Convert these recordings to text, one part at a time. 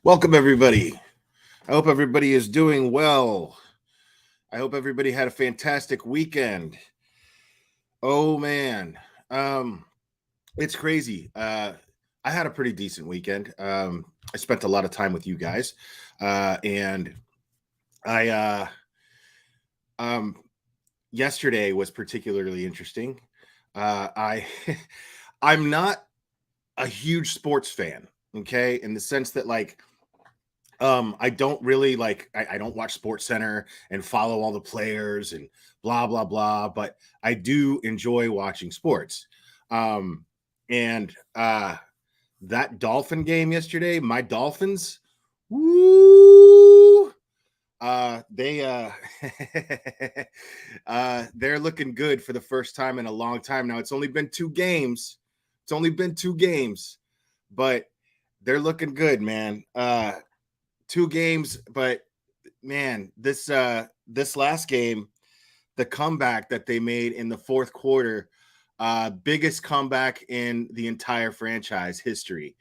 Welcome, everybody. I hope everybody is doing well. I hope everybody had a fantastic weekend. Oh, man. It's crazy. I had a pretty decent weekend. I spent a lot of time with you guys. And I yesterday was particularly interesting. I I'm not a huge sports fan, okay, in the sense that I don't really I don't watch Sports Center and follow all the players and blah blah blah, but I do enjoy watching sports. And That Dolphin game yesterday, my Dolphins, woo, they're looking good for the first time in a long time now. It's only been 2 games. It's only been 2 games, but they're looking good, man. 2 games, but man, this last game, the comeback that they made in the fourth quarter, biggest comeback in the entire franchise history,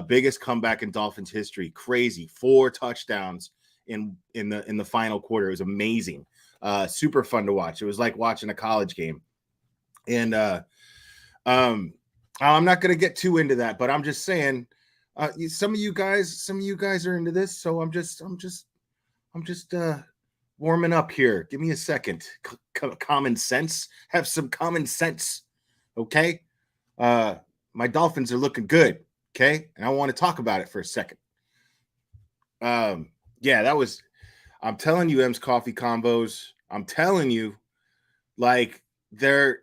biggest comeback in Dolphins history. Crazy, 4 touchdowns in the final quarter. It was amazing, super fun to watch. It was like watching a college game, and I'm not going to get too into that, but I'm just saying, some of you guys are into this, so I'm just warming up here. Give me a second. Common sense. Have some common sense. Okay. My Dolphins are looking good. Okay. And I want to talk about it for a second. Yeah, I'm telling you, M's Coffee Combos. I'm telling you, like, they're,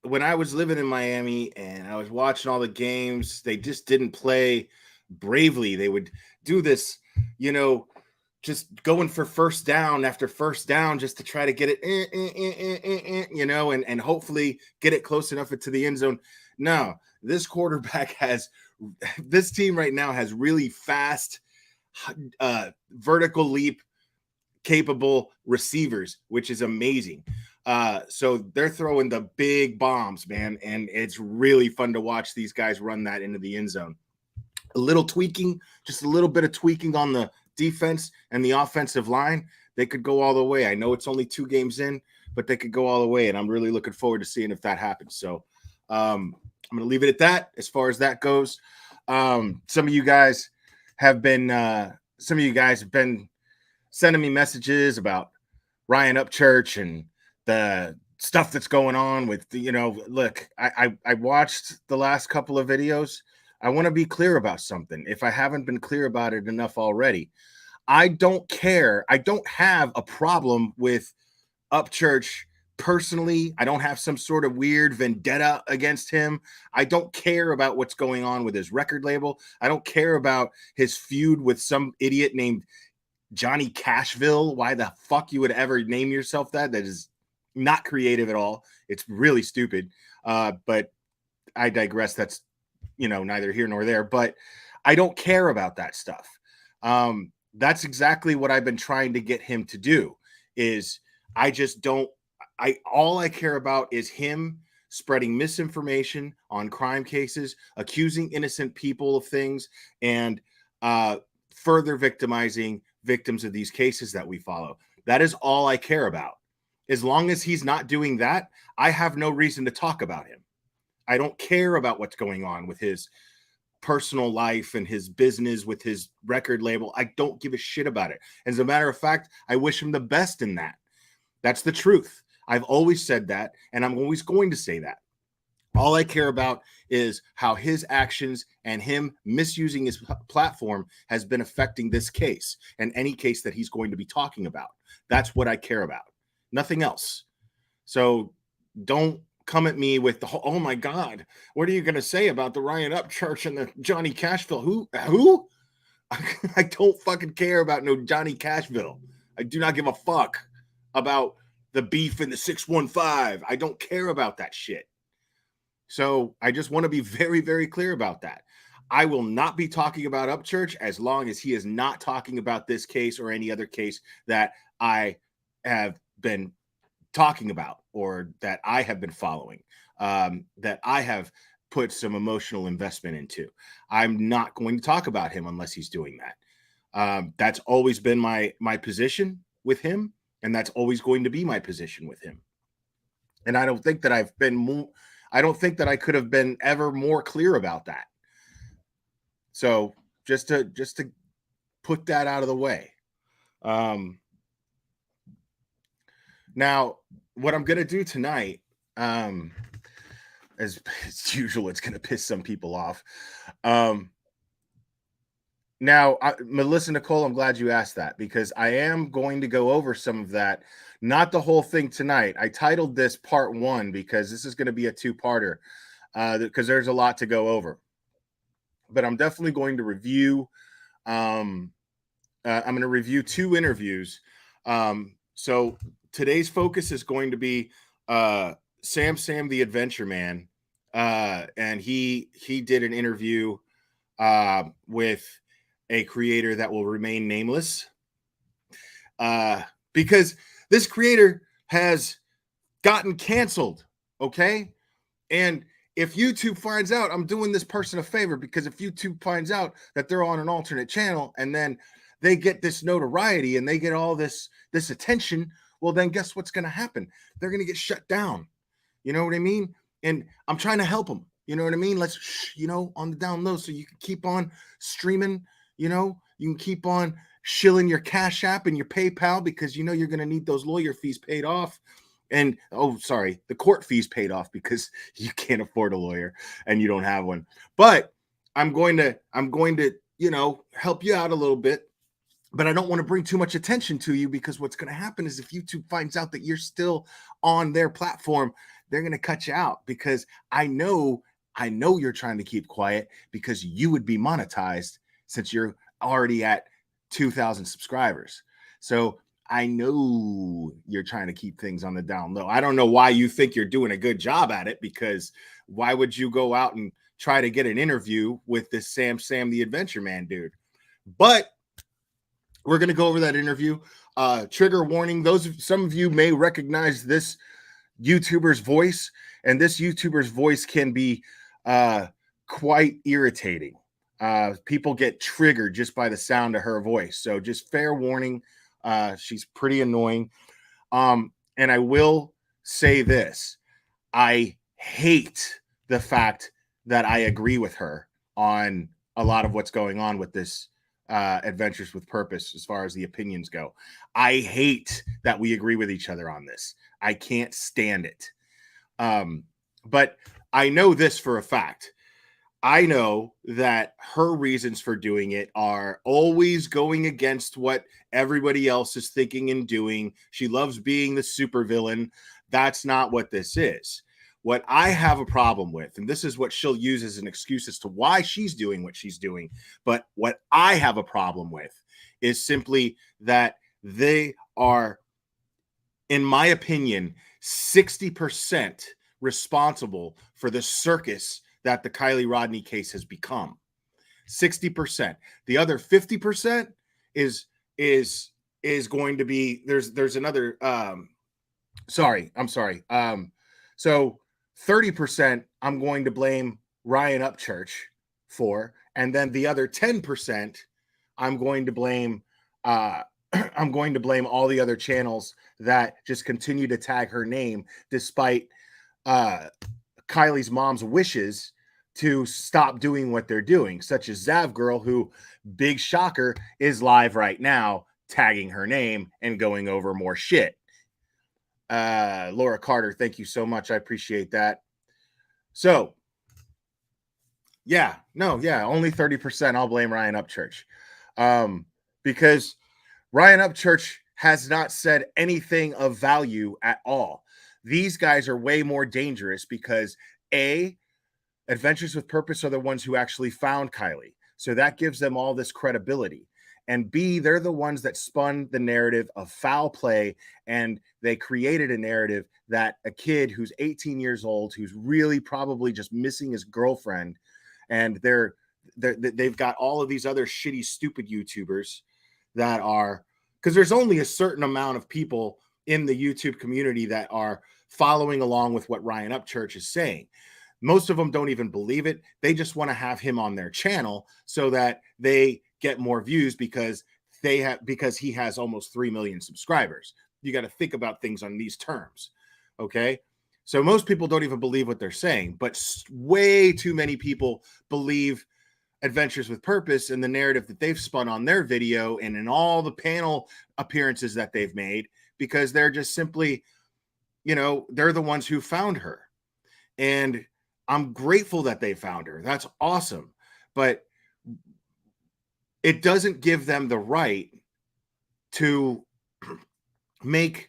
when I was living in Miami and I was watching all the games, they just didn't play bravely. They would do this, just going for first down after first down just to try to get it, and hopefully get it close enough to the end zone. No, this team right now has really fast, vertical leap capable receivers, which is amazing. So they're throwing the big bombs, man, and it's really fun to watch these guys run that into the end zone. A little tweaking, just a little bit of tweaking on the defense and the offensive line, they could go all the way. I know it's only 2 games in, but they could go all the way, and I'm really looking forward to seeing if that happens. So I'm going to leave it at that as far as that goes. Some of you guys have been sending me messages about Ryan Upchurch and the stuff that's going on with look, I watched the last couple of videos. I want to be clear about something. If I haven't been clear about it enough already, I don't care. I don't have a problem with Upchurch personally. I don't have some sort of weird vendetta against him. I don't care about what's going on with his record label. I don't care about his feud with some idiot named Johnny Cashville. Why the fuck you would ever name yourself that? That is not creative at all. It's really stupid. But I digress. That's neither here nor there, but I don't care about that stuff. That's exactly what I've been trying to get him to do. Is all I care about is him spreading misinformation on crime cases, accusing innocent people of things, and further victimizing victims of these cases that we follow. That is all I care about. As long as he's not doing that, I have no reason to talk about him. I don't care about what's going on with his personal life and his business with his record label. I don't give a shit about it. As a matter of fact, I wish him the best in that. That's the truth. I've always said that, and I'm always going to say that. All I care about is how his actions and him misusing his platform has been affecting this case and any case that he's going to be talking about. That's what I care about. Nothing else. So don't come at me with oh my God, what are you going to say about the Ryan Upchurch and the Johnny Cashville? Who? I don't fucking care about no Johnny Cashville. I do not give a fuck about the beef in the 615. I don't care about that shit. So I just want to be very, very clear about that. I will not be talking about Upchurch as long as he is not talking about this case or any other case that I have been talking about or that I have been following, that I have put some emotional investment into. I'm not going to talk about him unless he's doing that. That's always been my position with him, and that's always going to be my position with him. And I don't think that I don't think that I could have been ever more clear about that. So just to put that out of the way. Now, what I'm going to do tonight, as usual, it's going to piss some people off. Now, Melissa Nicole, I'm glad you asked that because I am going to go over some of that. Not the whole thing tonight. I titled this part 1 because this is going to be a 2-parter because there's a lot to go over. But I'm definitely going to review I'm going to review 2 interviews. So today's focus is going to be Sam the Adventure Man, and he did an interview with a creator that will remain nameless, because this creator has gotten canceled. Okay, and if YouTube finds out, I'm doing this person a favor, because if YouTube finds out that they're on an alternate channel and then they get this notoriety and they get all this attention, well, then guess what's going to happen? They're going to get shut down. You know what I mean? And I'm trying to help them. You know what I mean? Let's, on the down low, so you can keep on streaming. You can keep on shilling your Cash App and your PayPal, because you're going to need those lawyer fees paid off. And the court fees paid off, because you can't afford a lawyer and you don't have one. But I'm going to help you out a little bit, but I don't want to bring too much attention to you, because what's going to happen is, if YouTube finds out that you're still on their platform, they're going to cut you out, because I know you're trying to keep quiet because you would be monetized, since you're already at 2,000 subscribers. So I know you're trying to keep things on the down low. I don't know why you think you're doing a good job at it, because why would you go out and try to get an interview with this Sam the Adventure Man dude? But we're going to go over that interview. Trigger warning, some of you may recognize this YouTuber's voice, and this YouTuber's voice can be quite irritating. People get triggered just by the sound of her voice. So just fair warning. She's pretty annoying. And I will say this. I hate the fact that I agree with her on a lot of what's going on with this Adventures with Purpose, as far as the opinions go. I hate that we agree with each other on this. I can't stand it. But I know this for a fact. I know that her reasons for doing it are always going against what everybody else is thinking and doing. She loves being the supervillain. That's not what this is. What I have a problem with, and this is what she'll use as an excuse as to why she's doing what she's doing, but what I have a problem with is simply that they are, in my opinion, 60% responsible for the circus that the Kylie Rodney case has become. 60%. The other 50% is going to be, there's another so 30% I'm going to blame Ryan Upchurch for, and then the other 10% I'm going to blame I'm going to blame all the other channels that just continue to tag her name despite Kylie's mom's wishes to stop doing what they're doing, such as Zav Girl, who, big shocker, is live right now tagging her name and going over more shit. Laura Carter, thank you so much. I appreciate that. So, only 30% I'll blame Ryan Upchurch. Because Ryan Upchurch has not said anything of value at all. These guys are way more dangerous because A, Adventures with Purpose are the ones who actually found Kylie. So that gives them all this credibility. And B, they're the ones that spun the narrative of foul play, and they created a narrative that a kid who's 18 years old, who's really probably just missing his girlfriend, and they've got all of these other shitty, stupid YouTubers that are, because there's only a certain amount of people in the YouTube community that are following along with what Ryan Upchurch is saying. Most of them don't even believe it. They just want to have him on their channel so that they get more views because he has almost 3 million subscribers. You got to think about things on these terms. Okay. So most people don't even believe what they're saying, but way too many people believe Adventures with Purpose and the narrative that they've spun on their video and in all the panel appearances that they've made, because they're just simply, they're the ones who found her. And I'm grateful that they found her. That's awesome. But it doesn't give them the right to make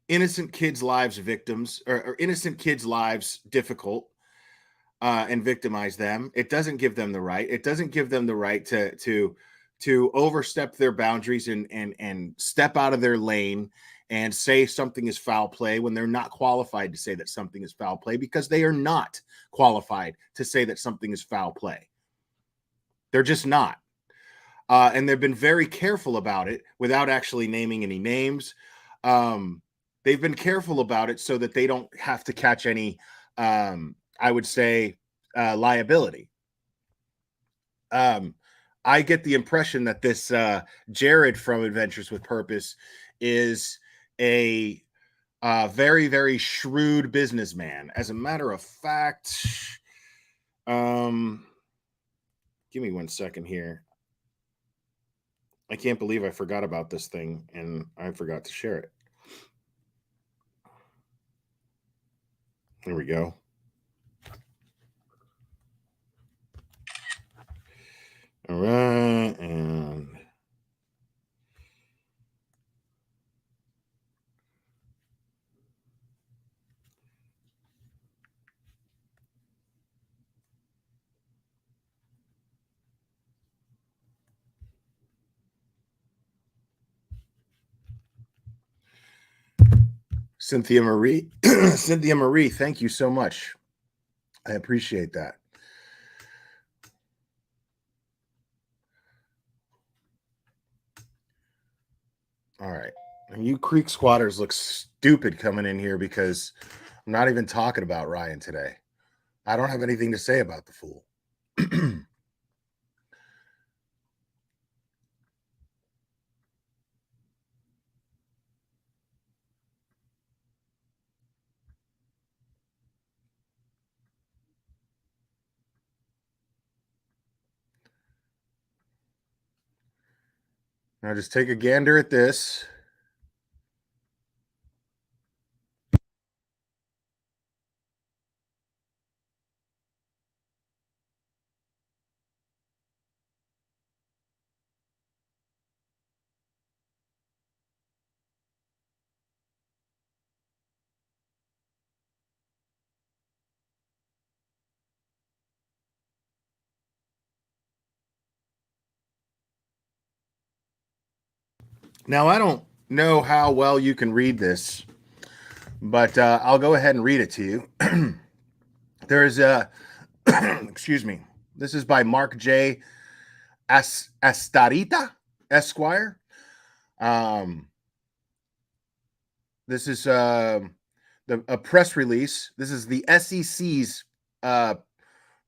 innocent kids' lives victims, or innocent kids' lives difficult, and victimize them. It doesn't give them the right. It doesn't give them the right to to overstep their boundaries and step out of their lane and say something is foul play when they're not qualified to say that something is foul play, because they are not qualified to say that something is foul play. They're just not. And they've been very careful about it without actually naming any names. They've been careful about it so that they don't have to catch any, I would say, liability. I get the impression that this Jared from Adventures with Purpose is a very, very shrewd businessman. As a matter of fact, give me 1 second here. I can't believe I forgot about this thing and I forgot to share it. There we go. All right, and Cynthia Marie, Cynthia Marie, thank you so much. I appreciate that. All right. And you Creek squatters look stupid coming in here because I'm not even talking about Ryan today. I don't have anything to say about the fool. Now just take a gander at this. Now, I don't know how well you can read this, but I'll go ahead and read it to you. There's a, excuse me, this is by Mark J. Astarita, Esquire. This is a press release. This is the SEC's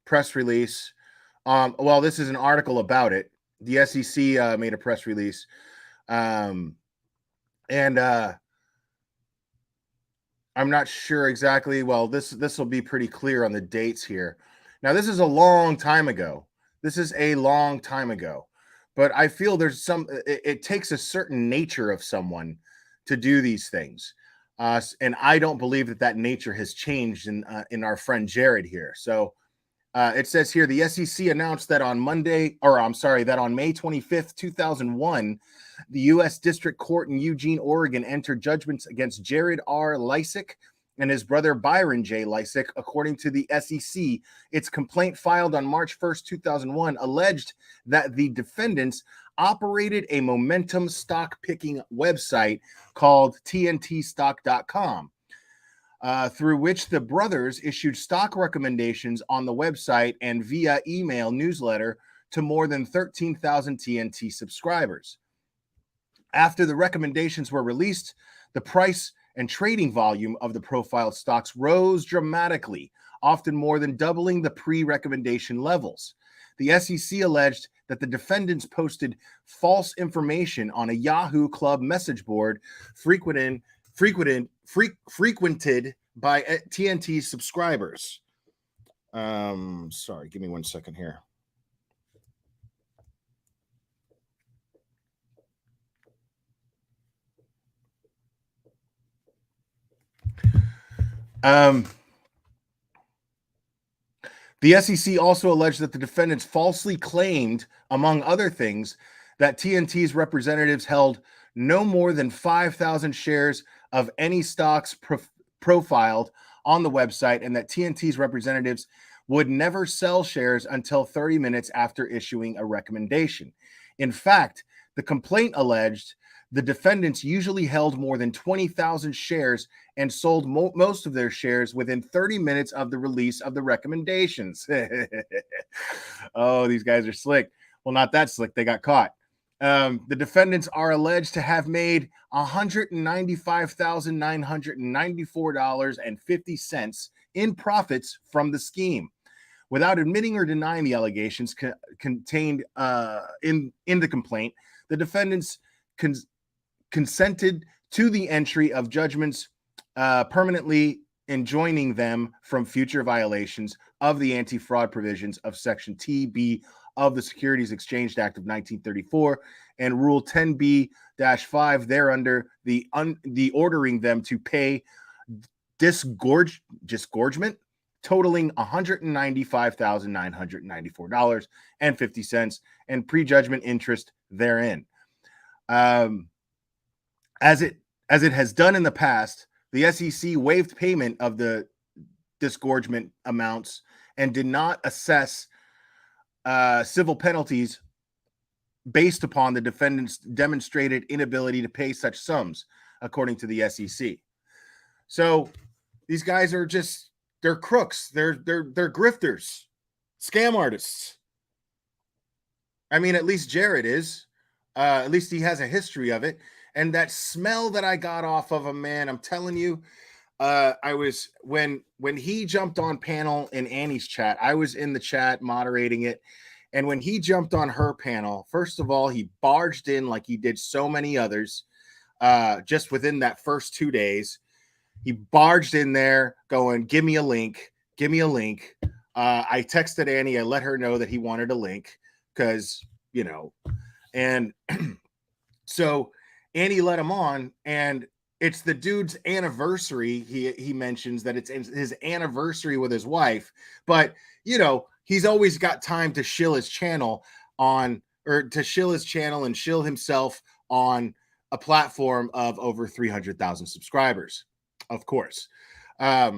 press release. Well, this is an article about it. The SEC made a press release. And I'm not sure exactly. Well, this will be pretty clear on the dates here. Now, this is a long time ago. This is a long time ago. But I feel there's it takes a certain nature of someone to do these things. And I don't believe that nature has changed in our friend Jared here. So it says here, the SEC announced that on May 25th, 2001, the U.S. District Court in Eugene, Oregon, entered judgments against Jared R. Lysick and his brother Byron J. Lysick. According to the SEC, its complaint filed on March 1st, 2001, alleged that the defendants operated a momentum stock picking website called TNTstock.com. Through which the brothers issued stock recommendations on the website and via email newsletter to more than 13,000 TNT subscribers. After the recommendations were released, the price and trading volume of the profiled stocks rose dramatically, often more than doubling the pre-recommendation levels. The SEC alleged that the defendants posted false information on a Yahoo Club message board frequented by TNT subscribers. Sorry, give me 1 second here. The SEC also alleged that the defendants falsely claimed, among other things, that TNT's representatives held no more than 5,000 shares of any stocks profiled on the website, and that TNT's representatives would never sell shares until 30 minutes after issuing a recommendation. In fact, the complaint alleged the defendants usually held more than 20,000 shares and sold most of their shares within 30 minutes of the release of the recommendations. Oh, these guys are slick. Well, not that slick. They got caught. The defendants are alleged to have made $195,994.50 in profits from the scheme. Without admitting or denying the allegations contained in the complaint, the defendants consented to the entry of judgments permanently enjoining them from future violations of the anti-fraud provisions of Section TB of the Securities Exchange Act of 1934 and Rule 10B-5 thereunder, the ordering them to pay disgorgement totaling $195,994.50 and prejudgment interest therein. As it has done in the past, the SEC waived payment of the disgorgement amounts and did not assess civil penalties based upon the defendant's demonstrated inability to pay such sums, according to the SEC. So these guys are they're crooks. They're grifters, scam artists. I mean, at least Jared is. At least he has a history of it. And that smell that I got off of him, man, I'm telling you, I was when he jumped on panel in Annie's chat, I was in the chat moderating it. And when he jumped on her panel, first of all, he barged in like he did so many others just within that first 2 days. He barged in there going, give me a link. Give me a link. I texted Annie. I let her know that he wanted a link because, you know, and so Annie let him on, and it's the dude's anniversary. He mentions that it's his anniversary with his wife, but, you know, he's always got time to shill his channel and shill himself on a platform of over 300,000 subscribers, of course. But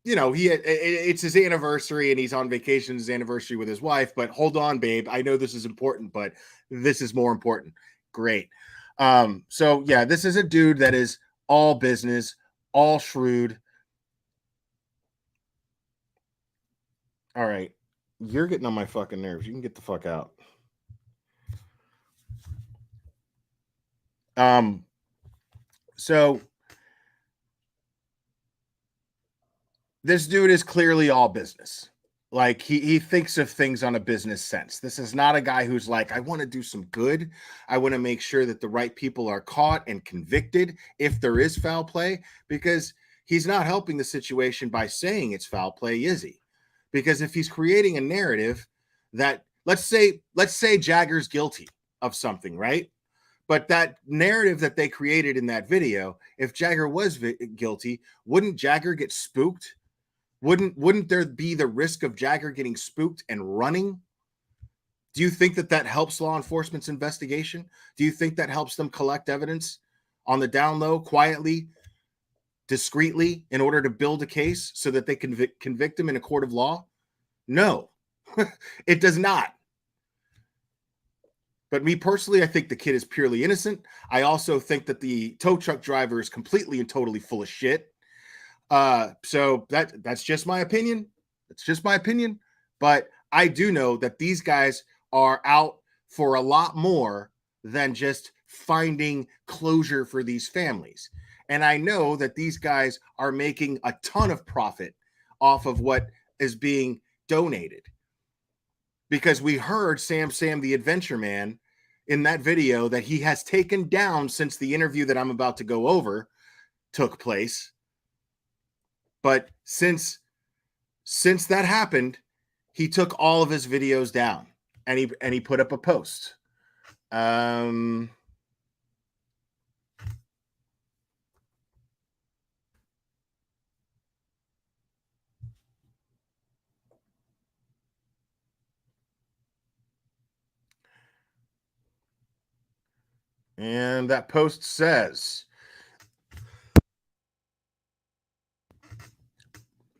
you know, it's his anniversary and he's on vacation, his anniversary with his wife, but hold on, babe. I know this is important, but this is more important. Great. So yeah, this is a dude that is all business, all shrewd. All right. You're getting on my fucking nerves. You can get the fuck out. So this dude is clearly all business. Like he thinks of things on a business sense. This is not a guy who's like, I want to do some good. I want to make sure that the right people are caught and convicted if there is foul play, because he's not helping the situation by saying it's foul play, is he? Because if he's creating a narrative that let's say Jagger's guilty of something, right? But that narrative that they created in that video, if Jagger was guilty, wouldn't Jagger get spooked? Wouldn't there be the risk of Jagger getting spooked and running? Do you think that helps law enforcement's investigation? Do you think that helps them collect evidence on the down low, quietly, discreetly, in order to build a case so that they can convict him in a court of law? No, it does not. But me personally, I think the kid is purely innocent. I also think that the tow truck driver is completely and totally full of shit. So that's just my opinion. It's just my opinion. But I do know that these guys are out for a lot more than just finding closure for these families. And I know that these guys are making a ton of profit off of what is being donated. Because we heard Sam the Adventure Man in that video that he has taken down since the interview that I'm about to go over took place. But since that happened, he took all of his videos down and he put up a post. And that post says,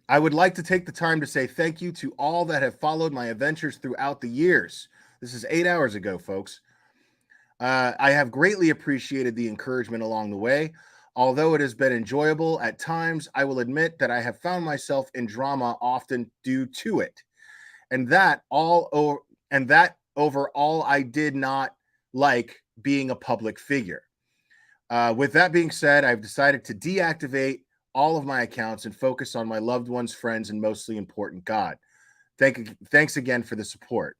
I would like to take the time to say thank you to all that have followed my adventures throughout the years. This is 8 hours ago, folks. I have greatly appreciated the encouragement along the way. Although it has been enjoyable at times, I will admit that I have found myself in drama often due to it. And that overall I did not like being a public figure. With that being said, I've decided to deactivate all of my accounts and focus on my loved ones, friends, and mostly important God. Thanks again for the support.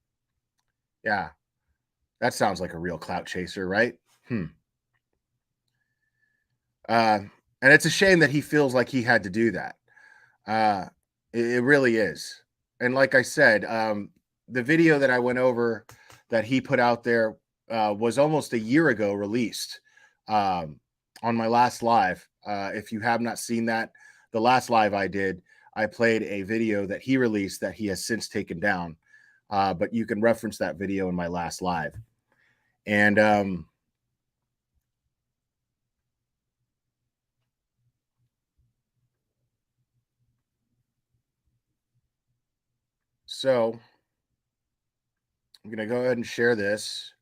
Yeah, that sounds like a real clout chaser, right? And it's a shame that he feels like he had to do that. It really is. And like I said, the video that I went over that he put out there was almost a year ago released on my last live. If you have not seen that, the last live I did, I played a video that he released that he has since taken down. But you can reference that video in my last live. And so I'm going to go ahead and share this.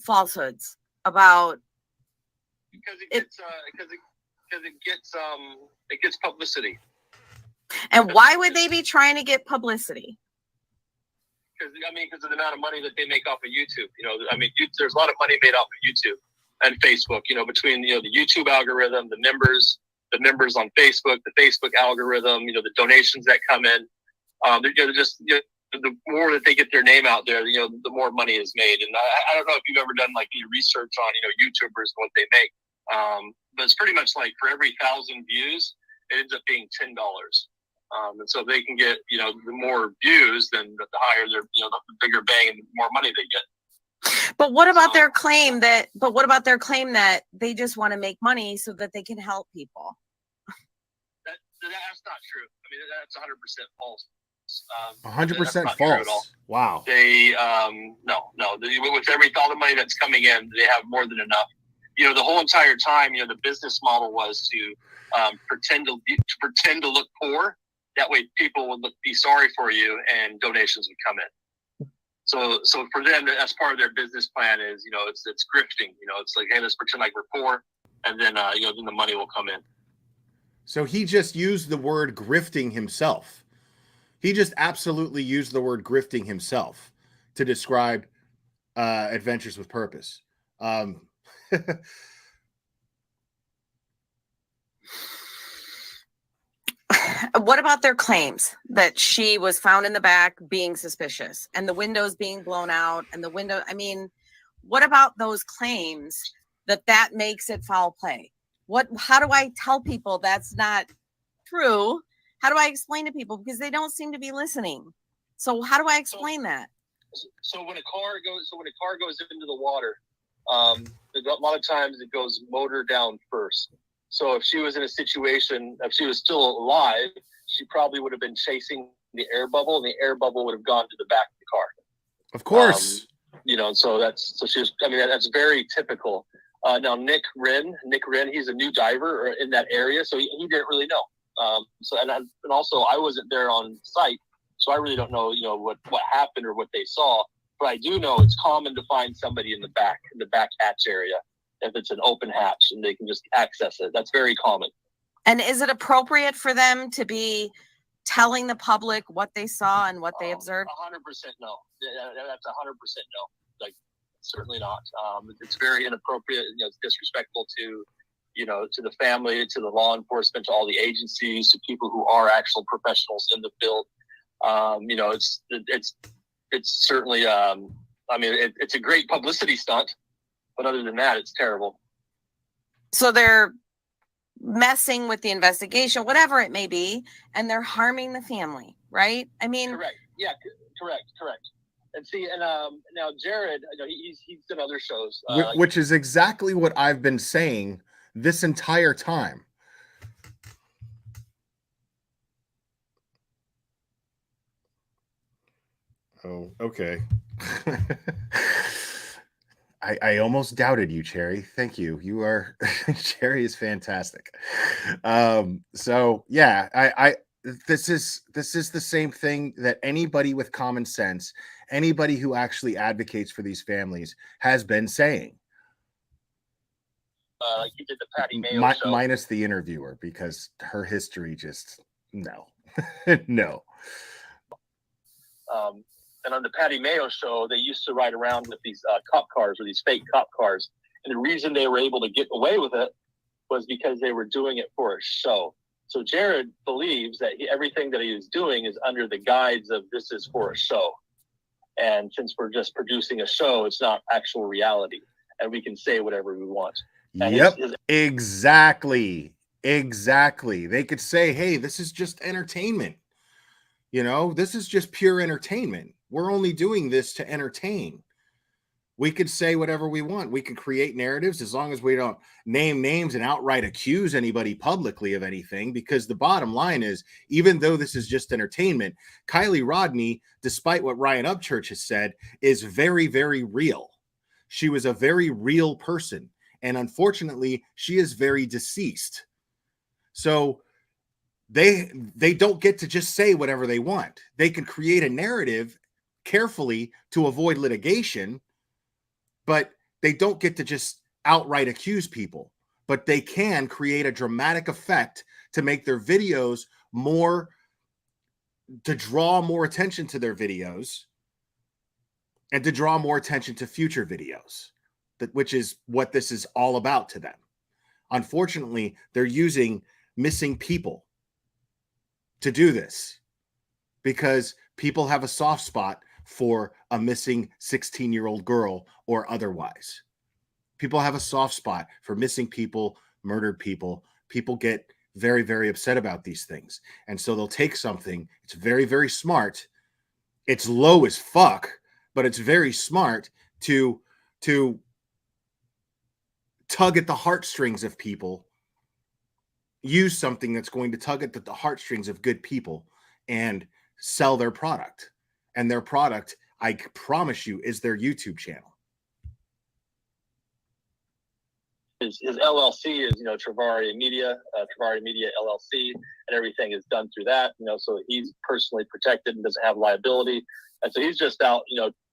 Falsehoods about because it gets publicity. and why would they be trying to get publicity? Because of the amount of money that they make off of YouTube. There's a lot of money made off of YouTube and Facebook. Between the YouTube algorithm, the members on Facebook, the Facebook algorithm. The donations that come in. The more that they get their name out there, the more money is made. And I don't know if you've ever done like any research on YouTubers and what they make. But it's pretty much like for every 1,000 views, it ends up being $10. And so they can get, the more views, then the higher their, the bigger bang and the more money they get. But what about their claim that they just want to make money so that they can help people? That's not true. That's 100% false. 100% false. Wow. They no. With all the money that's coming in, they have more than enough. The whole entire time, the business model was to pretend to look poor. That way, people would be sorry for you, and donations would come in. So for them, that's part of their business plan. Is it's grifting. It's like, hey, let's pretend like we're poor, and then then the money will come in. So he just used the word grifting himself. He just absolutely used the word grifting himself to describe Adventures with Purpose. What about their claims that she was found in the back being suspicious and the windows being blown out and the window? What about those claims that makes it foul play? How do I tell people that's not true? How do I explain to people? Because they don't seem to be listening. So how do I explain that? So when a car goes into the water, a lot of times it goes motor down first. So if she was in a situation, if she was still alive, she probably would have been chasing the air bubble, and the air bubble would have gone to the back of the car. Of course. That's very typical. Now Nick Wren, he's a new diver in that area, so he didn't really know. And also I wasn't there on site, so I really don't know, what happened or what they saw. But I do know it's common to find somebody in the back hatch area if it's an open hatch and they can just access it. That's very common. And is it appropriate for them to be telling the public what they saw and what they observed? 100% no. That's 100% no. Like, certainly not. It's very inappropriate. It's disrespectful to the family, to the law enforcement, to all the agencies, to people who are actual professionals in the field. It's certainly, it's a great publicity stunt, but other than that, it's terrible. So they're messing with the investigation, whatever it may be, and they're harming the family, right? Correct. Yeah, correct. And see, now Jared, he's done other shows, which is exactly what I've been saying this entire time. Oh, okay. I almost doubted you, Cherry. Thank you. You are Cherry is fantastic. So yeah, I this is the same thing that anybody with common sense, anybody who actually advocates for these families has been saying. Like you did the Patty Mayo show. Minus the interviewer, because her history just no. No. And on the Patty Mayo show, they used to ride around with these cop cars, or these fake cop cars. And the reason they were able to get away with it was because they were doing it for a show. So Jared believes that everything that he is doing is under the guise of this is for a show. And since we're just producing a show, it's not actual reality. And we can say whatever we want. And yep, exactly. Exactly. They could say, hey, this is just entertainment. You know, this is just pure entertainment. We're only doing this to entertain. We could say whatever we want. We can create narratives as long as we don't name names and outright accuse anybody publicly of anything, because the bottom line is, even though this is just entertainment, Kylie Rodney, despite what Ryan Upchurch has said, is very, very real. She was a very real person. And unfortunately, she is very deceased. So they don't get to just say whatever they want. They can create a narrative carefully to avoid litigation, but they don't get to just outright accuse people. But they can create a dramatic effect to make their videos more, to draw more attention to their videos and to draw more attention to future videos, which is what this is all about to them. Unfortunately, they're using missing people to do this because people have a soft spot for a missing 16-year-old girl or otherwise. People have a soft spot for missing people, murdered people. People get very, very upset about these things. And so they'll take something. It's very, very smart. It's low as fuck, but it's very smart to tug at the heartstrings of people, use something that's going to tug at the heartstrings of good people and sell their product. And their product, I promise you, is their YouTube channel. His LLC is, Travari Media LLC, and everything is done through that, so he's personally protected and doesn't have liability. And so he's just out,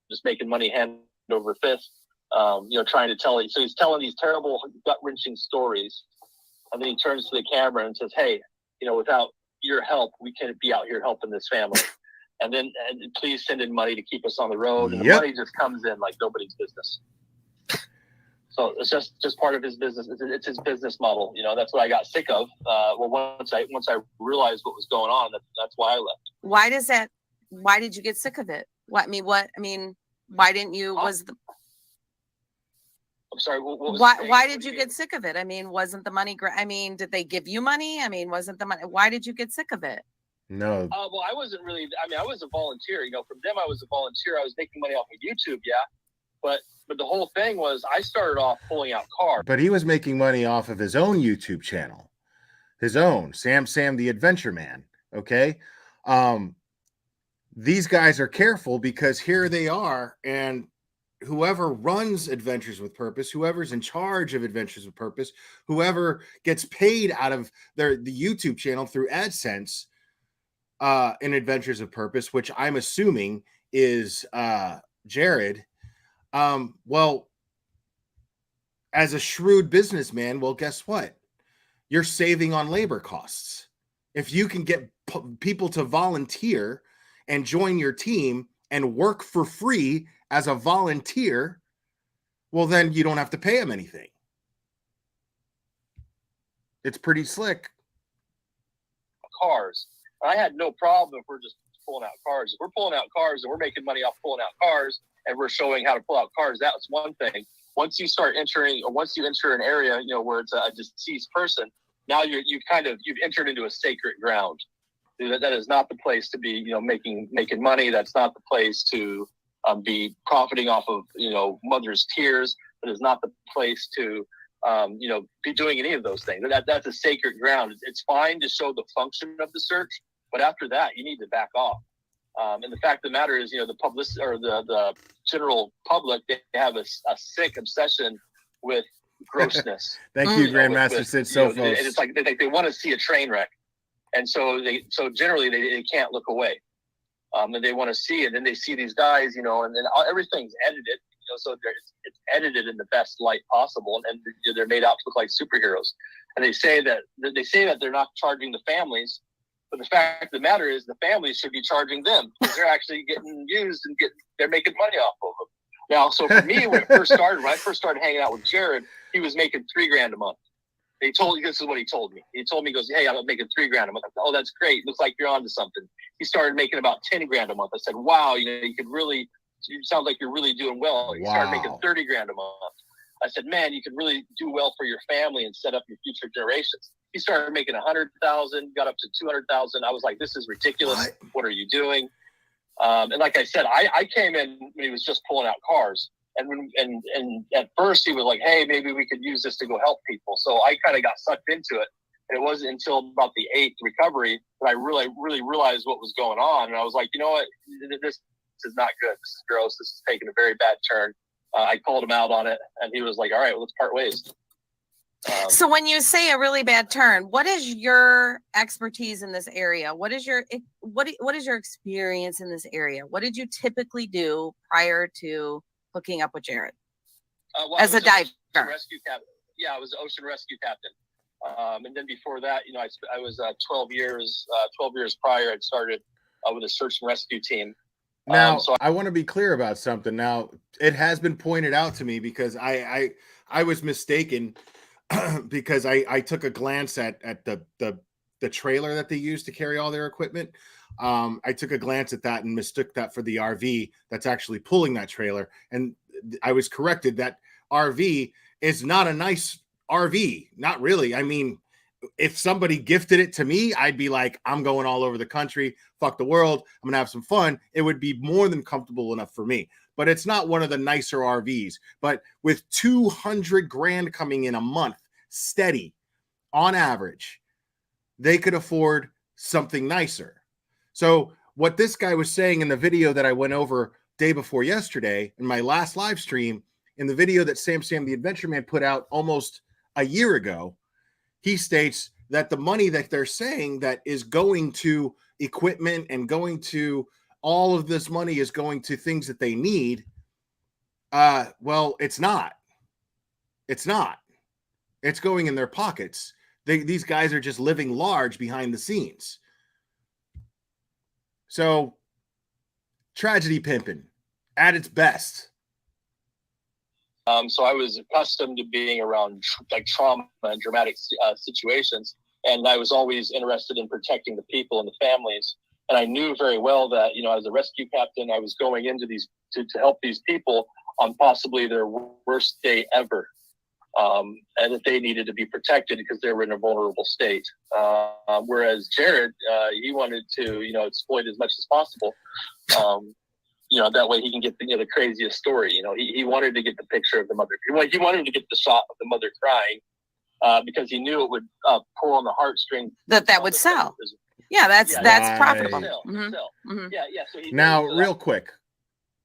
just making money hand over fist, trying to tell. So he's telling these terrible, gut-wrenching stories. And then he turns to the camera and says, hey, without your help, we can't be out here helping this family. And please send in money to keep us on the road. And the money just comes in like nobody's business. So it's just part of his business. It's his business model. That's what I got sick of. Once I realized what was going on, that's why I left. Why did you get sick of it? Why didn't you, I'm sorry. Why did you get sick of it? Wasn't the money great? Did they give you money? Wasn't the money? Why did you get sick of it? No. Well, I wasn't really. I was a volunteer. From them, I was a volunteer. I was making money off of YouTube. Yeah, but the whole thing was, I started off pulling out cars. But he was making money off of his own YouTube channel, his own Sam the Adventure Man. Okay, these guys are careful because here they are, and whoever runs Adventures with Purpose, whoever's in charge of Adventures with Purpose, whoever gets paid out of the YouTube channel through AdSense in Adventures of Purpose, which I'm assuming is Jared. Well, as a shrewd businessman, well, guess what? You're saving on labor costs. If you can get people to volunteer and join your team and work for free as a volunteer, well, then you don't have to pay them anything. It's pretty slick. Cars. I had no problem if we're just pulling out cars. If we're pulling out cars and we're making money off pulling out cars and we're showing how to pull out cars, that's one thing. Once you start entering, or once you enter an area, where it's a deceased person, now you've entered into a sacred ground. That is not the place to be, making money. That's not the place to be profiting off of, mother's tears. That is not the place to, be doing any of those things. That's a sacred ground. It's fine to show the function of the search, but after that, you need to back off. And the fact of the matter is, the public or the general public, they have a sick obsession with grossness. Thank you, with Grandmaster Sid and Sophos. it's like they want to see a train wreck, and so generally they can't look away, and they want to see it. And they see these guys, and then everything's edited, so it's edited in the best light possible, and they're made out to look like superheroes. And they say that they're not charging the families. But the fact of the matter is, the families should be charging them because they're actually getting used and they're making money off of them. Now, so for me, when I first started hanging out with Jared, he was making $3,000 a month. This is what he told me. He told me, he goes, "Hey, I'm making $3,000 a month." I thought, "Oh, that's great. Looks like you're onto something." He started making about $10,000 a month. I said, "Wow, you could really. You sound like you're really doing well." He started making $30,000 a month. I said, "Man, you could really do well for your family and set up your future generations." He started making 100,000, got up to 200,000. I was like, "This is ridiculous. What are you doing?" And like I said, I came in when he was just pulling out cars, and at first he was like, "Hey, maybe we could use this to go help people." So I kind of got sucked into it, and it wasn't until about the 8th recovery that I really realized what was going on, and I was like, "You know what? This is not good. This is gross. This is taking a very bad turn." I called him out on it, and he was like, "All right, well, let's part ways." So when you say a really bad turn, what is your expertise in this area? What is your experience in this area? What did you typically do prior to hooking up with Jared as a diver? Rescue captain. Yeah, I was an ocean rescue captain. And then before that, I was 12 years prior. I'd started with a search and rescue team. Now, I want to be clear about something. Now, it has been pointed out to me because I was mistaken because I took a glance at the trailer that they use to carry all their equipment. I took a glance at that and mistook that for the RV that's actually pulling that trailer. And I was corrected that RV is not a nice RV. Not really. I mean, if somebody gifted it to me, I'd be like, I'm going all over the country. Fuck the world. I'm going to have some fun. It would be more than comfortable enough for me. But it's not one of the nicer RVs. But with $200,000 coming in a month, steady, on average, they could afford something nicer. So what this guy was saying in the video that I went over day before yesterday, in my last live stream, in the video that Sam the Adventure Man put out almost a year ago, he states that the money that they're saying that is going to equipment and going to all of this money is going to things that they need. Well, it's not. It's not. It's going in their pockets. These guys are just living large behind the scenes. So, tragedy pimping at its best. So I was accustomed to being around like trauma and dramatic situations, and I was always interested in protecting the people and the families. And I knew very well that, as a rescue captain, I was going into these to help these people on possibly their worst day ever. And that they needed to be protected because they were in a vulnerable state. Whereas Jared, he wanted to, exploit as much as possible. That way he can get the craziest story. He wanted to get the picture of the mother. He wanted to get the shot of the mother crying because he knew it would pull on the heartstrings. That would sell. Yeah, that's profitable. Mm-hmm. Yeah. So now, real quick,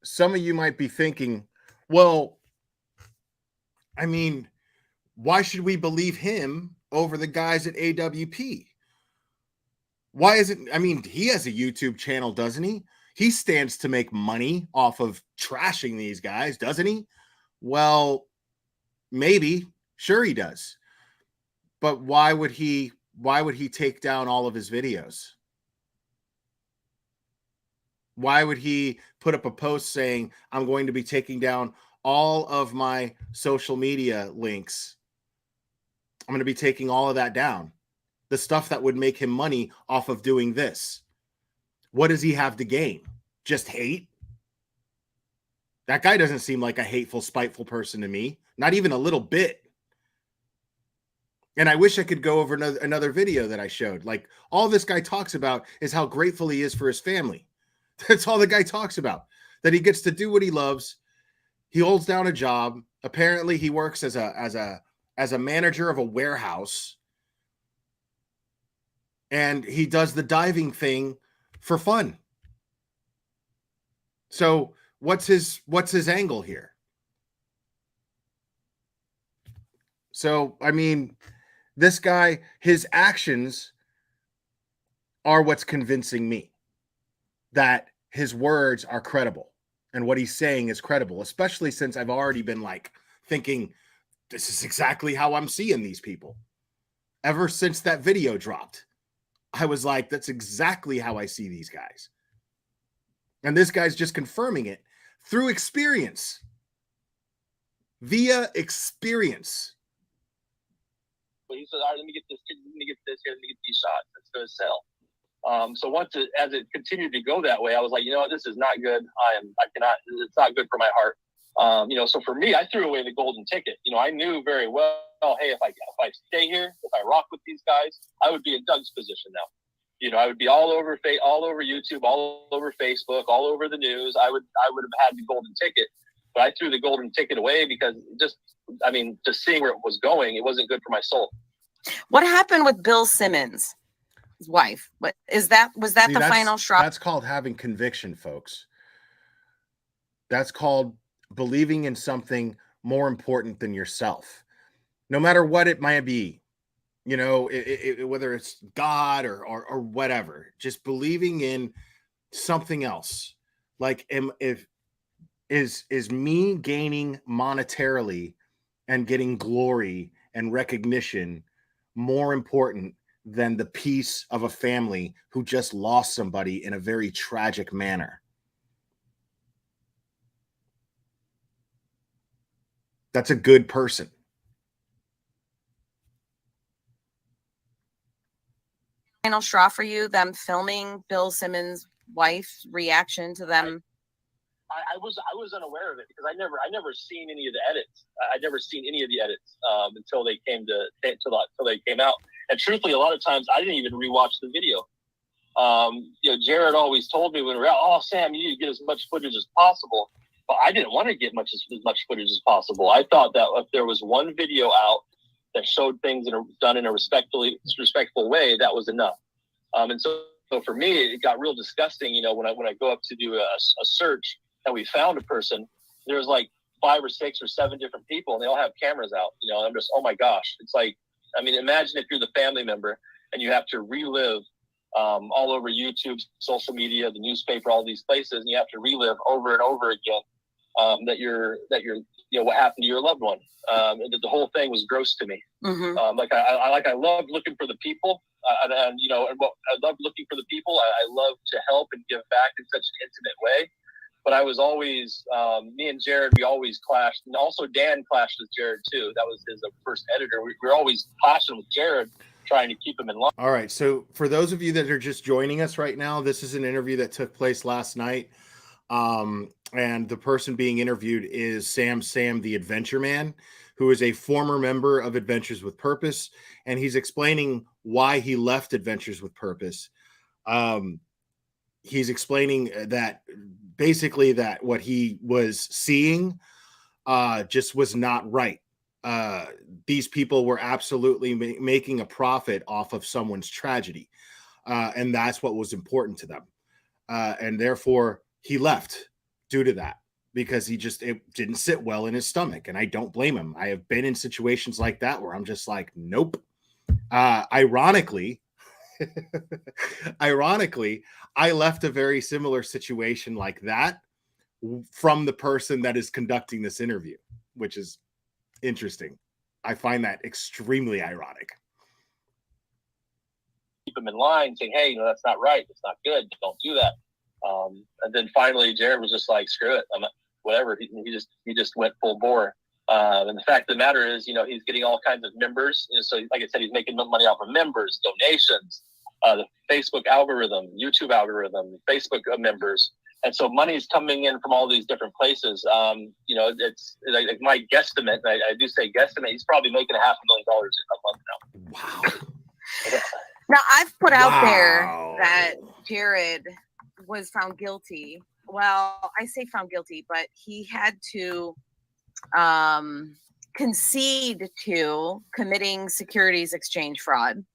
some of you might be thinking, well, I mean, why should we believe him over the guys at AWP? Why is it? I mean, he has a YouTube channel, doesn't he? He stands to make money off of trashing these guys, doesn't he? Well, maybe. Sure he does. But why would he take down all of his videos? Why would he put up a post saying, I'm going to be taking down all of my social media links? I'm going to be taking all of that down. The stuff that would make him money off of doing this. What does he have to gain? Just hate? That guy doesn't seem like a hateful, spiteful person to me. Not even a little bit. And I wish I could go over another video that I showed. Like, all this guy talks about is how grateful he is for his family. That's all the guy talks about. That he gets to do what he loves. He holds down a job. Apparently, he works as a manager of a warehouse. And he does the diving thing for fun. So what's his angle here? So, I mean, this guy, his actions are what's convincing me that his words are credible and what he's saying is credible, especially since I've already been like thinking this is exactly how I'm seeing these people. Ever since that video dropped, I was like, that's exactly how I see these guys. And this guy's just confirming it through experience, via experience. But he said, all right, let me get this here, let me get these shots. It's going to sell. So as it continued to go that way, I was like, you know what, this is not good. It's not good for my heart. So for me, I threw away the golden ticket. I knew very well, hey, if I stay here, if I rock with these guys, I would be in Doug's position now. I would be all over YouTube, all over Facebook, all over the news. I would have had the golden ticket, but I threw the golden ticket away because just seeing where it was going, it wasn't good for my soul. What happened with Bill Simmons, his wife? Was that the final straw? That's called having conviction, folks. That's called believing in something more important than yourself, no matter what it might be. Whether it's God or whatever, just believing in something else. Like, is me gaining monetarily and getting glory and recognition more important than the peace of a family who just lost somebody in a very tragic manner? That's a good person. Final straw for you, them filming Bill Simmons' wife's reaction to them? I was unaware of it because I never seen any of the edits. I'd never seen any of the edits until they came out. And truthfully, a lot of times I didn't even rewatch the video. Jared always told me when we were out, oh, Sam, you need to get as much footage as possible. But I didn't want to get as much footage as possible. I thought that if there was one video out that showed things done in a respectful way, that was enough. And so for me, it got real disgusting. When I go up to do a search and we found a person, there's like 5 or 6 or 7 different people, and they all have cameras out. I'm just, oh my gosh, it's like, imagine if you're the family member and you have to relive all over YouTube, social media, the newspaper, all these places, and you have to relive over and over again that you're what happened to your loved one. And the whole thing was gross to me. Mm-hmm. I loved looking for the people, and I loved looking for the people. I love to help and give back in such an intimate way. But I was always, me and Jared, we always clashed, and also Dan clashed with Jared too. That was his first editor. We were always clashing with Jared, trying to keep him in line. All right. So for those of you that are just joining us right now, this is an interview that took place last night. And the person being interviewed is Sam the Adventure Man, who is a former member of Adventures with Purpose. And he's explaining why he left Adventures with Purpose. He's explaining that basically that what he was seeing just was not right. These people were absolutely making a profit off of someone's tragedy. And that's what was important to them. And therefore he left due to that, because it didn't sit well in his stomach. And I don't blame him. I have been in situations like that where I'm just like, nope. Ironically, I left a very similar situation like that from the person that is conducting this interview, which is interesting. I find that extremely ironic. Keep him in line, saying, hey, that's not right. It's not good. Don't do that. And then finally, Jared was just like, screw it. Whatever. He just went full bore. And the fact of the matter is, he's getting all kinds of members. So like I said, he's making money off of members, donations, the Facebook algorithm, YouTube algorithm, Facebook members. And so money's coming in from all these different places. It's like my guesstimate, and I do say guesstimate, he's probably making $500,000 a month now. Wow. Now, I've put out there that Jared was found guilty. Well, I say found guilty, but he had to concede to committing securities exchange fraud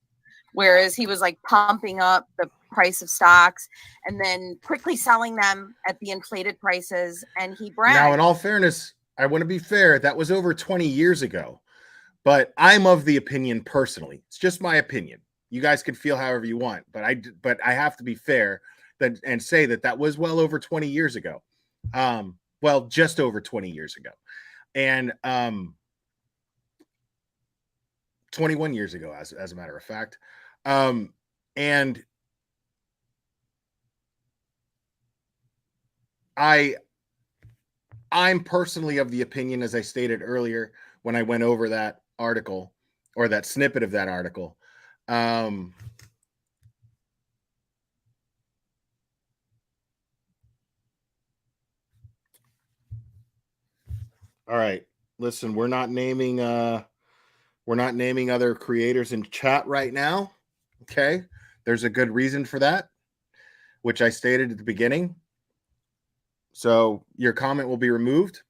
whereas he was like pumping up the price of stocks and then quickly selling them at the inflated prices. And he bragged. Now, in all fairness, I want to be fair. That was over 20 years ago. But I'm of the opinion personally, it's just my opinion. You guys can feel however you want, but I have to be fair and say that was well over 20 years ago. Well, just over 20 years ago. And 21 years ago, as a matter of fact. And I'm personally of the opinion, as I stated earlier when I went over that article or that snippet of that article. All right. Listen, we're not naming other creators in chat right now. Okay. There's a good reason for that, which I stated at the beginning. So your comment will be removed.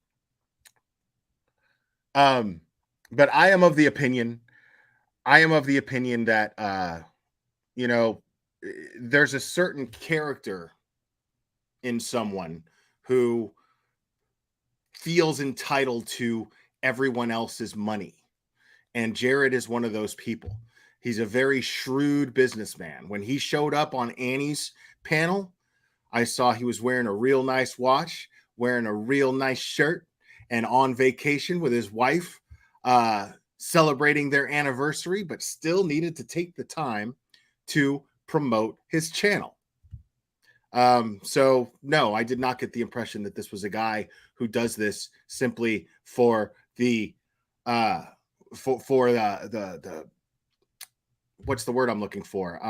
But I am of the opinion that, there's a certain character in someone who feels entitled to everyone else's money. And Jared is one of those people. He's a very shrewd businessman. When he showed up on Annie's panel, I saw he was wearing a real nice watch, wearing a real nice shirt, and on vacation with his wife, celebrating their anniversary, but still needed to take the time to promote his channel. So no, I did not get the impression that this was a guy who does this simply for the the what's the word I'm looking for?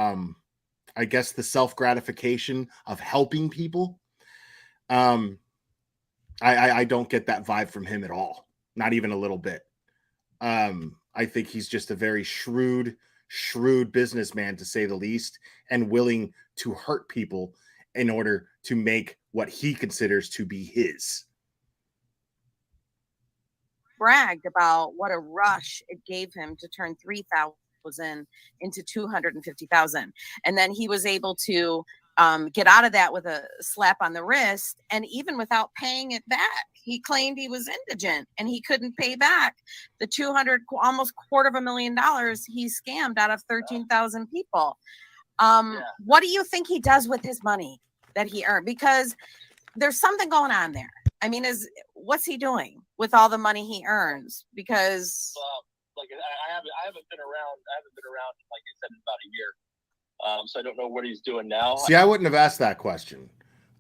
I guess the self-gratification of helping people. I don't get that vibe from him at all. Not even a little bit. I think he's just a very shrewd businessman, to say the least, and willing to hurt people in order to make what he considers to be his. Bragged about what a rush it gave him to turn 3,000 into 250,000, and then he was able to get out of that with a slap on the wrist, and even without paying it back. He claimed he was indigent and he couldn't pay back the almost $250,000 he scammed out of 13,000 people. What do you think he does with his money that he earned? Because there's something going on there. I mean, what's he doing with all the money he earns? Because I haven't been around. Like I said, in about a year. So I don't know what he's doing now. See, I wouldn't have asked that question.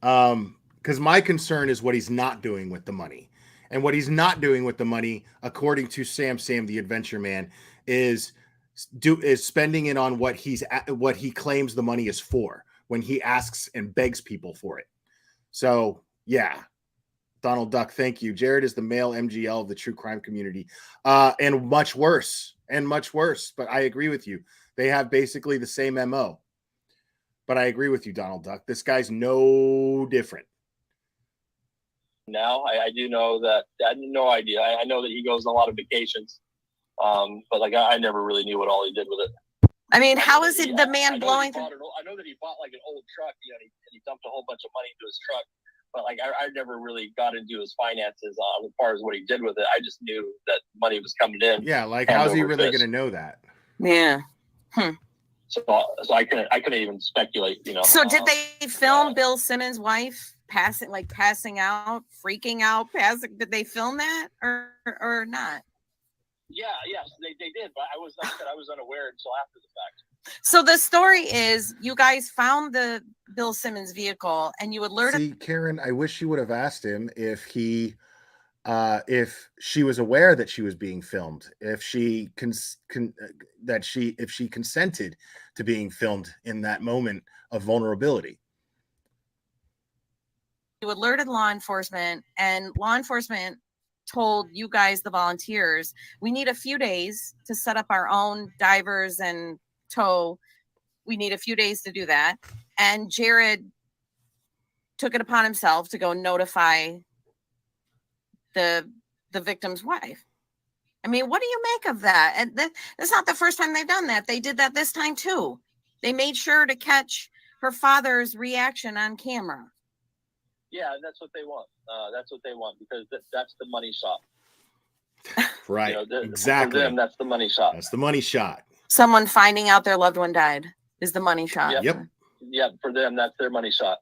Because my concern is what he's not doing with the money. And what he's not doing with the money, according to Sam the Adventure Man, is spending it on what he claims the money is for when he asks and begs people for it. So, yeah. Donald Duck, thank you. Jared is the male MGL of the true crime community. And much worse. But I agree with you. They have basically the same MO. But I agree with you, Donald Duck. This guy's no different. Now, I do know that I had no idea. I know that he goes on a lot of vacations. But I never really knew what all he did with it. I mean, how is it the man blowing? I know that he bought like an old truck, and he dumped a whole bunch of money into his truck. But I never really got into his finances as far as what he did with it. I just knew that money was coming in. Yeah, how's he really going to know that? Yeah. So I couldn't even speculate. So did they film Bill Simmons' wife passing out, freaking out, Did they film that or not? Yes, they did, but I was unaware until after the fact. So the story is, you guys found the Bill Simmons vehicle, and you alerted. See, Karen, I wish you would have asked him if she was aware that she was being filmed, if she consented to being filmed in that moment of vulnerability. You alerted law enforcement, and law enforcement told you guys, the volunteers, we need a few days to set up our own divers and tow. We need a few days to do that. And Jared took it upon himself to go notify the victim's wife. I mean, what do you make of that? And that's not the first time they've done that. They did that this time too. They made sure to catch her father's reaction on camera. Yeah, that's what they want. That's what they want because that's the money shot. Right. You know, Exactly. For them, that's the money shot. That's the money shot. Someone finding out their loved one died is the money shot. Yep. Yeah, for them, that's their money shot.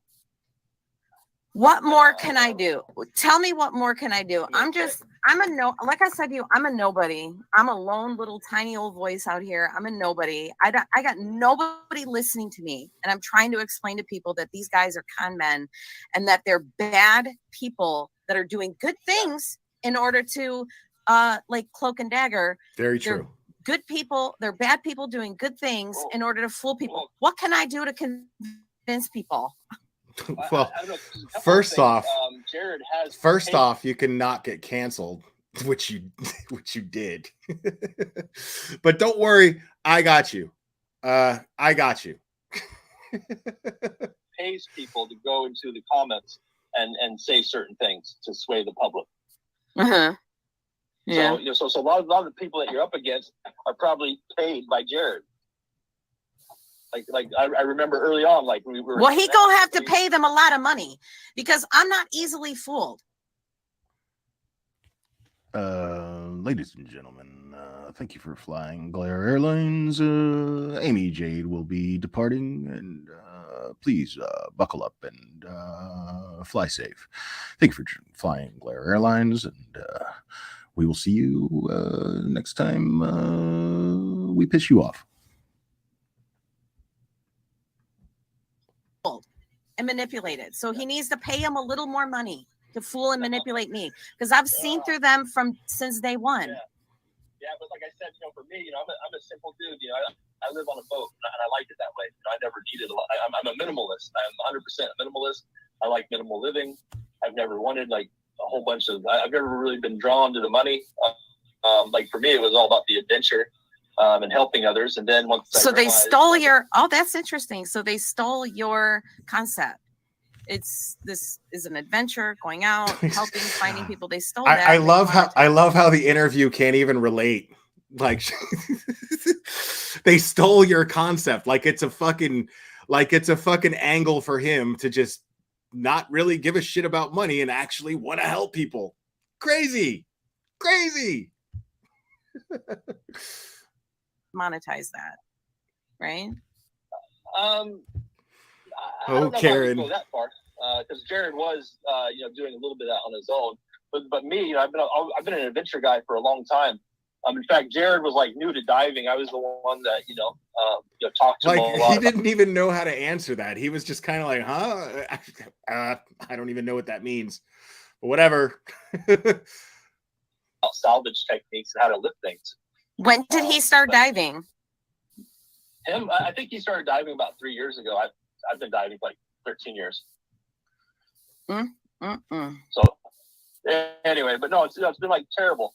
What more can I do? Tell me what more can I do? Like I said to you, I'm a nobody. I'm a lone little tiny old voice out here. I'm a nobody. I got nobody listening to me. And I'm trying to explain to people that these guys are con men and that they're bad people that are doing good things in order to like Cloak and Dagger. Very true. Good people, they're bad people doing good things in order to fool people. What can I do to convince people? Well, I don't know, first off, Jared has. First off, you cannot get canceled, which you did. But don't worry, I got you. I got you. Pays people to go into the comments and say certain things to sway the public. Uh-huh. Yeah. So a lot of the people that you're up against are probably paid by Jared. Like I remember early on, like we were. Well, he gonna have to pay them a lot of money because I'm not easily fooled. Ladies and gentlemen, thank you for flying Glare Airlines. Amy Jade will be departing, and please buckle up and fly safe. Thank you for flying Glare Airlines, and we will see you next time we piss you off. And manipulated. So he needs to pay him a little more money to fool and manipulate me because I've seen through them since day one. Yeah, but like I said, for me, I'm a simple dude. I live on a boat and I like it that way. I never needed a lot. I'm a minimalist. I'm 100% a minimalist. I like minimal living. I've never wanted like a whole bunch of. I've never really been drawn to the money. Like for me, it was all about the adventure. And helping others, and then once they stole your. Oh, that's interesting. So they stole your concept. This is an adventure, going out, helping, finding people. They stole that. I love how the interview can't even relate. Like they stole your concept. Like it's a fucking angle for him to just not really give a shit about money and actually want to help people. Crazy. Monetize that, right? I don't know Karen. if I would go that far because Jared was, doing a little bit of that on his own. But me, I've been an adventure guy for a long time. In fact, Jared was like new to diving. I was the one that talked to him a lot. He didn't even know how to answer that. He was just kind of like, huh? I don't even know what that means. But whatever. Salvage techniques and how to lift things. When did he start diving? I think he started diving about 3 years ago. I've been diving for like 13 years. So anyway, but no, it's been like terrible,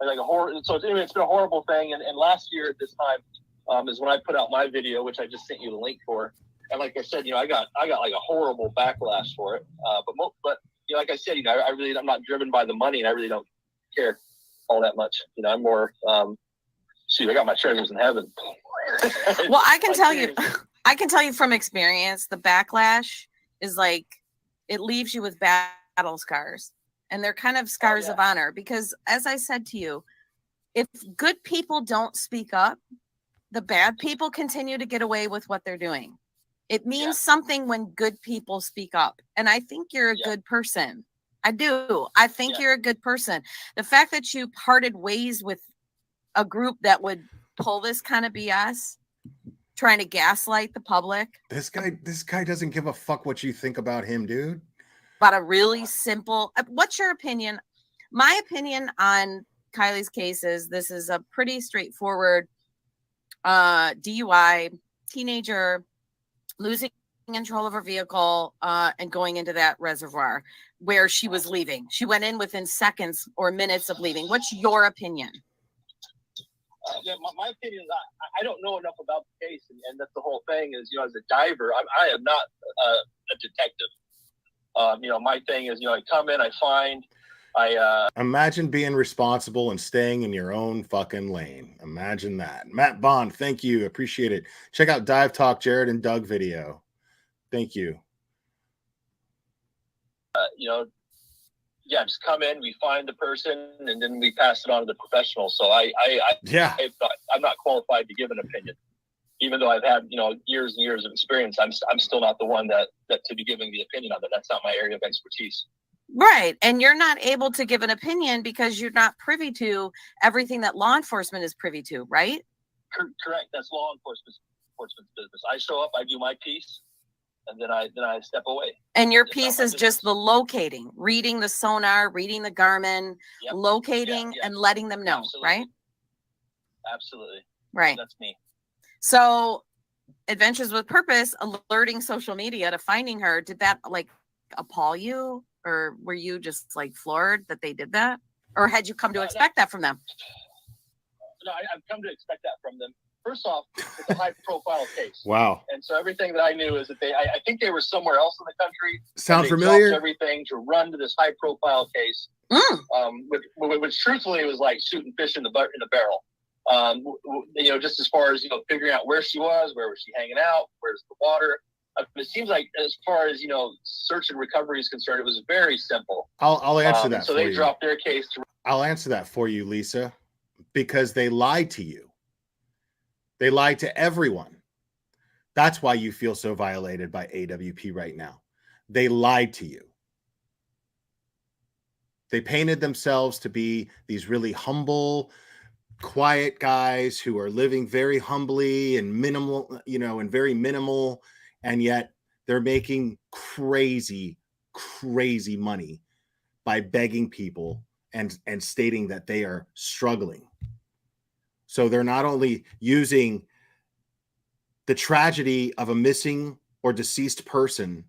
like a horror. So anyway, it's been a horrible thing. And last year at this time is when I put out my video, which I just sent you the link for. And like I said, I got like a horrible backlash for it. But like I said, I'm not driven by the money, and I really don't care all that much. I'm more. I got my treasures in heaven. Well, I can tell you from experience, the backlash is like, it leaves you with battle scars, and they're kind of scars of honor, because as I said to you, if good people don't speak up, the bad people continue to get away with what they're doing. It means something when good people speak up. And I think you're a good person. I do. I think you're a good person. The fact that you parted ways with a group that would pull this kind of BS, trying to gaslight the public. This guy doesn't give a fuck what you think about him, dude. About a really simple. What's your opinion? My opinion on Kylie's case is this is a pretty straightforward DUI, teenager losing control of her vehicle and going into that reservoir where she was leaving. She went in within seconds or minutes of leaving. What's your opinion? My opinion is I don't know enough about the case, and that's the whole thing. Is as a diver, I am not a detective. My thing is I come in, I find, Imagine being responsible and staying in your own fucking lane. Imagine that. Matt Bond, thank you. Appreciate it. Check out Dive Talk Jared and Doug video. Thank you. Just come in, we find the person, and then we pass it on to the professional. So I'm not qualified to give an opinion, even though I've had years and years of experience. I'm still not the one that to be giving the opinion on that. That's not my area of expertise. Right. And you're not able to give an opinion because you're not privy to everything that law enforcement is privy to, right? Correct. That's law enforcement's business. I show up, I do my piece, and then I step away. And your piece is just the locating, reading the sonar, reading the Garmin, locating and letting them know, right? Absolutely. Right. That's me. So Adventures with Purpose, alerting social media to finding her, did that appall you? Or were you just floored that they did that? Or had you come to expect that from them? No, I've come to expect that from them. First off, it's a high profile case. Wow. And so everything that I knew is that I think they were somewhere else in the country. Sound familiar? Everything to run to this high profile case. Which truthfully was like shooting fish in the barrel. Just as far as, figuring out where she was she hanging out, where's the water. It seems like as far as, search and recovery is concerned, it was very simple. I'll answer that. So they dropped their case. I'll answer that for you, Lisa, because they lied to you. They lied to everyone. That's why you feel so violated by AWP right now. They lied to you. They painted themselves to be these really humble, quiet guys who are living very humbly and minimal, and very minimal. And yet they're making crazy money by begging people and stating that they are struggling. So they're not only using the tragedy of a missing or deceased person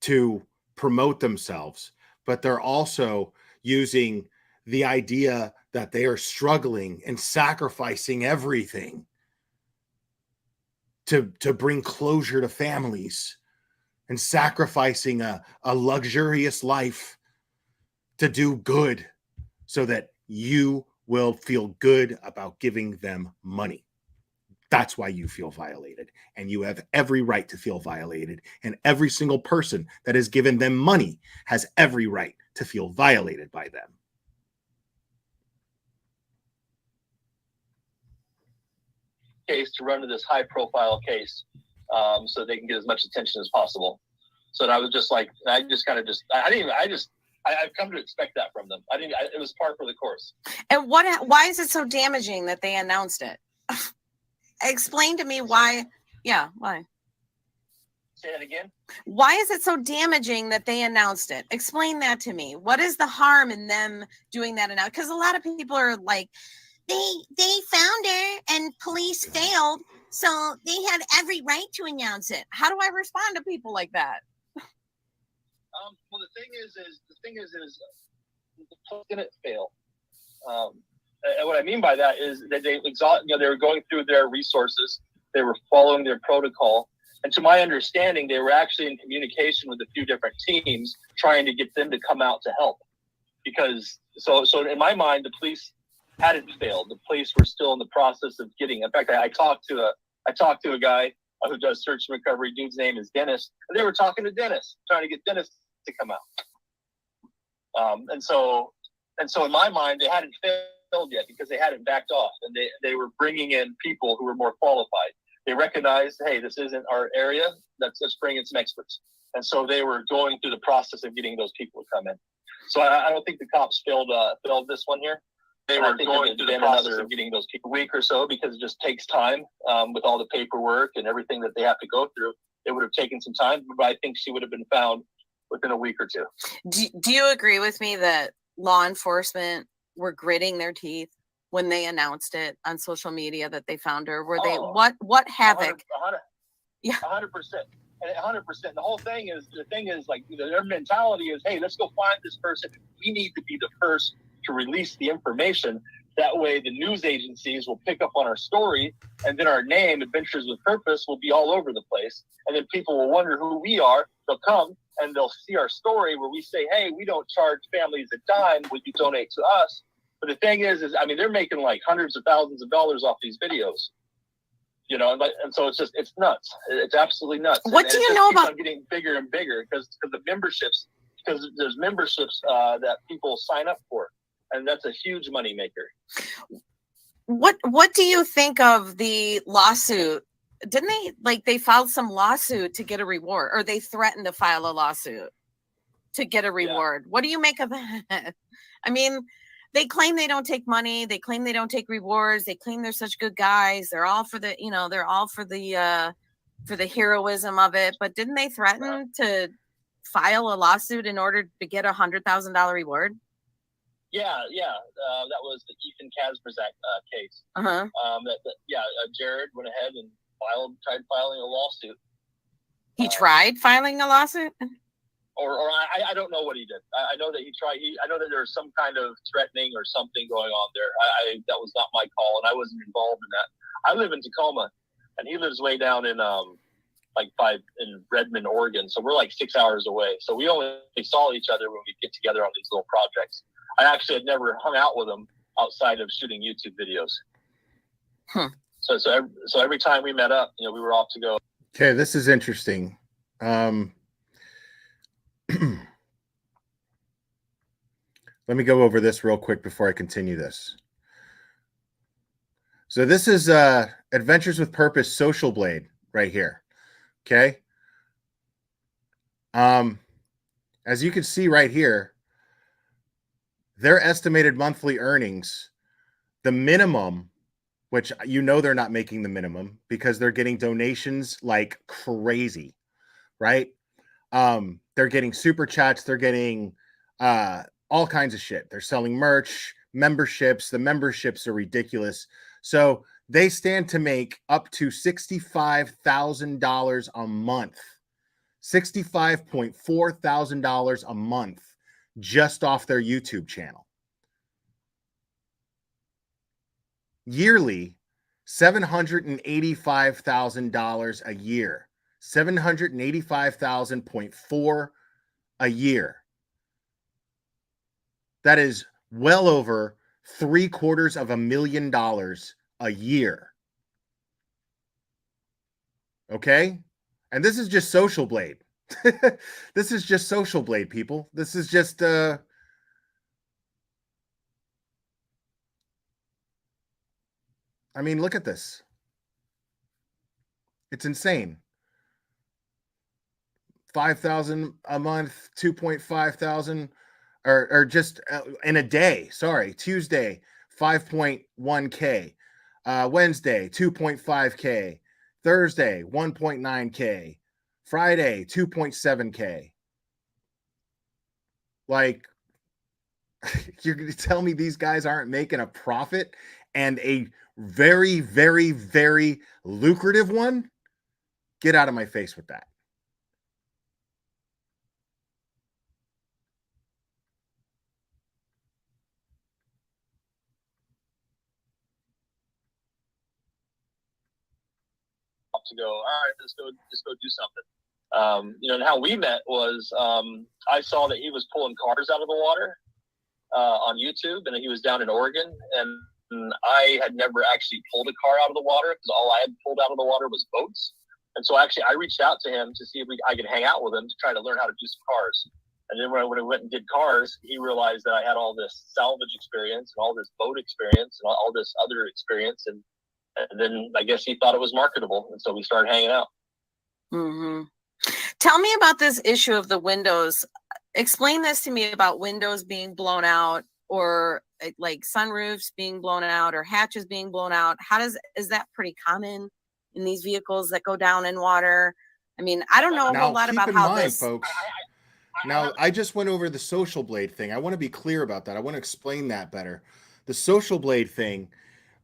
to promote themselves, but they're also using the idea that they are struggling and sacrificing everything to bring closure to families and sacrificing a luxurious life to do good so that you will feel good about giving them money. That's why you feel violated, and you have every right to feel violated, and every single person that has given them money has every right to feel violated by them. Case to run to this high profile case so they can get as much attention as possible. So I was just I've come to expect that from them. It was par for the course. And why is it so damaging that they announced it? Explain to me why. Yeah, why? Say it again. Why is it so damaging that they announced it? Explain that to me. What is the harm in them doing that? Because a lot of people are like, they found her and police failed, so they had every right to announce it. How do I respond to people like that? Well, the thing is the police didn't fail. And what I mean by that is that they were going through their resources. They were following their protocol. And to my understanding, they were actually in communication with a few different teams trying to get them to come out to help. Because so in my mind, the police hadn't failed. The police were still in the process of getting. In fact, I talked to a guy who does search and recovery. Dude's name is Dennis, and they were talking to Dennis, trying to get Dennis to come out. And so in my mind, they hadn't failed yet because they hadn't backed off, and they were bringing in people who were more qualified. They recognized, hey, this isn't our area. Let's bring in some experts. And so they were going through the process of getting those people to come in. So I don't think the cops failed this one here. They were going through the process of getting those people a week or so because it just takes time with all the paperwork and everything that they have to go through. It would have taken some time, but I think she would have been found within a week or two. Do you agree with me that law enforcement were gritting their teeth when they announced it on social media that they found her? Were they what havoc? 100%. Yeah, 100%. And 100%. The whole thing is like their mentality is, hey, let's go find this person. We need to be the first to release the information. That way the news agencies will pick up on our story, and then our name, Adventures with Purpose, will be all over the place. And then people will wonder who we are. They'll come and they'll see our story where we say, hey, we don't charge families a dime when you donate to us. But the thing is I mean, they're making like hundreds of thousands of dollars off these videos, you know, and so it's nuts. It's absolutely nuts. What do you know about getting bigger and bigger because the memberships, because there's memberships that people sign up for, and that's a huge money maker. What do you think of the lawsuit? Didn't they filed some lawsuit to get a reward, or they threatened to file a lawsuit to get a reward? Yeah. What do you make of that? I mean, they claim they don't take money. They claim they don't take rewards. They claim they're such good guys. They're all for the, you know, they're all for the heroism of it. But didn't they threaten to file a lawsuit in order to get $100,000 reward? Yeah. That was the Ethan Kazmierzak case. Jared went ahead and tried filing a lawsuit. He tried filing a lawsuit? Or I don't know what he did. I know that he tried. I know that there was some kind of threatening or something going on there. That was not my call, and I wasn't involved in that. I live in Tacoma, and he lives way down in in Redmond, Oregon. So we're like 6 hours away. So we only saw each other when we get together on these little projects. I actually had never hung out with him outside of shooting YouTube videos. So every time we met up, you know, we were off to go. Okay, this is interesting. Let me go over this real quick before I continue this. So this is Adventures with Purpose Social Blade right here. Okay. As you can see right here, their estimated monthly earnings, the minimum, which you know they're not making the minimum because they're getting donations like crazy, right? They're getting super chats, they're getting all kinds of shit. They're selling merch, memberships. The memberships are ridiculous. So they stand to make up to $65,000 a month, $65,400 a month just off their YouTube channel. Yearly, $785,000 a year, $785,000.4 a year. That is well over $750,000 a year. Okay? And this is just Social Blade. This is just Social Blade, people. This is just I mean, look at this. It's insane. 5,000 a month, 2,500, or just in a day. Sorry, Tuesday, 5.1K. Wednesday, 2.5K. Thursday, 1.9K. Friday, 2.7K. Like, you're going to tell me these guys aren't making a profit, and a very, very, very lucrative one? Get out of my face with that. To go, all right, let's go do something. You know, and how we met was I saw that he was pulling cars out of the water on YouTube, and he was down in Oregon, and I had never actually pulled a car out of the water because all I had pulled out of the water was boats. And so actually I reached out to him to see if I could hang out with him to try to learn how to do some cars. And then when I went and did cars, he realized that I had all this salvage experience and all this boat experience and all this other experience. And then I guess he thought it was marketable. And so we started hanging out. Mm-hmm. Tell me about this issue of the windows. Explain this to me about windows being blown out, or like sunroofs being blown out, or hatches being blown out. Is that pretty common in these vehicles that go down in water? I mean, I don't know a whole lot about how this, folks. Now, I just went over the Social Blade thing. I want to be clear about that. I want to explain that better. The Social Blade thing,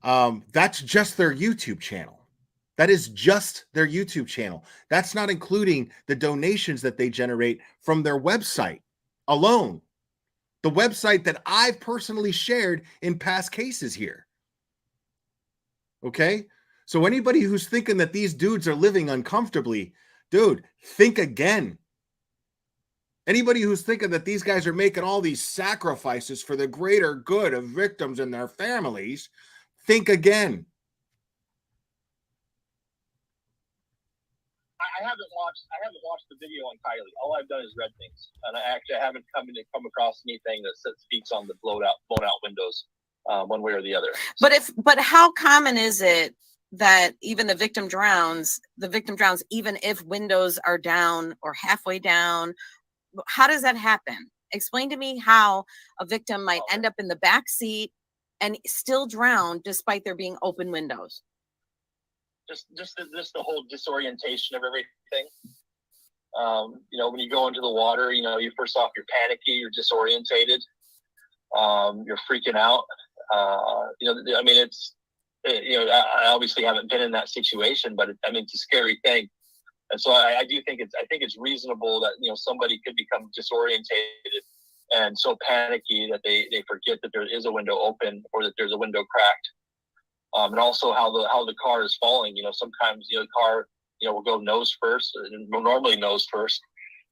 that's just their YouTube channel. That is just their YouTube channel. That's not including the donations that they generate from their website alone. The website that I've personally shared in past cases here. Okay? So anybody who's thinking that these dudes are living uncomfortably, dude, think again. Anybody who's thinking that these guys are making all these sacrifices for the greater good of victims and their families, think again. I haven't watched the video on Kylie. All I've done is read things, and I haven't come across anything that speaks on the blown out windows, one way or the other. But how common is it that even the victim drowns even if windows are down or halfway down? How does that happen? Explain to me how a victim might end up in the back seat and still drown despite there being open windows. Just the whole disorientation of everything. When you go into the water, you first off, you're panicky, you're disorientated, you're freaking out. I obviously haven't been in that situation, but it's a scary thing. And so I do think it's reasonable that, somebody could become disorientated and so panicky that they forget that there is a window open or that there's a window cracked. And also how the car is falling. Sometimes the car will go nose first, normally nose first.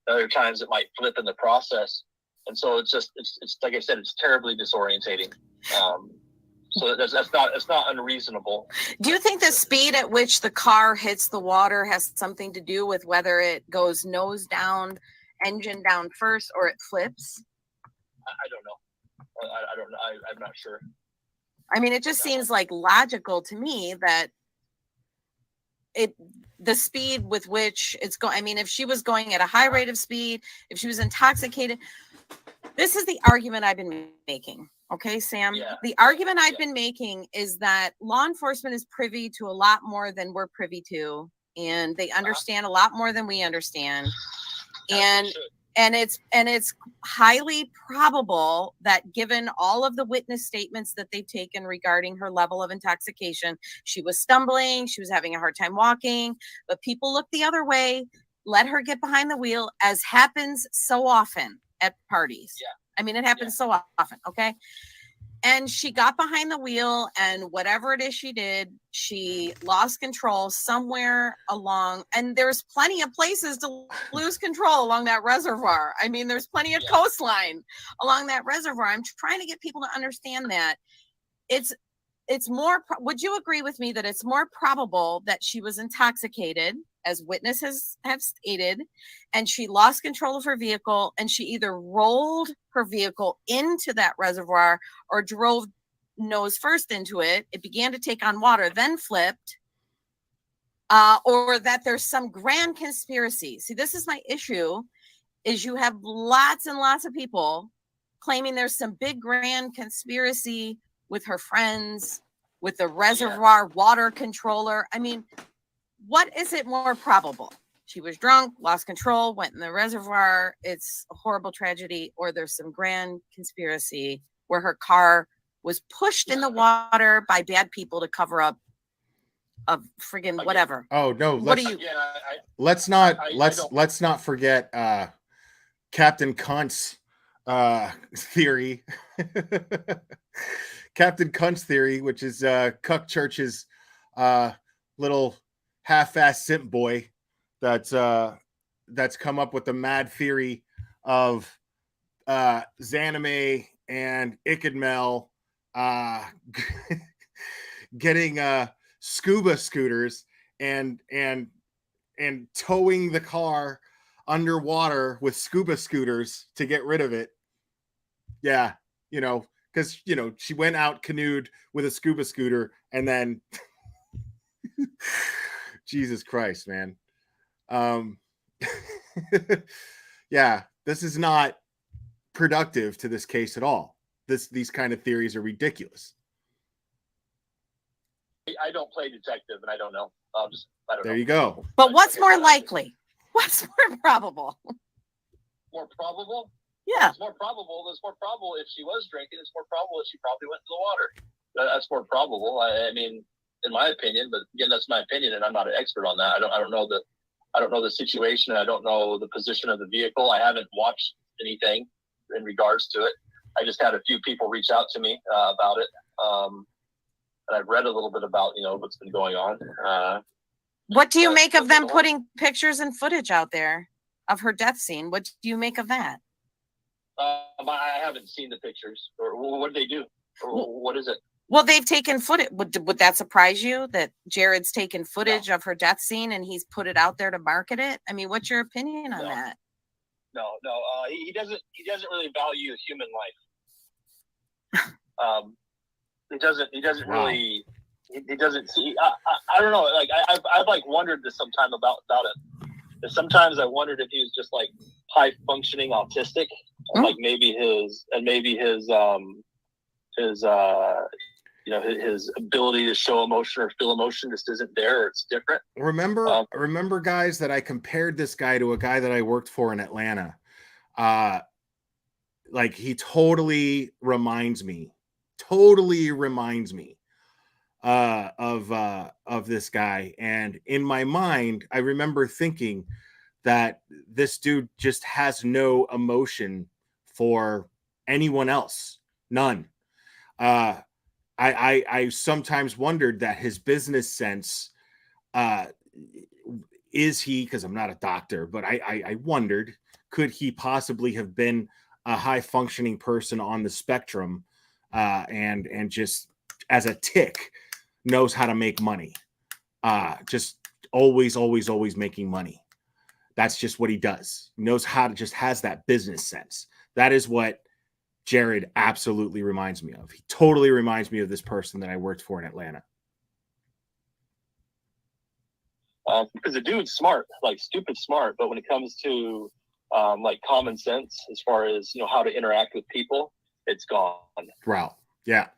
Other times it might flip in the process, and so it's like I said, it's terribly disorientating. So it's not unreasonable. Do you think the speed at which the car hits the water has something to do with whether it goes nose down, engine down first, or it flips? I don't know. I don't know. I'm not sure. It just seems like logical to me that the speed with which it's going. If she was going at a high rate of speed, if she was intoxicated, this is the argument I've been making. Okay, Sam, yeah. The argument I've been making is that law enforcement is privy to a lot more than we're privy to, and they understand a lot more than we understand. And it's highly probable that given all of the witness statements that they've taken regarding her level of intoxication, she was stumbling, she was having a hard time walking, but people look the other way, let her get behind the wheel, as happens so often at parties. Yeah. It happens so often, okay? And she got behind the wheel, and whatever it is she did, she lost control somewhere along. And there's plenty of places to lose control along that reservoir. There's plenty of coastline along that reservoir. I'm trying to get people to understand that it's more. Would you agree with me that it's more probable that she was intoxicated, as witnesses have stated, and she lost control of her vehicle, and she either rolled her vehicle into that reservoir or drove nose first into it. It began to take on water, then flipped, or that there's some grand conspiracy. See, this is my issue, is you have lots and lots of people claiming there's some big grand conspiracy with her friends, with the reservoir water controller. What is it more probable? She was drunk, lost control, went in the reservoir. It's a horrible tragedy, or there's some grand conspiracy where her car was pushed in the water by bad people to cover up a friggin' whatever. Oh no! Let's not forget Captain Cunt's theory. Captain Cunt's theory, which is Cuck Church's little half-ass simp boy that's come up with the mad theory of Zanime and Ickadmel getting scuba scooters and towing the car underwater with scuba scooters to get rid of it. Yeah, because she went out canoed with a scuba scooter and then Jesus Christ, man. Yeah, this is not productive to this case at all. These kind of theories are ridiculous. I don't play detective, and I don't know. I don't know. There you go. But what's more likely? What's more probable? More probable? Yeah. It's more probable. It's more probable if she was drinking. It's more probable that she probably went into the water. That's more probable. In my opinion, but again, that's my opinion, and I'm not an expert on that. I don't know the situation. I don't know the position of the vehicle. I haven't watched anything in regards to it. I just had a few people reach out to me about it, and I've read a little bit about what's been going on. What do you make of them putting pictures and footage out there of her death scene. What do you make of that? I haven't seen the pictures. Or what did they do? Or what is it? Well, they've taken footage. Would that surprise you that Jared's taken footage of her death scene and he's put it out there to market it? I mean, what's your opinion on that? No. He doesn't really value human life. He doesn't Wow. really. He doesn't see. I don't know. Like I've like wondered this sometime about it. And sometimes I wondered if he was just like high functioning autistic, and like maybe his his ability to show emotion or feel emotion just isn't there, or it's different. Remember, guys, that I compared this guy to a guy that I worked for in Atlanta. Like he totally reminds me of this guy. And in my mind, I remember thinking that this dude just has no emotion for anyone else. None. I sometimes wondered that his business sense, is he, because I'm not a doctor, but I wondered, could he possibly have been a high functioning person on the spectrum, and just as a tick knows how to make money, just always making money. That's just what he does. He knows how to, just has that business sense. That is what Jared absolutely reminds me of. He totally reminds me of this person that I worked for in Atlanta. Because the dude's smart, like stupid smart, but when it comes to like common sense, as far as how to interact with people, it's gone. Wow. Yeah.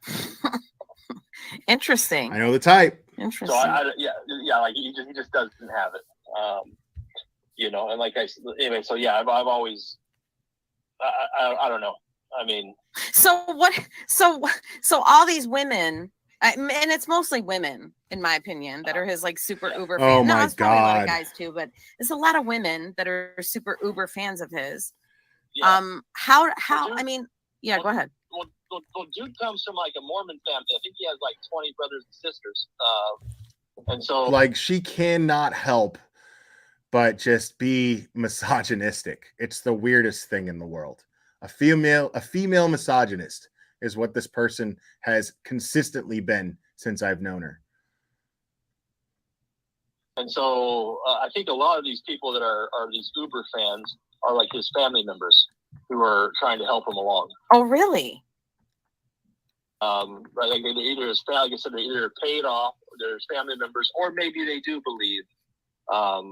Interesting. I know the type. Interesting. So like he just doesn't have it. And like anyway. So yeah, I've always I don't know. I mean, so all these women, and it's mostly women, in my opinion, that are his like super uber fans. Oh my it's probably a lot of God. guys too, but it's a lot of women that are super uber fans of his. yeah. How Dude, I mean, yeah, go ahead. Well, dude comes from like a Mormon family. I think he has like 20 brothers and sisters. And so Like she cannot help but just be misogynistic. It's the weirdest thing in the world. A female misogynist is what this person has consistently been since I've known her. And so I think a lot of these people that are these Uber fans are like his family members who are trying to help him along. Oh, really? Right, like they're either, like I said, they're either paid off, or they're his family members, or maybe they do believe, or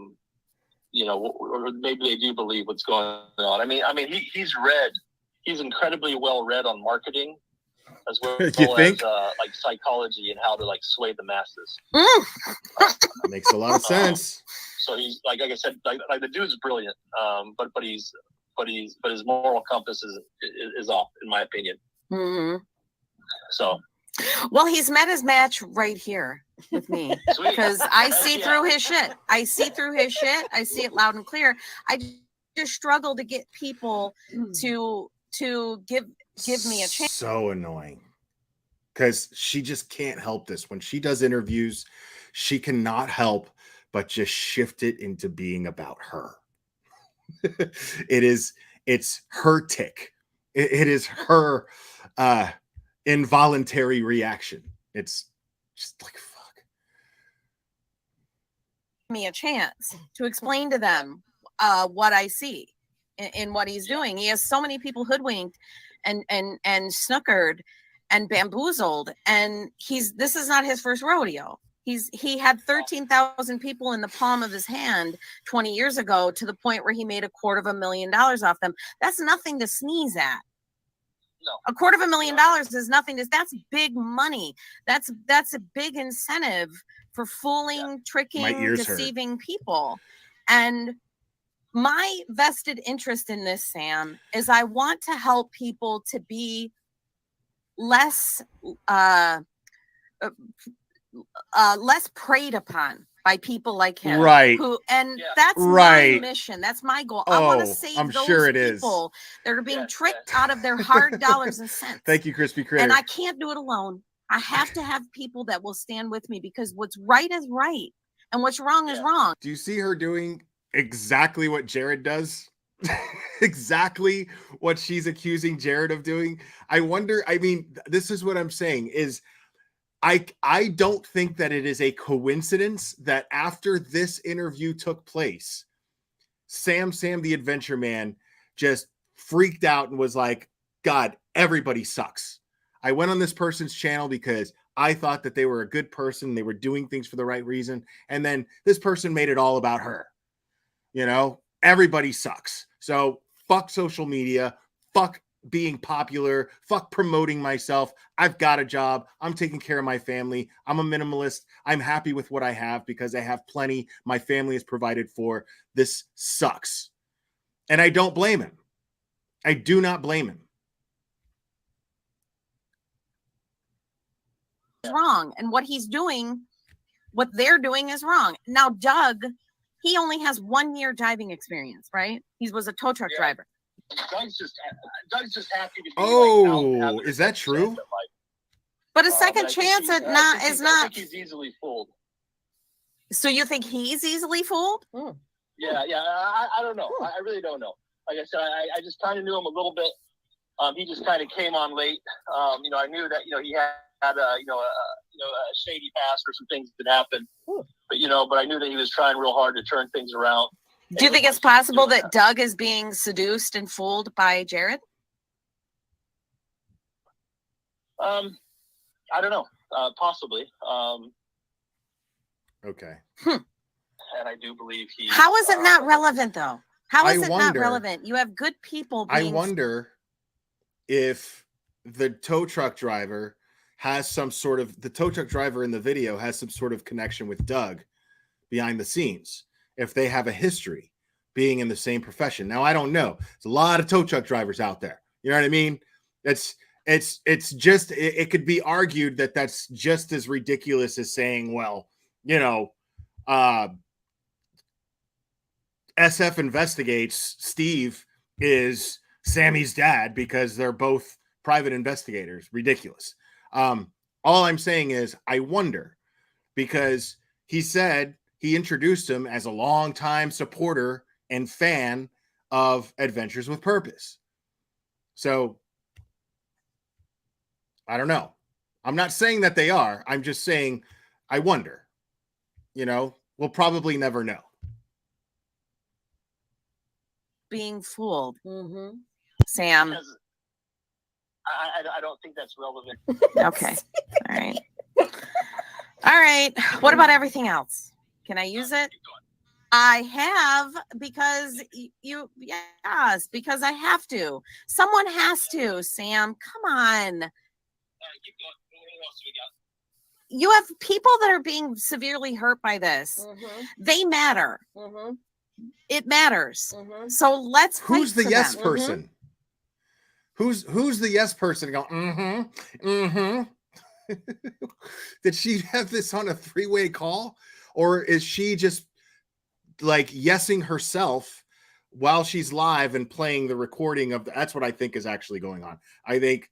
maybe they do believe what's going on. I mean, he's read. He's incredibly well read on marketing, as well as like psychology and how to like sway the masses. Makes a lot of sense. So he's like I said, like the dude's brilliant. But his moral compass is off, in my opinion. Mm-hmm. So, well, he's met his match right here with me, because I see through his shit. I see through his shit. I see it loud and clear. I just struggle to get people to give me a chance. So annoying, because she just can't help this. When she does interviews, she cannot help but just shift it into being about her. It's her tick. It is her involuntary reaction. It's just like, fuck. Me a chance to explain to them what I see in what he's doing. He has so many people hoodwinked and snookered and bamboozled, and this is not his first rodeo. He had 13,000 people in the palm of his hand 20 years ago, to the point where he made $250,000 off them. That's nothing to sneeze at. No. $250,000 is nothing. That's big money. That's a big incentive for fooling, tricking, deceiving people. And my vested interest in this, Sam, is I want to help people to be less preyed upon by people like him, right? That's my mission. That's my goal. I want to save those people that are being tricked out of their hard dollars and cents. Thank you, Crispy Critter. And I can't do it alone. I have to have people that will stand with me, because what's right is right, and what's wrong is wrong. Do you see her doing exactly what Jared does. Exactly what she's accusing Jared of doing. I wonder, I mean, this is what I'm saying is I don't think that it is a coincidence that after this interview took place, Sam the Adventure Man just freaked out and was like, God, everybody sucks. I went on this person's channel because I thought that they were a good person. They were doing things for the right reason. And then this person made it all about her. You know, everybody sucks. So fuck social media. Fuck being popular. Fuck promoting myself. I've got a job. I'm taking care of my family. I'm a minimalist. I'm happy with what I have because I have plenty. My family is provided for. This sucks. And I don't blame him. I do not blame him. Wrong. And what he's doing, what they're doing is wrong. Now, Doug, he only has 1 year driving experience, right? He was a tow truck driver. Doug's just happy to be Oh, is that true? But a second chance is not. I think he's easily fooled. So you think he's easily fooled? Yeah. I don't know. I really don't know. Like I said, I just kind of knew him a little bit. He just kind of came on late. I knew that he had a shady past or some things that happened. But I knew that he was trying real hard to turn things around. Do you think it's possible that Doug is being seduced and fooled by Jared? I don't know. Possibly. Okay. And I do believe he. How is it not relevant, though? How is it not wonder- relevant? You have good people I being. wonder if the tow truck driver has the tow truck driver in the video has some sort of connection with Doug behind the scenes, if they have a history being in the same profession. Now, I don't know. There's a lot of tow truck drivers out there. You know what I mean? It could be argued that that's just as ridiculous as saying, well, SF investigates Steve is Sammy's dad because they're both private investigators. Ridiculous. All I'm saying is I wonder, because he said he introduced him as a longtime supporter and fan of Adventures with Purpose. So I don't know. I'm not saying that they are. I'm just saying I wonder. We'll probably never know. Being fooled. Sam. Because I don't think that's relevant. Okay. All right. All right. What about everything else? Can I use it? I have because because I have to. Someone has to, Sam. Come on. Keep going. What else do we got? You have people that are being severely hurt by this. They matter. It matters. So let's fight. Who's the for yes them. person? Who's the yes person? Go, Did she have this on a three-way call? Or is she just like yesing herself while she's live and playing the recording of that's what I think is actually going on. I think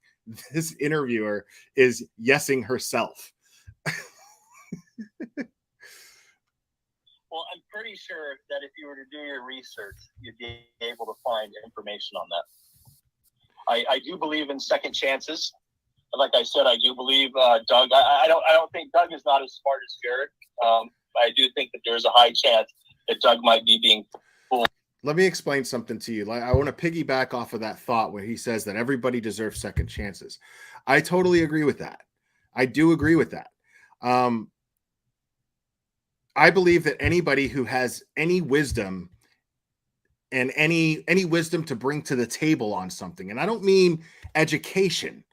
this interviewer is yesing herself. Well, I'm pretty sure that if you were to do your research, you'd be able to find information on that. I do believe in second chances. Like I said, I do believe Doug. I don't think Doug is not as smart as Jared. I do think that there's a high chance that Doug might be being fooled. Let me explain something to you. I want to piggyback off of that thought where he says that everybody deserves second chances. I totally agree with that. I do agree with that. I believe that anybody who has any wisdom and any wisdom to bring to the table on something, and I don't mean education.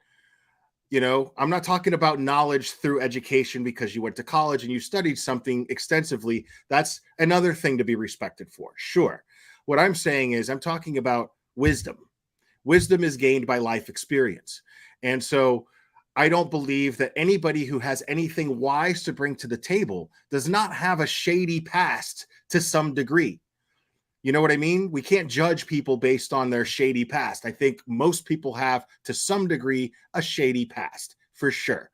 I'm not talking about knowledge through education because you went to college and you studied something extensively. That's another thing to be respected for. Sure. What I'm saying is I'm talking about wisdom. Wisdom is gained by life experience. And so I don't believe that anybody who has anything wise to bring to the table does not have a shady past to some degree. You know what I mean? We can't judge people based on their shady past. I think most people have, to some degree, a shady past, for sure.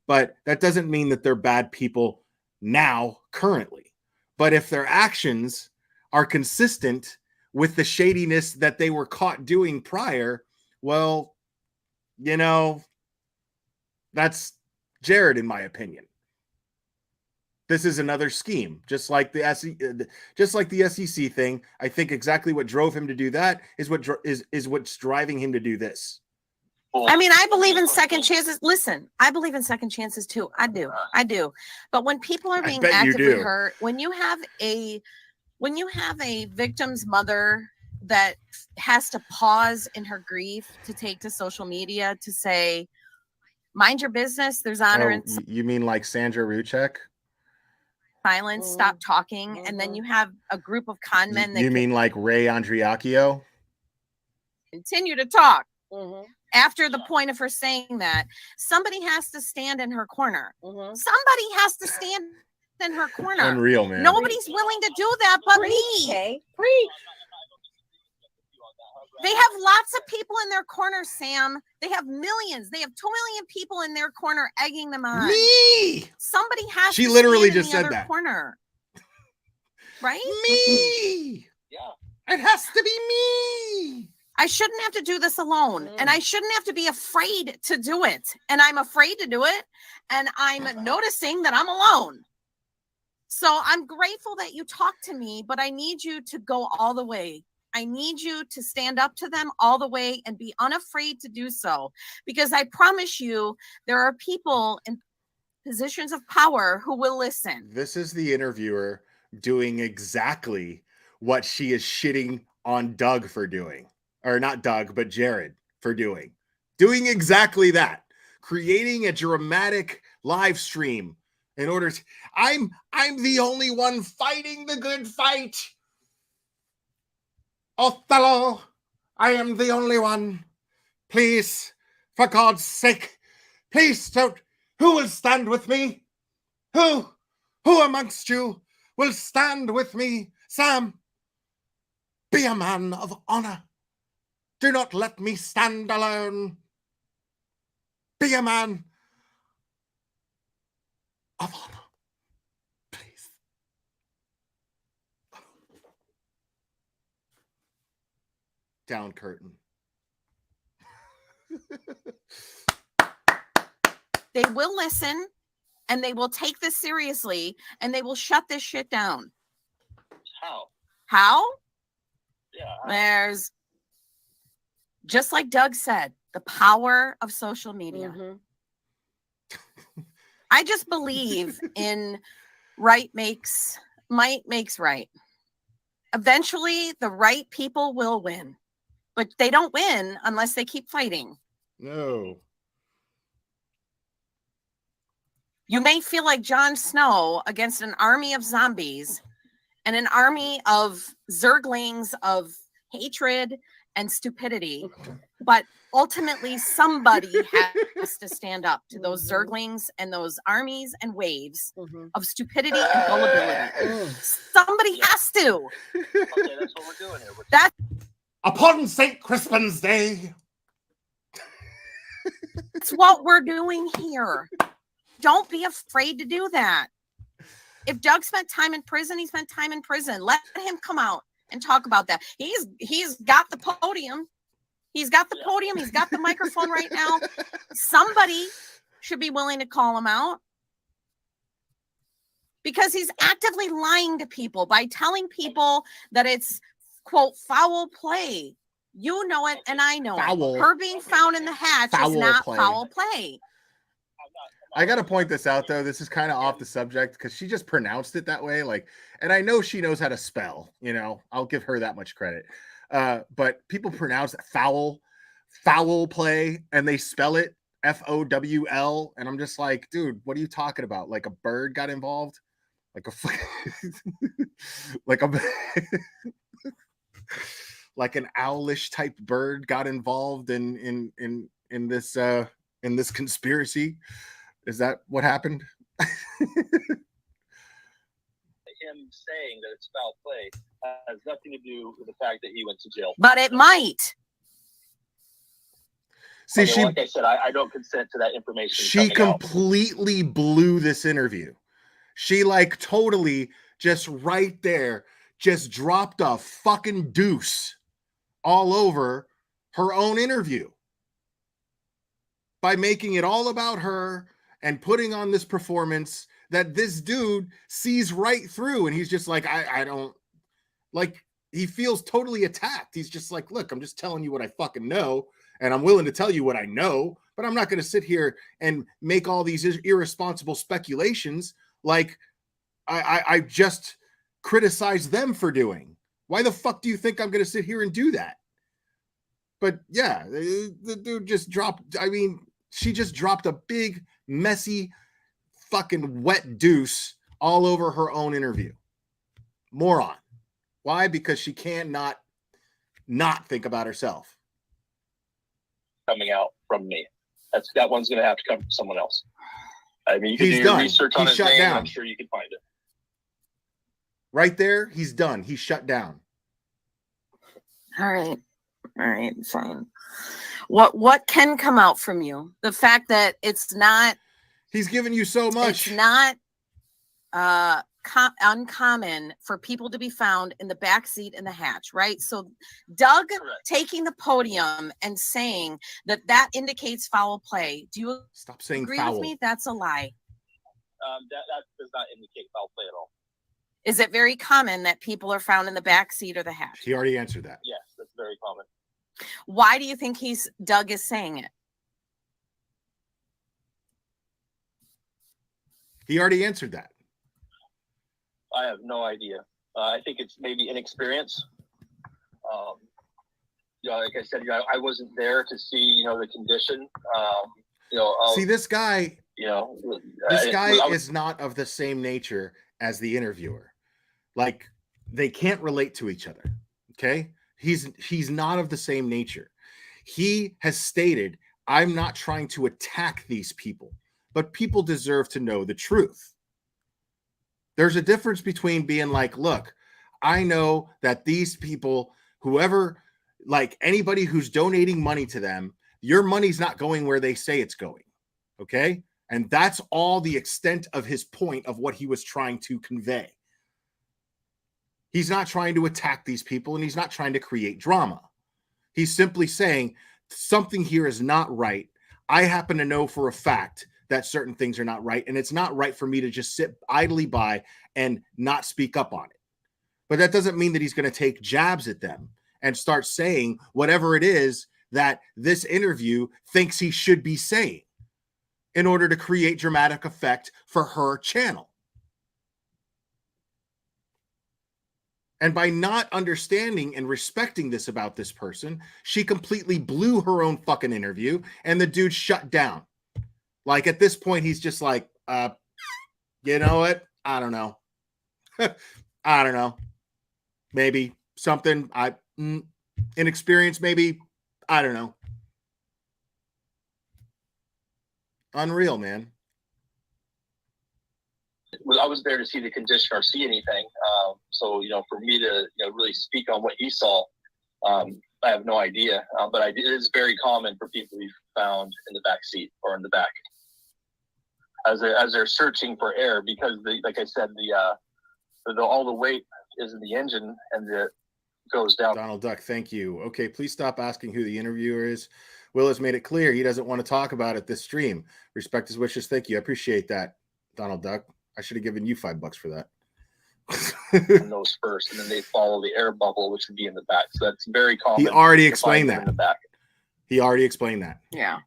But that doesn't mean that they're bad people now, currently. But if their actions are consistent with the shadiness that they were caught doing prior, well, you know, that's Jared, in my opinion. This is another scheme, just like the SEC thing. I think exactly what drove him to do that is what's driving him to do this. I mean, I believe in second chances. Listen, I believe in second chances too. I do. But when people are being actively hurt, when you have a victim's mother that has to pause in her grief to take to social media to say, mind your business, there's honor in you mean like Sandra Ruchek? Silence, stop talking, and then you have a group of con men that you mean like Ray Andriacchio? Continue to talk. After the point of her saying that, somebody has to stand in her corner. Somebody has to stand in her corner. Unreal, man. Nobody's willing to do that but me. Okay. Preach. They have lots of people in their corner, Sam. They have millions. They have 2 million people in their corner egging them on. Me. Somebody has she to literally stand just in the said other that. Corner. Right? Me. Yeah. It has to be me. I shouldn't have to do this alone. And I shouldn't have to be afraid to do it. And I'm afraid to do it. And I'm noticing that I'm alone. So I'm grateful that you talked to me, but I need you to go all the way. I need you to stand up to them all the way and be unafraid to do so. Because I promise you, there are people in positions of power who will listen. This is the interviewer doing exactly what she is shitting on Doug for doing. Or not Doug, but Jared for doing. Doing exactly that. Creating a dramatic live stream in order to... I'm the only one fighting the good fight. Othello, I am the only one. Please, for God's sake, please don't. Who will stand with me? Who amongst you will stand with me? Sam, be a man of honor. Do not let me stand alone. Be a man of honor, please. Down curtain. They will listen and they will take this seriously and they will shut this shit down. How? Yeah. There's, just like Doug said, the power of social media. I just believe in might makes right. Eventually, the right people will win, but they don't win unless they keep fighting. No. You may feel like Jon Snow against an army of zombies and an army of zerglings of hatred and stupidity, but ultimately somebody has to stand up to those zerglings and those armies and waves of stupidity and gullibility. Somebody has to. Okay, that's what we're doing here. That's Upon St. Crispin's Day. what we're doing here. Don't be afraid to do that. If Doug spent time in prison, he spent time in prison. Let him come out and talk about that. He's got the podium. He's got the podium. He's got the microphone right now. Somebody should be willing to call him out because he's actively lying to people by telling people that it's, quote, foul play. You know it, and I know it. Her being found in the hatch is not foul play. I got to point this out, though. This is kind of off the subject because she just pronounced it that way. Like, and I know she knows how to spell, you know, I'll give her that much credit. But people pronounce foul play and they spell it FOWL. And I'm just like, dude, what are you talking about? Like a bird got involved? Like like like an owlish type bird got involved in this conspiracy. Is that what happened? Him saying that it's foul play has nothing to do with the fact that he went to jail. But it might. See, okay, like I said, I don't consent to that information. She completely blew this interview. She like totally just right there just dropped a fucking deuce all over her own interview by making it all about her and putting on this performance that this dude sees right through. And he's just like, I don't like, he feels totally attacked. He's just like, look, I'm just telling you what I fucking know. And I'm willing to tell you what I know, but I'm not going to sit here and make all these irresponsible speculations like I just criticize them for doing. Why the fuck do you think I'm going to sit here and do that? But yeah, the dude just dropped, I mean, she just dropped a big, messy, fucking wet deuce all over her own interview. Moron. Why? Because she can't not think about herself. Coming out from me. That one's going to have to come from someone else. I mean, you can He's do your done. research on He's his shut name, down. and I'm sure you can find it. Right there, he's done. He's shut down. All right, fine. What can come out from you? The fact that it's not. He's given you so much. It's not uncommon for people to be found in the back seat in the hatch, right? So Doug Correct. taking the podium and saying that indicates foul play. Do you Stop saying agree foul with me? That's a lie. That does not indicate foul play at all. Is it very common that people are found in the back seat or the hatch? He already answered that. Yes, that's very common. Why do you think Doug is saying it? He already answered that. I have no idea. I think it's maybe inexperience. Like I said, I wasn't there to see, the condition. See, this guy, this guy is not of the same nature as the interviewer. Like, they can't relate to each other. Okay. He's not of the same nature. He has stated, I'm not trying to attack these people, but people deserve to know the truth. There's a difference between being like, look, I know that these people, whoever, like anybody who's donating money to them, your money's not going where they say it's going. Okay. And that's all the extent of his point of what he was trying to convey. He's not trying to attack these people and he's not trying to create drama. He's simply saying something here is not right. I happen to know for a fact that certain things are not right. And it's not right for me to just sit idly by and not speak up on it. But that doesn't mean that he's going to take jabs at them and start saying whatever it is that this interview thinks he should be saying in order to create dramatic effect for her channel. And by not understanding and respecting this about this person, she completely blew her own fucking interview and the dude shut down. Like at this point, he's just like, you know what? I don't know. I don't know. Maybe something inexperienced, maybe. I don't know. Unreal, man. I was there to see the condition or see anything. So, for me to really speak on what he saw, I have no idea. But it is very common for people to be found in the back seat or in the back as they're searching for air because, like I said, all the weight is in the engine and it goes down. Donald Duck, thank you. Okay, please stop asking who the interviewer is. Will has made it clear he doesn't want to talk about it this stream. Respect his wishes. Thank you. I appreciate that, Donald Duck. I should have given you $5 for that. And those first, and then they follow the air bubble, which would be in the back. So that's very common. He already explained that. In the back. He already explained that. Yeah.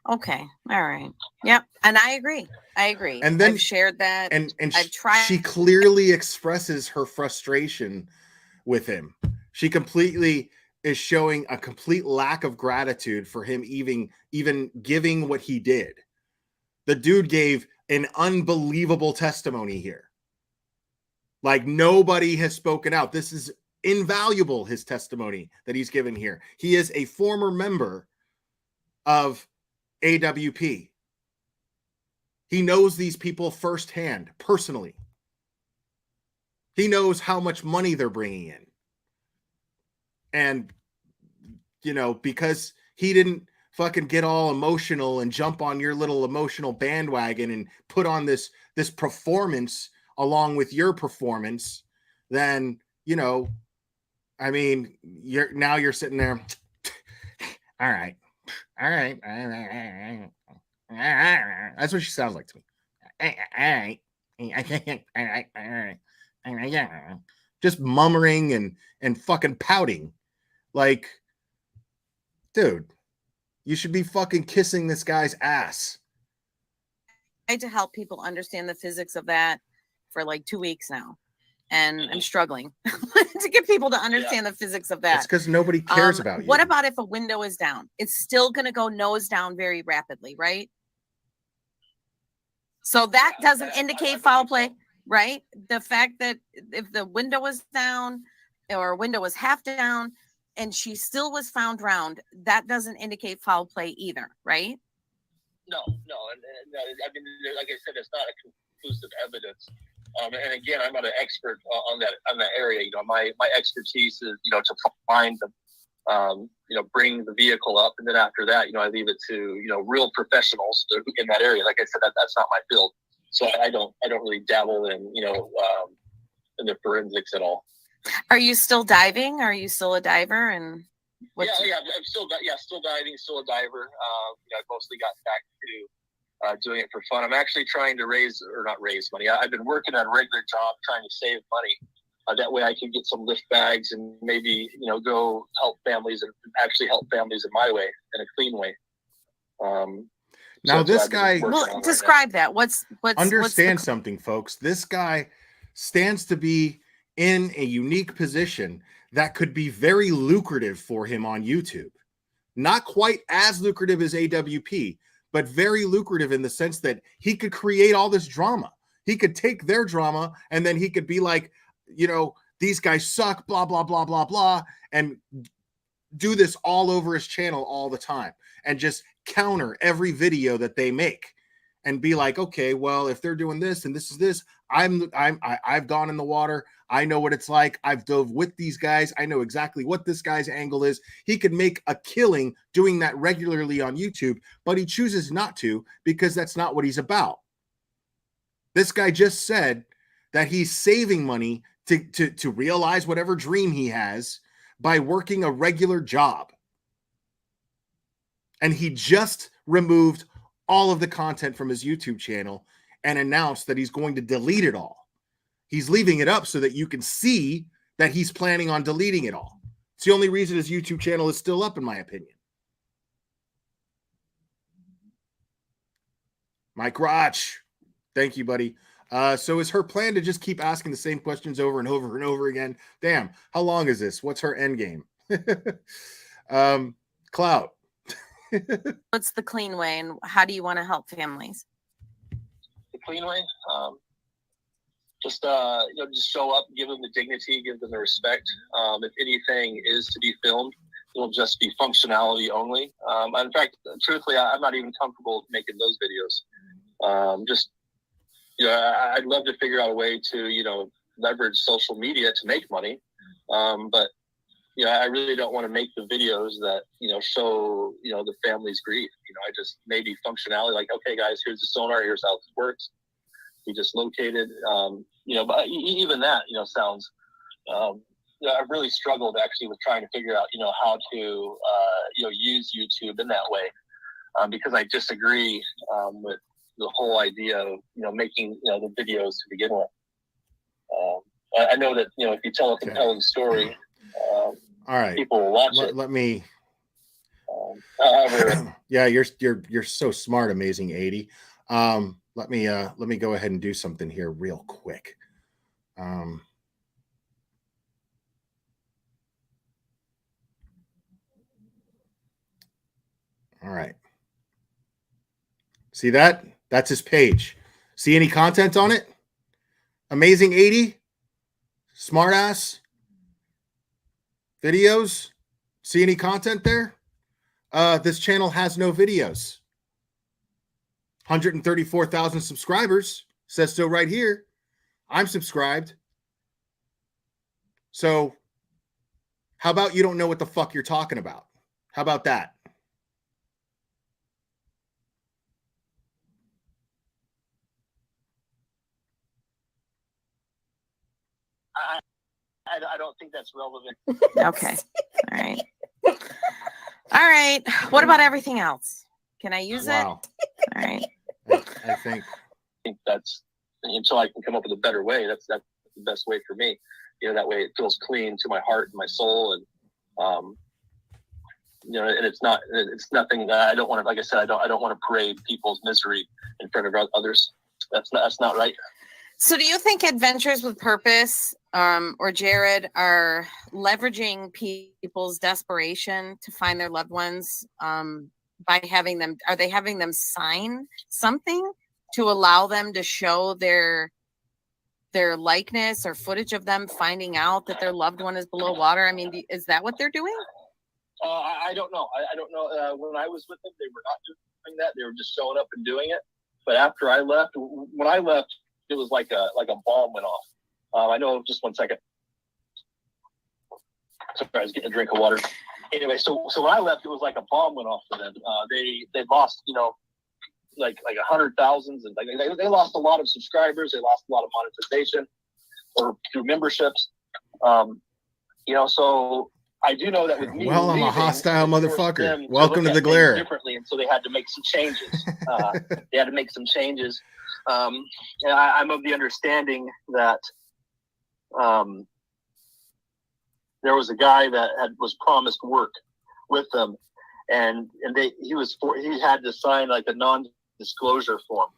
Okay. All right. Yep. And I agree. And then I've shared that. And I've tried. She clearly expresses her frustration with him. She completely is showing a complete lack of gratitude for him even giving what he did. The dude gave an unbelievable testimony here. Like nobody has spoken out. This is invaluable, his testimony that he's given here. He is a former member of AWP. He knows these people firsthand, personally. He knows how much money they're bringing in. And, because he didn't fucking get all emotional and jump on your little emotional bandwagon and put on this performance along with your performance, then you know, I mean, you're sitting there. All right. All right. That's what she sounds like to me. All right. Just mummering and fucking pouting. Like, dude, you should be fucking kissing this guy's ass. I tried to help people understand the physics of that for like 2 weeks now. And I'm struggling to get people to understand the physics of that. It's because nobody cares about you. What about if a window is down? It's still going to go nose down very rapidly, right? So that doesn't indicate foul play, right? The fact that if the window was down or window was half down and she still was found drowned, that doesn't indicate foul play either, right? No. And I mean, like I said, it's not a conclusive evidence. And again, I'm not an expert on that area. You know, my expertise is, you know, to find them, you know, bring the vehicle up, and then after that, you know, I leave it to, you know, real professionals in that area. Like I said, that's not my field, so I don't really dabble in, you know, in the forensics at all. Are you still diving? Are you still a diver? And I'm still diving, still a diver. You know, I mostly got back to doing it for fun. I'm actually trying to not raise money. I've been working at a regular job trying to save money. That way I can get some lift bags and maybe, you know, go help families and actually help families in my way, in a clean way. Now this guy, well, describe that. What's understand something, folks. This guy stands to be in a unique position that could be very lucrative for him on YouTube. Not quite as lucrative as AWP, but very lucrative in the sense that he could create all this drama. He could take their drama and then he could be like, you know, these guys suck, blah, blah, blah, blah, blah, and do this all over his channel all the time and just counter every video that they make and be like, okay, well, if they're doing this and this is this, I've gone in the water. I know what it's like. I've dove with these guys. I know exactly what this guy's angle is. He could make a killing doing that regularly on YouTube, but he chooses not to because that's not what he's about. This guy just said that he's saving money to realize whatever dream he has by working a regular job. And he just removed all of the content from his YouTube channel and announced that he's going to delete it all. He's leaving it up so that you can see that he's planning on deleting it all. It's the only reason his YouTube channel is still up, in my opinion. Mike Roch, thank you, buddy. So is her plan to just keep asking the same questions over and over and over again? Damn, how long is this? What's her end game? Clout. What's the clean way, and how do you want to help families? The clean way, just you know, just show up, give them the dignity, give them the respect. If anything is to be filmed, it'll just be functionality only. In fact, truthfully, I'm not even comfortable making those videos. Just, you know, I'd love to figure out a way to, you know, leverage social media to make money, but you know, I really don't want to make the videos that, you know, show, you know, the family's grief. You know, I just maybe functionality, like, okay, guys, here's the sonar, here's how this works. We just located, you know, but even that, you know, sounds, you know, I've really struggled actually with trying to figure out, you know, how to, you know, use YouTube in that way, because I disagree with the whole idea of, you know, making, you know, the videos to begin with. I know that, you know, if you tell a compelling story, all right, people will watch it. Let me. However, yeah, you're so smart, amazing 80. Let me go ahead and do something here real quick. All right. See that? That's his page. See any content on it? Amazing 80, smartass videos. See any content there? This channel has no videos. 134,000 subscribers, says so right here. I'm subscribed. So how about you don't know what the fuck you're talking about? How about that? I don't think that's relevant. Okay. All right. All right. What about everything else? Can I use Wow. it? All right. I think That's until I can come up with a better way. That's the best way for me. That way it feels clean to my heart and my soul, and and it's nothing that I don't want to. Like I said, I don't want to parade people's misery in front of others. That's not right. So do you think Adventures with Purpose or Jared are leveraging people's desperation to find their loved ones by having them? Are they having them sign something to allow them to show their likeness or footage of them finding out that their loved one is below water? I mean, is that what they're doing? I don't know. I don't know. When I was with them, they were not doing that. They were just showing up and doing it. But after I left, when I left, it was like a bomb went off. I know. Just one second. Sorry, I was getting a drink of water. Anyway, so when I left, it was like a bomb went off for them. They lost, like 100,000s, and they lost a lot of subscribers. They lost a lot of monetization or through memberships. So I do know that with me, well, I'm a hostile motherfucker. Welcome to the glare. Differently, and so they had to make some changes. And I'm of the understanding that there was a guy that was promised work with them, and he had to sign like a non-disclosure form,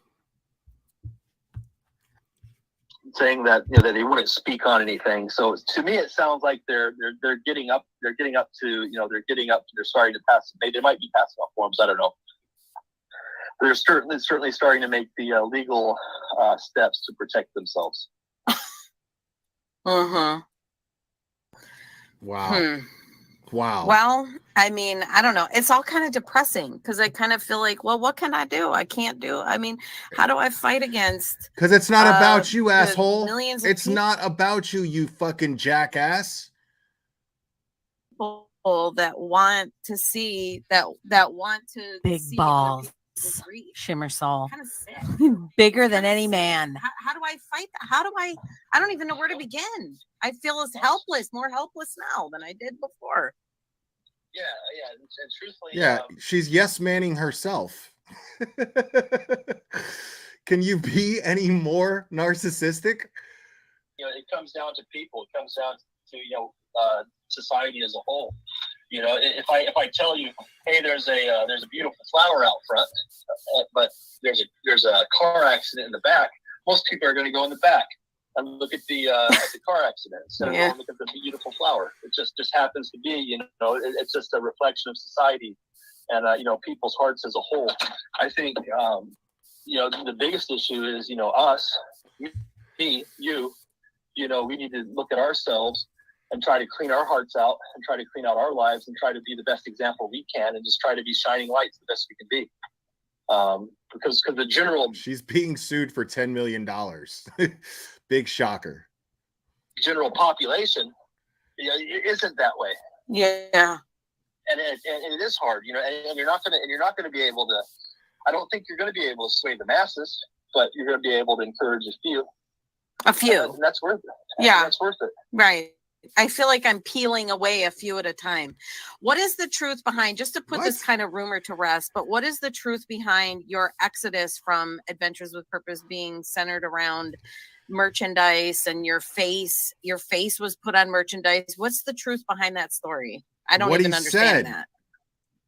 saying that that he wouldn't speak on anything. So to me, it sounds like they're getting up. They're starting to pass. They might be passing off forms. I don't know. They're certainly starting to make the legal steps to protect themselves. Mm-hmm. Wow. Wow. Well, I mean, I don't know. It's all kind of depressing because I kind of feel like, well, what can I do? I can't do. I mean, how do I fight against? Because it's not about you, asshole. Millions. It's not about you, you fucking jackass. People that want to see that want to big see balls. Shimmer Soul. Kind of sick. Bigger than any man. How do I fight that? I don't even know where to begin. I feel more helpless now than I did before. Yeah, and truthfully, yeah, she's yes manning herself. Can you be any more narcissistic? It comes down to people. It comes down to society as a whole. If I tell you, hey, there's a beautiful flower out front, but there's a car accident in the back, most people are going to go in the back and look at the car accident instead of going to look at the beautiful flower. It just happens to be, it's just a reflection of society and people's hearts as a whole. I think the biggest issue is us, me, you. We need to look at ourselves and try to clean our hearts out and try to clean out our lives and try to be the best example we can and just try to be shining lights the best we can be. Because the general... She's being sued for $10 million. Big shocker. General population it isn't that way. Yeah. And it is hard, and you're not going to be able to... I don't think you're going to be able to sway the masses, but you're going to be able to encourage a few. And that's worth it. Yeah. That's worth it. Right. I feel like I'm peeling away a few at a time. What is the truth behind, just to put this kind of rumor to rest, but what is the truth behind your exodus from Adventures with Purpose being centered around merchandise and your face was put on merchandise? What's the truth behind that story? I don't even understand that.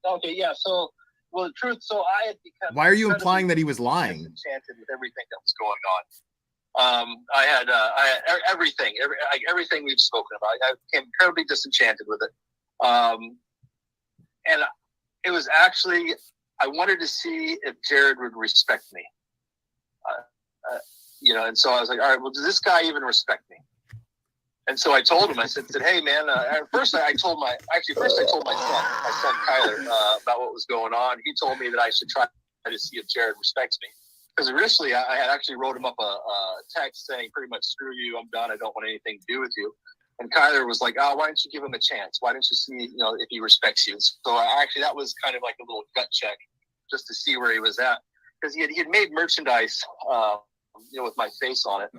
Okay. Yeah. So, well, the truth. So I had become... Why are you implying that he was lying? Disenchanted with everything that was going on. I had everything we've spoken about. I became incredibly disenchanted with it. And it was actually, I wanted to see if Jared would respect me. And so I was like, all right, well, does this guy even respect me? And so I told him, I said, hey man, first I told my son Kyler, about what was going on. He told me that I should try to see if Jared respects me. Because initially, I had actually wrote him up a text saying pretty much, screw you, I'm done, I don't want anything to do with you. And Kyler was like, why don't you give him a chance? Why don't you see, if he respects you? So actually, that was kind of like a little gut check just to see where he was at. Because he had made merchandise, with my face on it,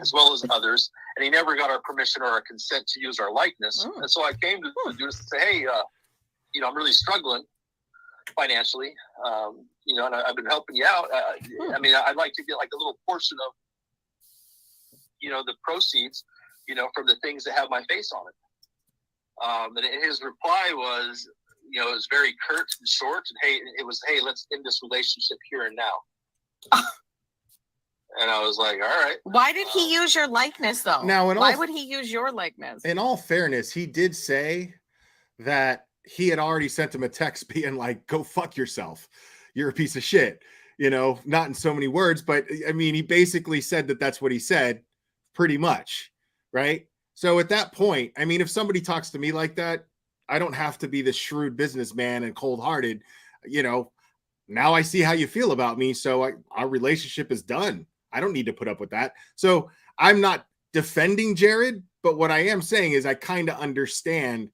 as well as others. and he never got our permission or our consent to use our likeness. Oh. And so I came to the dude and say, hey, you know, I'm really struggling financially, you know, and I've been helping you out. I mean, I'd like to get like a little portion of, you know, the proceeds, you know, from the things that have my face on it. And his reply was, you know, it was very curt and short. And hey, let's end this relationship here and now. And I was like, all right. Why did he use your likeness though? Now, why would he use your likeness? In all fairness, he did say that he had already sent him a text being like, go fuck yourself. You're a piece of shit. You know, not in so many words, but I mean, he basically said that that's what he said pretty much. Right. So at that point, I mean, if somebody talks to me like that, I don't have to be this shrewd businessman and cold hearted. You know, now I see how you feel about me. So our relationship is done. I don't need to put up with that. So I'm not defending Jared, but what I am saying is I kind of understand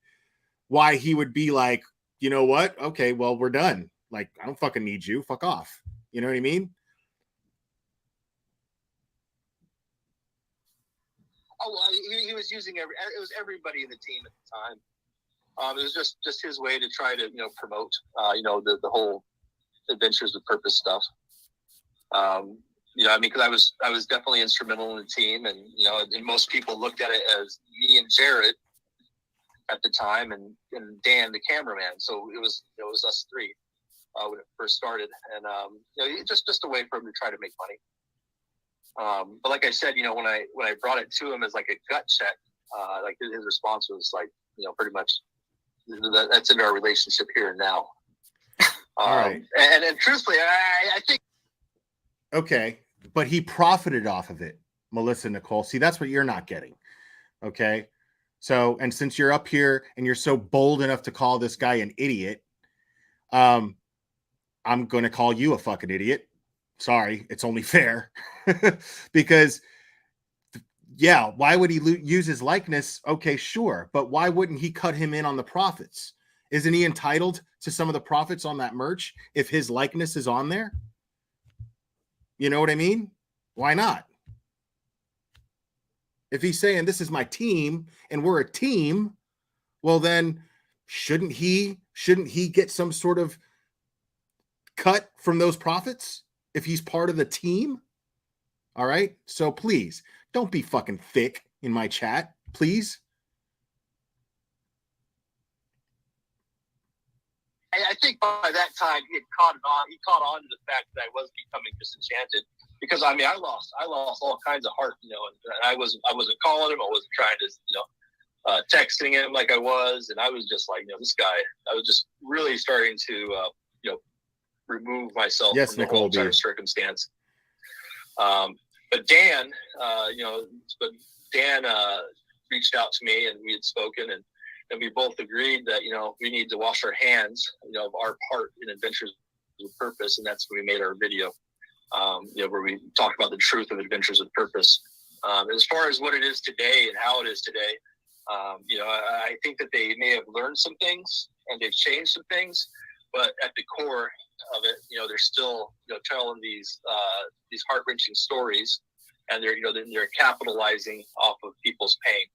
why he would be like, you know what? Okay, well, we're done. Like, I don't fucking need you. Fuck off. You know what I mean? Oh, well, he was using it was everybody in the team at the time. It was just his way to try to, you know, promote, you know, the whole Adventures with Purpose stuff. You know, I mean, because I was definitely instrumental in the team, and you know, and most people looked at it as me and Jared at the time, and Dan, the cameraman. So it was us three when it first started, and you know, just a way for him to try to make money. But like I said, you know, when I brought it to him as like a gut check, like his response was like, you know, pretty much that's in our relationship here and now. All right. And truthfully, I think. Okay. But he profited off of it, Melissa Nicole. See, that's what you're not getting. Okay. So, and since you're up here and you're so bold enough to call this guy an idiot, I'm going to call you a fucking idiot. Sorry. It's only fair because yeah, why would he use his likeness? Okay, sure. But why wouldn't he cut him in on the profits? Isn't he entitled to some of the profits on that merch if his likeness is on there? You know what I mean? Why not? If he's saying this is my team and we're a team, well then shouldn't he get some sort of cut from those profits if he's part of the team? All right? So please don't be fucking thick in my chat, please. I think by that time he caught on to the fact that I was becoming disenchanted, because I mean I lost all kinds of heart, you know, and I wasn't calling him, I wasn't trying to, you know, texting him like I was, and I was just like, you know, this guy, I was just really starting to you know, remove myself from the whole entire circumstance. But Dan, you know, reached out to me, and we had spoken, and we both agreed that, you know, we need to wash our hands, you know, of our part in Adventures with Purpose, and that's when we made our video, you know, where we talk about the truth of Adventures with Purpose. As far as what it is today and how it is today, you know, I think that they may have learned some things and they've changed some things, but at the core of it, you know, they're still, you know, telling these heart-wrenching stories, and they're capitalizing off of people's pain,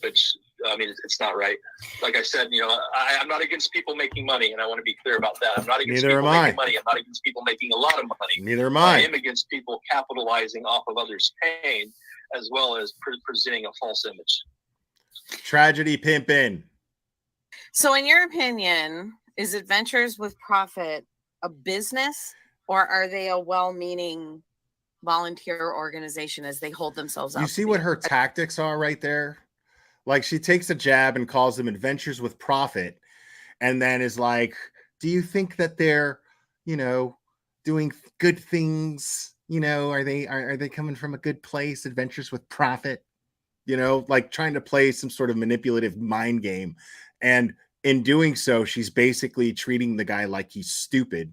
which, I mean, it's not right. Like I said, you know, I'm not against people making money, and I want to be clear about that. I'm not against people making money. I'm not against people making a lot of money. Neither am I. I am against people capitalizing off of others' pain, as well as presenting a false image. Tragedy pimping. So in your opinion, is Adventures with Profit a business, or are they a well-meaning volunteer organization as they hold themselves up? You see what her tactics are right there? Like, she takes a jab and calls them Adventures with Profit, and then is like, do you think that they're, you know, doing good things? You know, are they coming from a good place? Adventures with Profit, you know, like trying to play some sort of manipulative mind game. And in doing so, she's basically treating the guy like he's stupid.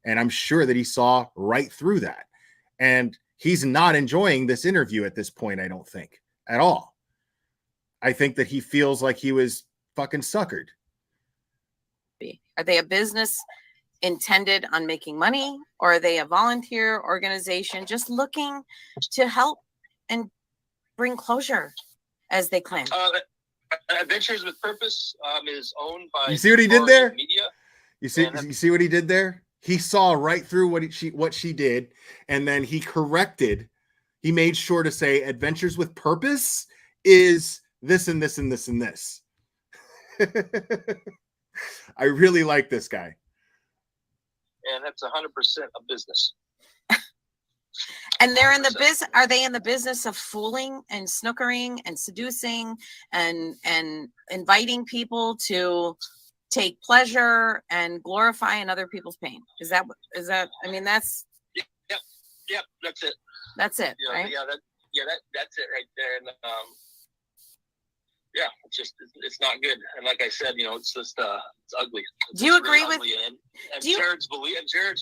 And I'm sure that he saw right through that. And he's not enjoying this interview at this point, I don't think, at all. I think that he feels like he was fucking suckered. Are they a business intended on making money, or are they a volunteer organization just looking to help and bring closure, as they claim. Adventures with Purpose is owned by. You see what he did there? Media. You see what he did there? He saw right through what she did, and then he corrected. He made sure to say Adventures with Purpose is this and this and this and this. I really like this guy. And that's 100% a business. And they're in the business. Are they in the business of fooling and snookering and seducing and inviting people to take pleasure and glorify in other people's pain? Is that? I mean, that's. Yep. That's it. That's it. You know, right? That's it right there. And it's not good. And like I said, it's just it's ugly. Do you agree with? Jared's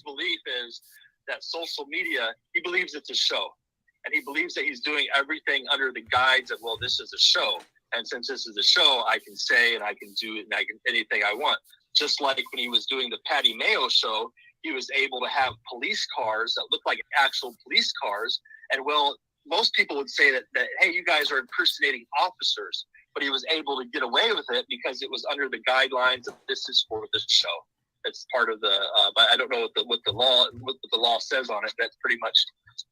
belief is that social media, he believes it's a show, and he believes that he's doing everything under the guise of, well, this is a show, and since this is a show, I can say and I can do it and I can anything I want. Just like when he was doing the Patty Mayo show, he was able to have police cars that looked like actual police cars, and well, most people would say that hey, you guys are impersonating officers, but he was able to get away with it because it was under the guidelines of this is for the show. It's part of the, but I don't know what the law says on it. That's pretty much,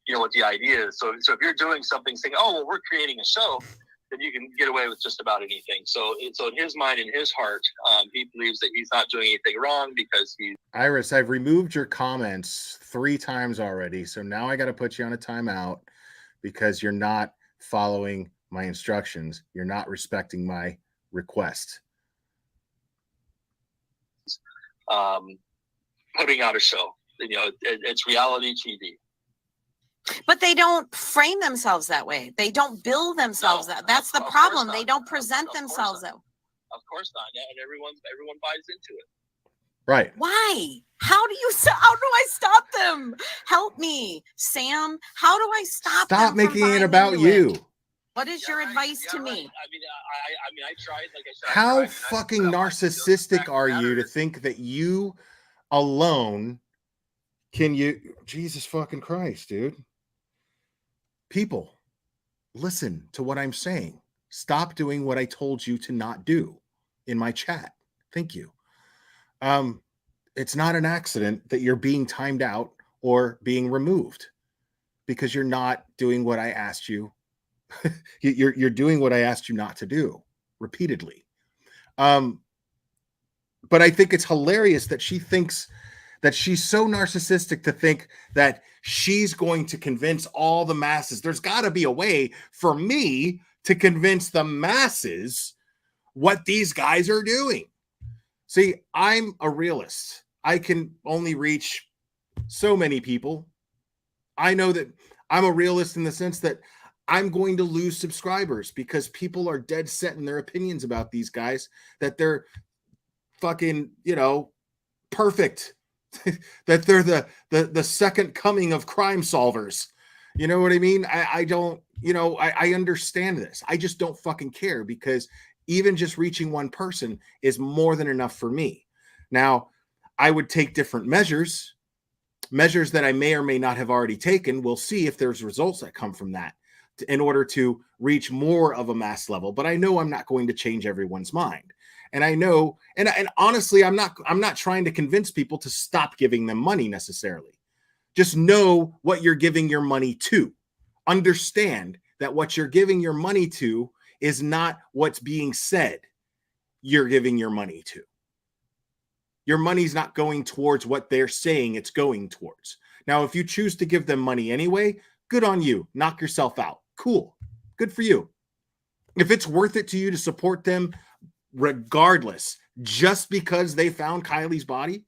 what the idea is. So if you're doing something saying, oh, well, we're creating a show, then you can get away with just about anything. So in his mind, in his heart, he believes that he's not doing anything wrong because he's. Iris, I've removed your comments 3 times already. So now I got to put you on a timeout because you're not following my instructions. You're not respecting my request. Putting out a show, it's reality TV. But they don't frame themselves that way. They don't build themselves that's the problem. They don't present themselves that way. Of course not. And everyone buys into it. Right. Why? How do I stop them? Help me, Sam. How do I stop them? Stop making it about you. What is your advice to me? I mean, I tried. Like I said, how fucking narcissistic are you to think that you alone can Jesus fucking Christ, dude. People, listen to what I'm saying. Stop doing what I told you to not do in my chat. Thank you. It's not an accident that you're being timed out or being removed because you're not doing what I asked you. You're doing what I asked you not to do repeatedly. But I think it's hilarious that she thinks that she's so narcissistic to think that she's going to convince all the masses. There's got to be a way for me to convince the masses what these guys are doing. See, I'm a realist. I can only reach so many people. I know that I'm a realist in the sense that I'm going to lose subscribers because people are dead set in their opinions about these guys, that they're fucking, perfect, that they're the second coming of crime solvers. You know what I mean? I don't, I understand this. I just don't fucking care because even just reaching one person is more than enough for me. Now, I would take different measures that I may or may not have already taken. We'll see if there's results that come from that in order to reach more of a mass level. But I know I'm not going to change everyone's mind. And I know, and honestly, I'm not trying to convince people to stop giving them money necessarily. Just know what you're giving your money to. Understand that what you're giving your money to is not what's being said you're giving your money to. Your money's not going towards what they're saying it's going towards. Now, if you choose to give them money anyway, good on you. Knock yourself out. Cool. Good for you. If it's worth it to you to support them regardless, just because they found Kylie's body,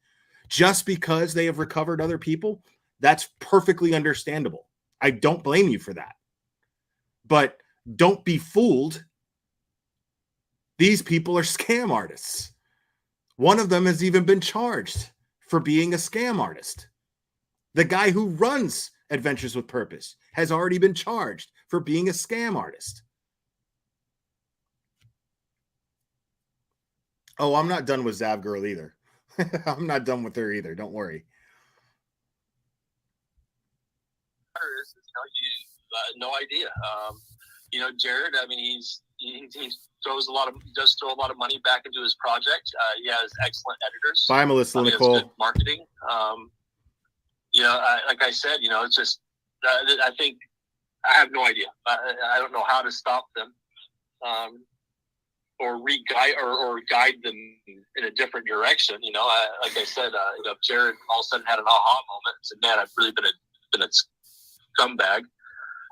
just because they have recovered other people, that's perfectly understandable. I don't blame you for that. But don't be fooled. These people are scam artists. One of them has even been charged for being a scam artist. The guy who runs Adventures with Purpose has already been charged for being a scam artist. Oh, I'm not done with Zav Girl either. I'm not done with her either. Don't worry. No idea. Jared, I mean, he does throw a lot of money back into his project. He has excellent editors. Bye, Melissa Nicole. Good marketing. Like I said, it's just, I think I have no idea. I don't know how to stop them, or guide them in a different direction. Like I said, Jared all of a sudden had an aha moment and said, "Man, I've really been a scumbag.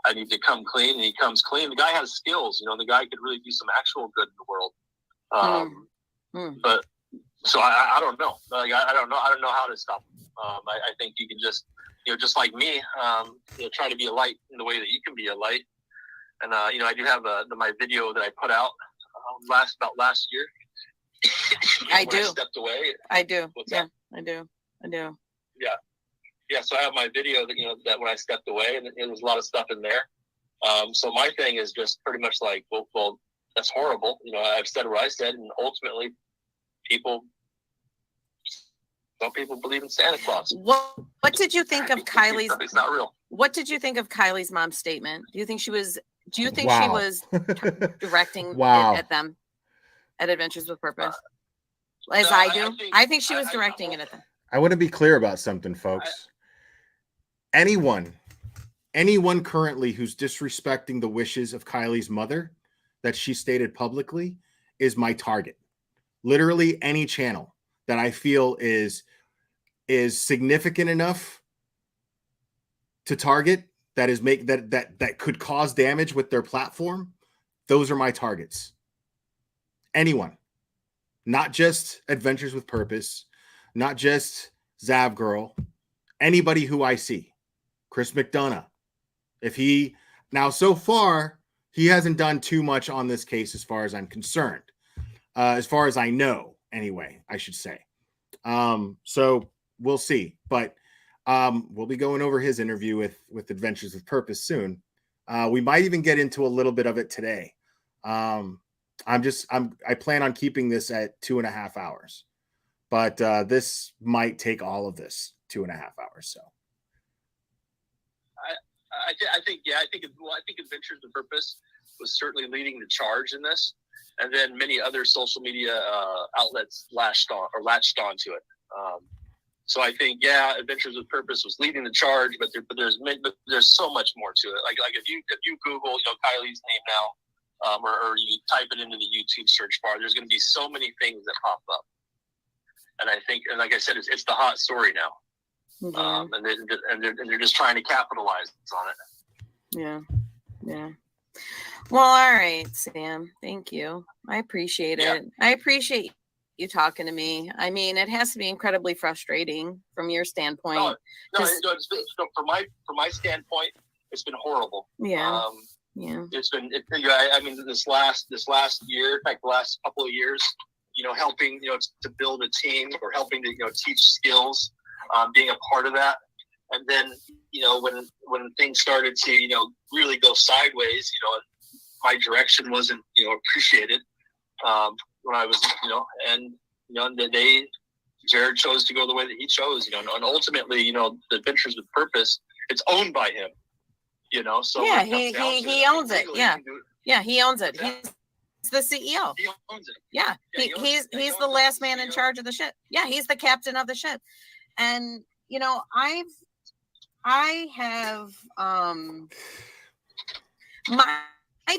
I need to come clean." And he comes clean. The guy has skills. The guy could really do some actual good in the world. But so I don't know. Like I don't know. I don't know how to stop him. I think you can just, just like me, try to be a light in the way that you can be a light. And I do have my video that I put out last year. I do. I stepped away. I do. What's Yeah, that? I do. Yeah. So I have my video that that when I stepped away, and there's a lot of stuff in there. So my thing is just pretty much like, well, that's horrible. I've said what I said, and ultimately, some people believe in Santa Claus. What did you think of Kylie's? It's not real. What did you think of Kylie's mom's statement? Do you think she was Wow. directing Wow. it at them at Adventures with Purpose? As No, I do. I think she I- was I- directing it at them. I want to be clear about something, folks. Anyone currently who's disrespecting the wishes of Kylie's mother that she stated publicly is my target. Literally any channel that I feel is significant enough to target, that could cause damage with their platform, those are my targets. Anyone, not just Adventures with Purpose, not just Zav Girl, anybody who I see. Chris McDonough. So far, he hasn't done too much on this case as far as I'm concerned. As far as I know, anyway, I should say. So we'll see. But we'll be going over his interview with Adventures with Purpose soon. We might even get into a little bit of it today. I plan on keeping this at 2.5 hours, but this might take all of this 2.5 hours. So I think Adventures with Purpose was certainly leading the charge in this, and then many other social media outlets latched onto it. So I think, Adventures with Purpose was leading the charge, but there's so much more to it. Like if you Google Kylie's name now, or you type it into the YouTube search bar, there's going to be so many things that pop up. And I think, and like I said, it's the hot story now. Yeah. And they're just trying to capitalize on it. Yeah. Well, all right, Sam. Thank you. I appreciate it. I appreciate you talking to me. I mean, it has to be incredibly frustrating from your standpoint. From my standpoint, it's been horrible. Yeah. It's been. I mean, this last year, in fact, the last couple of years, helping to build a team or helping to teach skills, being a part of that, and then when things started to really go sideways, my direction wasn't appreciated. When I was Jared chose to go the way that he chose, and ultimately, the Adventures with Purpose, it's owned by him, so yeah, he owns it. Yeah, he owns it. Yeah. He's the CEO. He owns it. Yeah, he's the last man in charge of the ship. Yeah, he's the captain of the ship. And I have my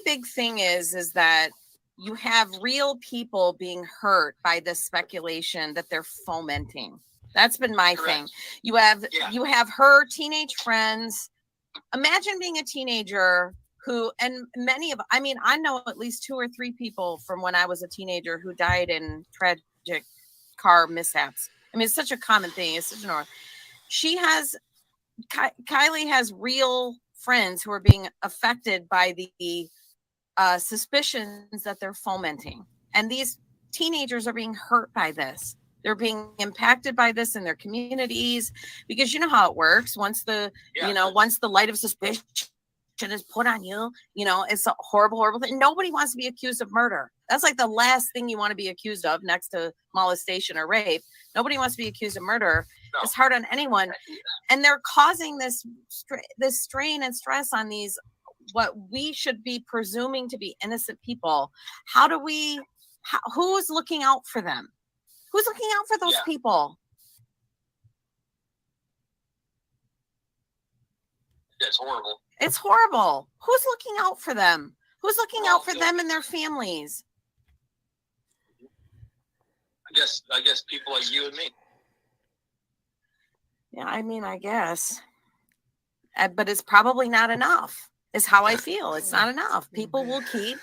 big thing is that you have real people being hurt by this speculation that they're fomenting. That's been my thing. You have her teenage friends. Imagine being a teenager who, and I know at least 2 or 3 people from when I was a teenager who died in tragic car mishaps. I mean, it's such a common thing. It's such an Kylie has real friends who are being affected by the suspicions that they're fomenting. And these teenagers are being hurt by this. They're being impacted by this in their communities, because you know how it works. Once the light of suspicion is put on you, it's a horrible, horrible thing. Nobody wants to be accused of murder. That's like the last thing you want to be accused of, next to molestation or rape. Nobody wants to be accused of murder. No. It's hard on anyone. And they're causing this strain and stress on these what we should be presuming to be innocent people, who's looking out for them? Who's looking out for those people? It's horrible. It's horrible. Who's looking out for them? Who's looking out for them and their families? I guess people like you and me. Yeah, I mean, I guess. But it's probably not enough, is how I feel. It's not enough. People will keep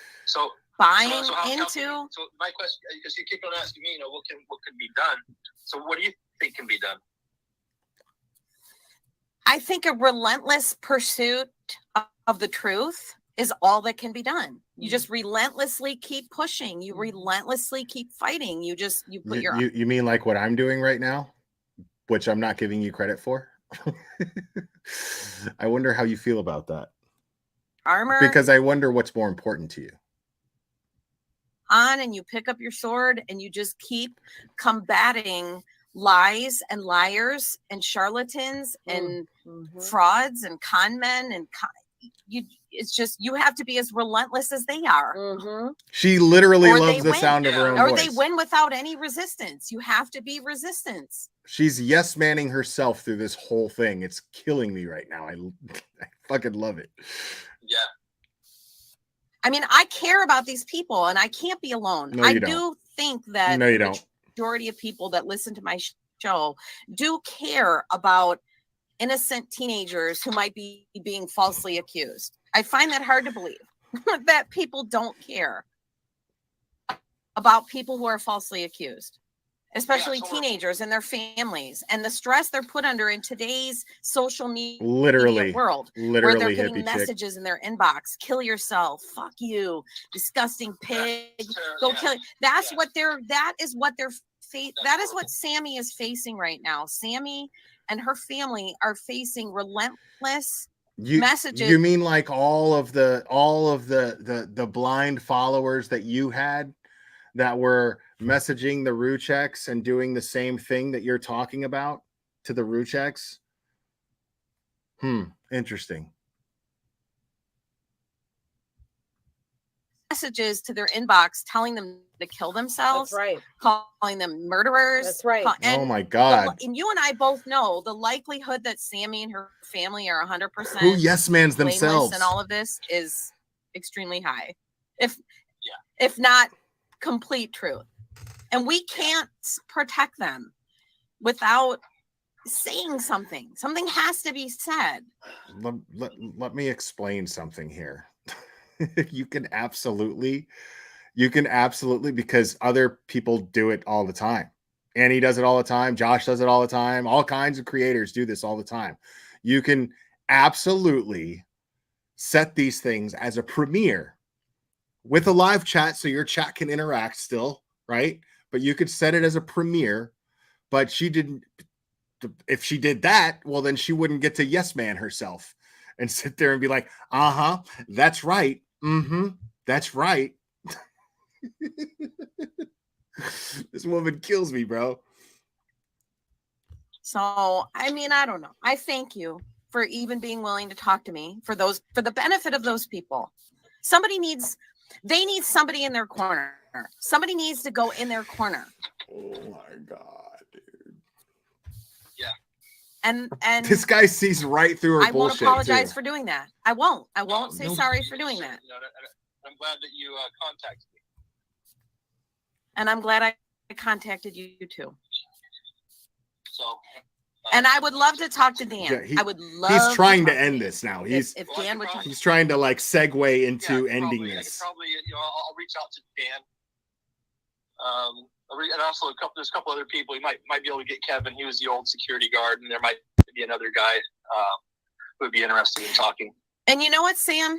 buying into. So my question is, you keep on asking me, what can be done? So what do you think can be done? I think a relentless pursuit of the truth is all that can be done. You just relentlessly keep pushing. You relentlessly keep fighting. You put you mean like what I'm doing right now, which I'm not giving you credit for? I wonder how you feel about that. Armor. Because I wonder what's more important to you. On, and you pick up your sword and you just keep combating lies and liars and charlatans and frauds and con men and it's just, you have to be as relentless as they are. She literally loves the sound of her own voice. Or they win without any resistance. You have to be resistance. She's yes manning herself through this whole thing. It's killing me right now. I fucking love it. Yeah. I mean, I care about these people and I can't be alone. No, I do think that no, you don't. Majority of people that listen to my show do care about innocent teenagers who might be being falsely accused. I find that hard to believe that people don't care about people who are falsely accused, especially teenagers and their families and the stress they're put under in today's social media world, where they're getting messages in their inbox: kill yourself, fuck you, disgusting pig, go kill. That is what Sammy is facing right now. Sammy and her family are facing relentless messages. You mean like all of the blind followers that you had that were messaging the Rucheks and doing the same thing that you're talking about to the Rucheks? Interesting. Messages to their inbox telling them to kill themselves. That's right. Calling them murderers. That's right. Oh my God. And you and I both know the likelihood that Sammy and her family are 100% who yes mans themselves and all of this is extremely high, if not complete truth. And we can't protect them without saying something. Something has to be said. Let me explain something here. You can absolutely, because other people do it all the time. Annie does it all the time. Josh does it all the time. All kinds of creators do this all the time. You can absolutely set these things as a premiere with a live chat, so your chat can interact still, right? But you could set it as a premiere. But she didn't. If she did that, well, then she wouldn't get to yes man herself and sit there and be like, that's right. That's right. This woman kills me, bro. So, I mean, I don't know. I thank you for even being willing to talk to me for the benefit of those people. They need somebody in their corner. Somebody needs to go in their corner. Oh my God, dude. Yeah. And this guy sees right through her bullshit. I won't apologize for doing that. I won't say sorry for doing that. I'm glad that you contacted me. And I'm glad I contacted you too. So. And I would love to talk to Dan. Yeah, I would love. He's trying to end this now. If Dan would talk. He's trying to like segue into ending this. Probably, I'll reach out to Dan. And also there's a couple other people. You might be able to get Kevin. He was the old security guard, and there might be another guy who would be interested in talking. And you know what, Sam?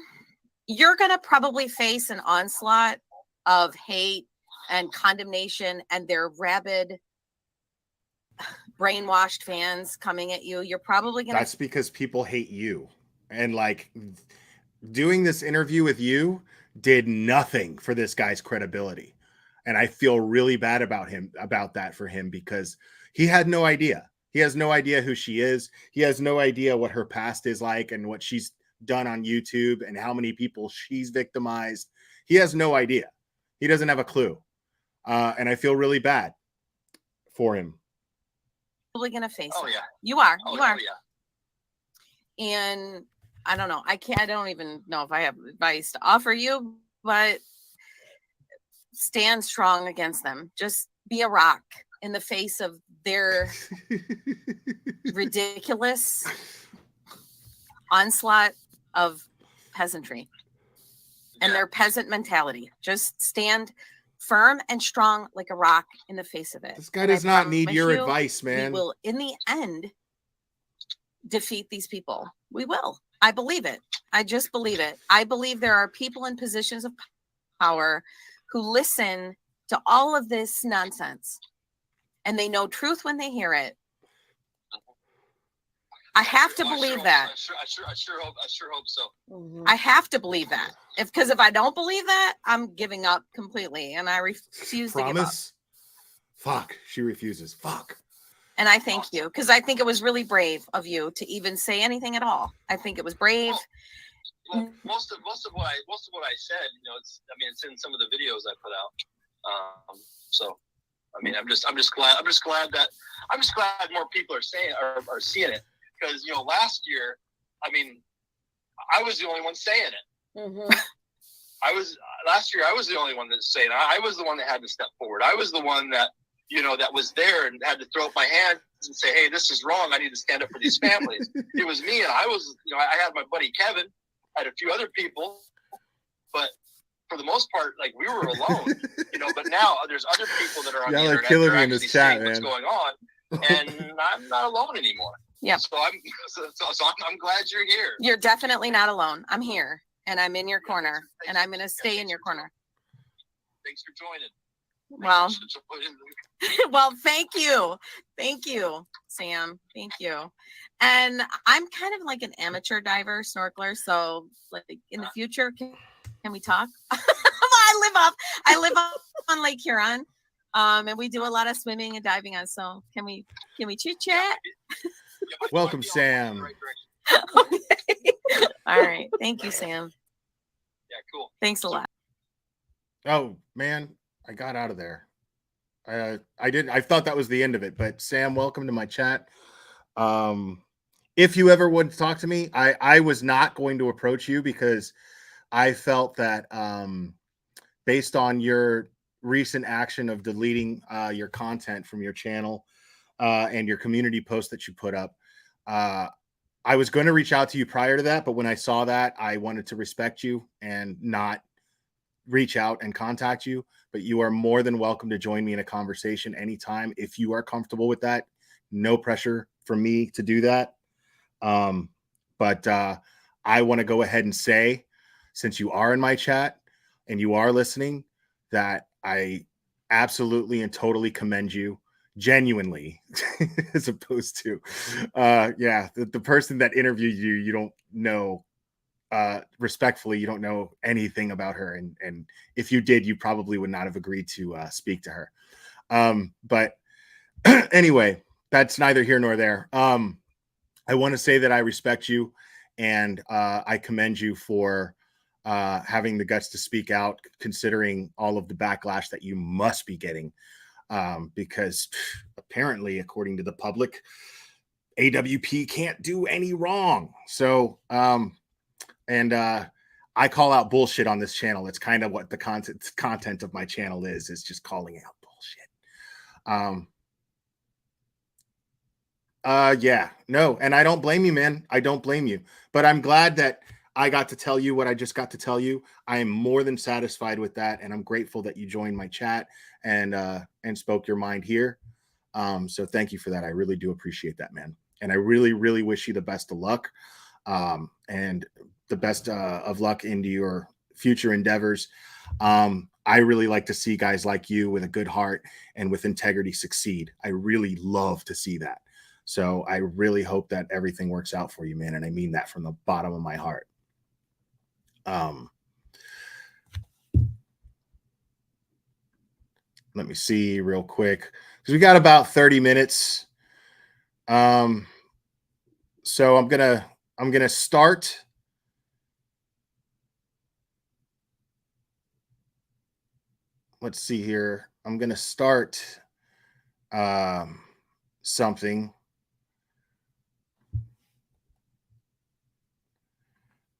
You're gonna probably face an onslaught of hate and condemnation, and their rabid, brainwashed fans coming at you. You're probably gonna. That's because people hate you, and like doing this interview with you did nothing for this guy's credibility. And I feel really bad about that for him, because he had no idea. He has no idea who she is. He has no idea what her past is like and what she's done on YouTube and how many people she's victimized. He has no idea. He doesn't have a clue. And I feel really bad for him. Probably gonna face Oh it. yeah. You are. Oh, You are. yeah. And I don't know. I don't even know if I have advice to offer you, but stand strong against them. Just be a rock in the face of their ridiculous onslaught of peasantry and their peasant mentality. Just stand firm and strong like a rock in the face of it. This guy And I does not need promise your you, advice, man. We will, in the end, defeat these people. We will. I believe it. I just believe it. I believe there are people in positions of power who listen to all of this nonsense and they know truth when they hear it. I have to believe that. I sure hope so. I have to believe that. Because if I don't believe that, I'm giving up completely, and I refuse to give up. Promise? Fuck. She refuses. Fuck. And I thank you, because I think it was really brave of you to even say anything at all. I think it was brave. Well, most of what I said, you know, it's in some of the videos I put out. So, I mean, I'm just glad more people are seeing it, because, you know, last year, I mean, I was the only one saying it. Mm-hmm. Last year I was the only one that's saying it. I was the one that had to step forward. I was the one that, you know, that was there and had to throw up my hands and say, hey, this is wrong. I need to stand up for these families. It was me, and I was, you know, I had my buddy Kevin, I had a few other people, but for the most part, like, we were alone, you know. But now there's other people that are on the internet killing that are me in this actually chat, saying what's going on, and I'm not alone anymore. Yeah. So I'm glad you're here. You're definitely not alone. I'm here, and I'm in your corner, and I'm going to stay in your corner. Thanks for joining. Well, well, thank you, Sam. Thank you. And I'm kind of like an amateur diver, snorkeler. So, like, in the future, can we talk? I live on Lake Huron, and we do a lot of swimming and diving on. So, can we chit chat? Welcome, Sam. Okay. All right. Thank you, Sam. Yeah, cool. Thanks a lot. Oh man, I got out of there. I thought that was the end of it, but Sam, welcome to my chat. If you ever would talk to me, I was not going to approach you because I felt that based on your recent action of deleting your content from your channel and your community post that you put up, I was going to reach out to you prior to that, but when I saw that, I wanted to respect you and not reach out and contact you. But you are more than welcome to join me in a conversation anytime if you are comfortable with that. No pressure for me to do that. But I want to go ahead and say, since you are in my chat and you are listening, that I absolutely and totally commend you, genuinely, as opposed to the person that interviewed you, you don't know, respectfully, you don't know anything about her, and if you did, you probably would not have agreed to speak to her. But anyway, that's neither here nor there. I want to say that I respect you, and I commend you for having the guts to speak out, considering all of the backlash that you must be getting, because apparently, according to the public, AWP can't do any wrong. So, I call out bullshit on this channel. It's kind of what the content of my channel is just calling out bullshit. Yeah, no, and I don't blame you, man. I don't blame you, but I'm glad that I got to tell you what I just got to tell you. I am more than satisfied with that, and I'm grateful that you joined my chat and spoke your mind here. So thank you for that. I really do appreciate that, man. And I really, really wish you the best of luck, and the best of luck into your future endeavors. I really like to see guys like you with a good heart and with integrity succeed. I really love to see that. So I really hope that everything works out for you, man. And I mean that from the bottom of my heart. Let me see real quick, because we got about 30 minutes. So I'm gonna start let's see here. I'm going to start something.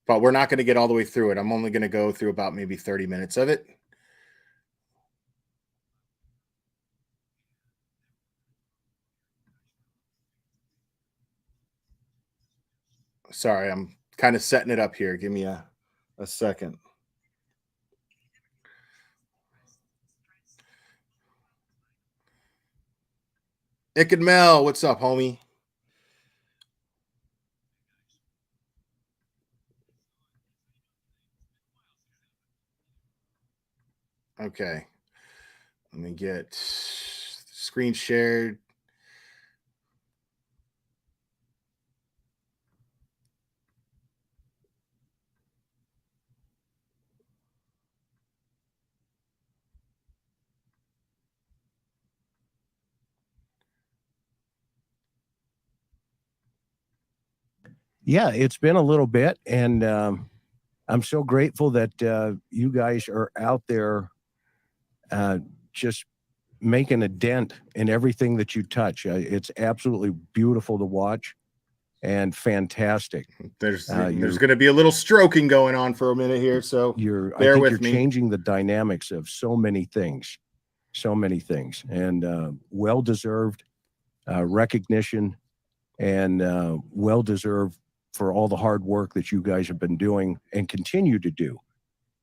But we're not going to get all the way through it. I'm only going to go through about maybe 30 minutes of it. Sorry, I'm kind of setting it up here. Give me a second. Ick and Mel, what's up, homie? Okay. Let me get screen shared. Yeah, it's been a little bit, and I'm so grateful that you guys are out there just making a dent in everything that you touch. It's absolutely beautiful to watch and fantastic. There's going to be a little stroking going on for a minute here, so I think you're changing the dynamics of so many things, and well-deserved recognition, and well-deserved for all the hard work that you guys have been doing and continue to do,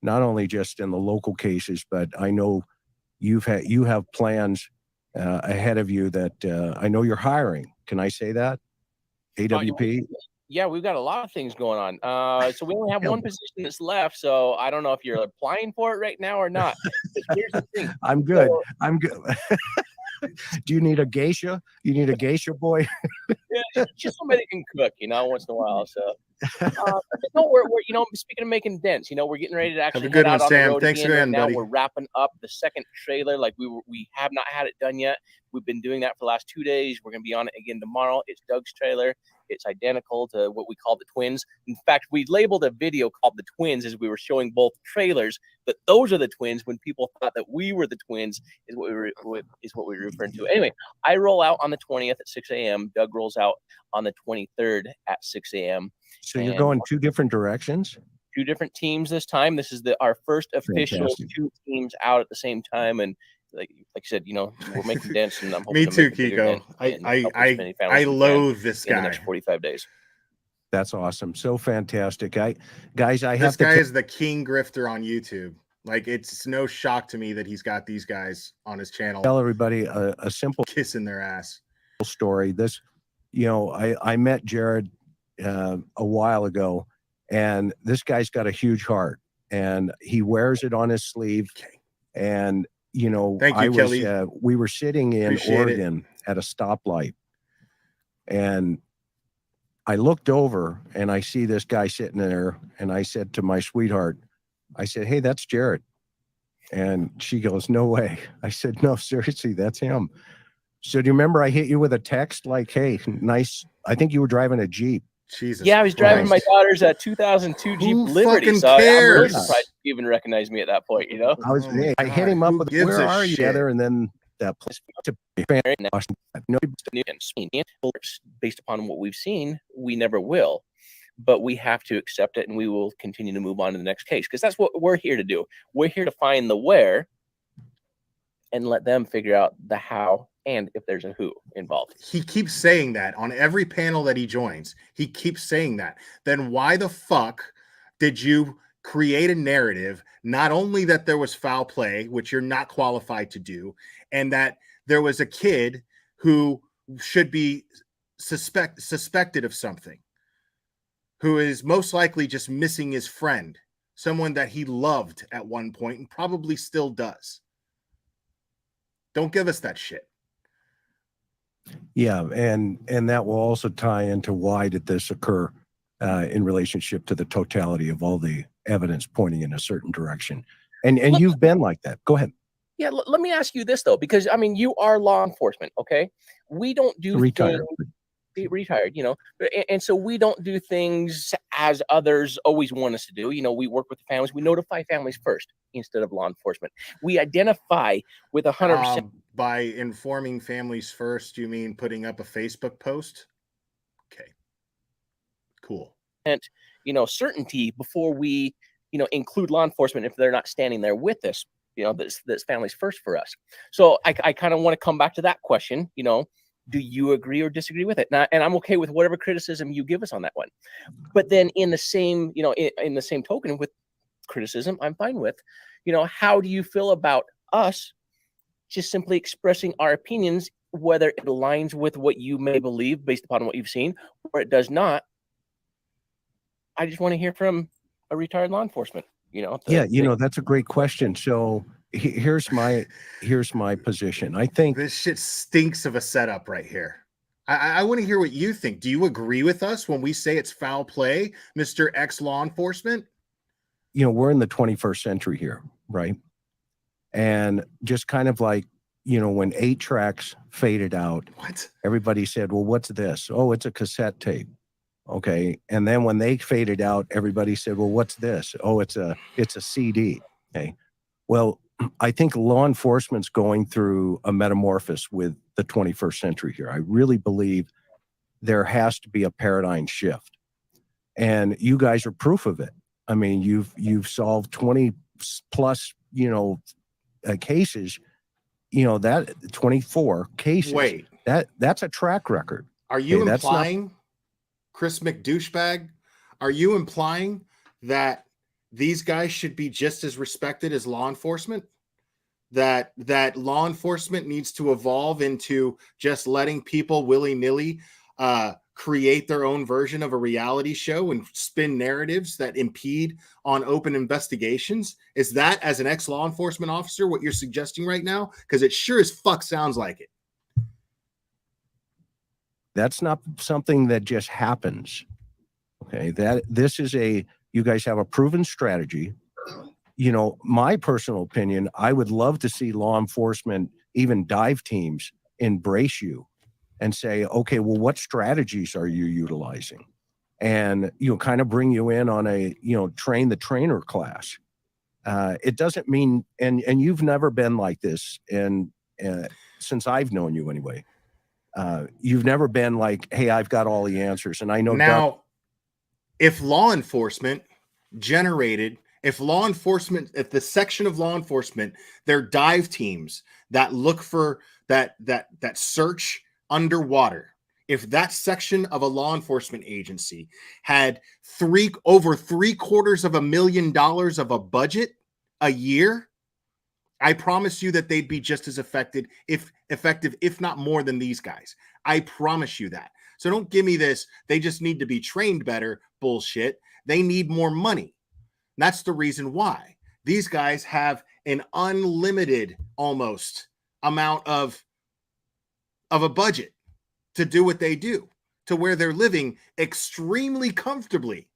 not only just in the local cases, but I know you have plans ahead of you that I know you're hiring. Can I say that? AWP? Yeah, we've got a lot of things going on. So we only have one position that's left. So I don't know if you're applying for it right now or not. But here's the thing. I'm good. I'm good. Do you need a geisha? You need a geisha boy? Yeah, just somebody that can cook, once in a while. So, no, we're speaking of making dents, we're getting ready to actually head out on the road again. Right now, we're wrapping up the second trailer. Like we have not had it done yet. We've been doing that for the last 2 days. We're going to be on it again tomorrow. It's Doug's trailer. It's identical to what we call the twins. In fact, we labeled a video called the twins as we were showing both trailers, but those are the twins. When people thought that we were the twins is what we were referring to. Anyway, I roll out on the 20th at 6 a.m. Doug rolls out on the 23rd at 6 a.m. So you're going two different directions? Two different teams this time. This is our first official two teams out at the same time. And like I said, we're making dents, and I'm hoping Me too, Kiko. I loathe this guy. In the next 45 days. That's awesome. So fantastic. This guy is the king grifter on YouTube. Like, it's no shock to me that he's got these guys on his channel. Tell everybody a simple kissing their ass story. This, I met Jared a while ago, and this guy's got a huge heart, and he wears it on his sleeve. And thank you, Kelly. We were sitting in Oregon at a stoplight, and I looked over and I see this guy sitting there, and I said to my sweetheart, I said, "Hey, that's Jared." And she goes, "No way." I said, "No, seriously, that's him." So do you remember I hit you with a text like, "Hey, nice." I think you were driving a Jeep. Jesus. Yeah, I was driving my daughter's 2002 Jeep Liberty. So I'm really surprised you even recognized me at that point, I hit him up with, "Where are you?" Together, and then that place based upon what we've seen, we never will. But we have to accept it, and we will continue to move on to the next case, because that's what we're here to do. We're here to find the where and let them figure out the how and if there's a who involved. He keeps saying that on every panel that he joins. He keeps saying that. Then why the fuck did you create a narrative, not only that there was foul play, which you're not qualified to do, and that there was a kid who should be suspected of something, who is most likely just missing his friend, someone that he loved at one point and probably still does. Don't give us that shit. Yeah, and that will also tie into why did this occur in relationship to the totality of all the evidence pointing in a certain direction. And you've been like that. Go ahead. Yeah, let me ask you this, though, because, you are law enforcement, okay? We don't do retired. retired, and so we don't do things as others always want us to do. We work with the families. We notify families first instead of law enforcement. We identify with 100%. By informing families first, you mean putting up a Facebook post? Okay, cool. Certainty before we, include law enforcement if they're not standing there with us. That's families first for us. So I kind of want to come back to that question. Do you agree or disagree with it? And I'm okay with whatever criticism you give us on that one. But then in the same, in the same token with criticism, I'm fine with, how do you feel about us just simply expressing our opinions, whether it aligns with what you may believe based upon what you've seen, or it does not? I just want to hear from a retired law enforcement, that's a great question. So here's my position. I think this shit stinks of a setup right here. I want to hear what you think. Do you agree with us when we say it's foul play, Mr. X law enforcement? We're in the 21st century here, right? And just kind of like, when 8 tracks faded out, everybody said, well, what's this? Oh, it's a cassette tape. Okay. And then when they faded out, everybody said, well, what's this? Oh, it's a CD. Okay. Well, I think law enforcement's going through a metamorphosis with the 21st century here. I really believe there has to be a paradigm shift. And you guys are proof of it. I mean, you've solved 20 plus, cases, that 24 cases. Wait, that's a track record. Are you implying, Chris McDouchebag, are you implying that these guys should be just as respected as law enforcement? That law enforcement needs to evolve into just letting people willy-nilly create their own version of a reality show and spin narratives that impede on open investigations? Is that, as an ex-law enforcement officer, what you're suggesting right now? Because it sure as fuck sounds like it. That's not something that just happens. Okay. This is you guys have a proven strategy. My personal opinion, I would love to see law enforcement, even dive teams, embrace you and say, okay, well, what strategies are you utilizing? And, kind of bring you in on a, train the trainer class. It doesn't mean, and you've never been like this. And since I've known you anyway, you've never been like, hey, I've got all the answers. And I know now, if law enforcement generated, if the section of law enforcement, their dive teams that look for that search underwater, if that section of a law enforcement agency had over $750,000 of a budget a year, I promise you that they'd be just as effective, if not more than these guys. I promise you that. So don't give me this, they just need to be trained better bullshit. They need more money. That's the reason why these guys have an unlimited almost amount of a budget to do what they do, to where they're living extremely comfortably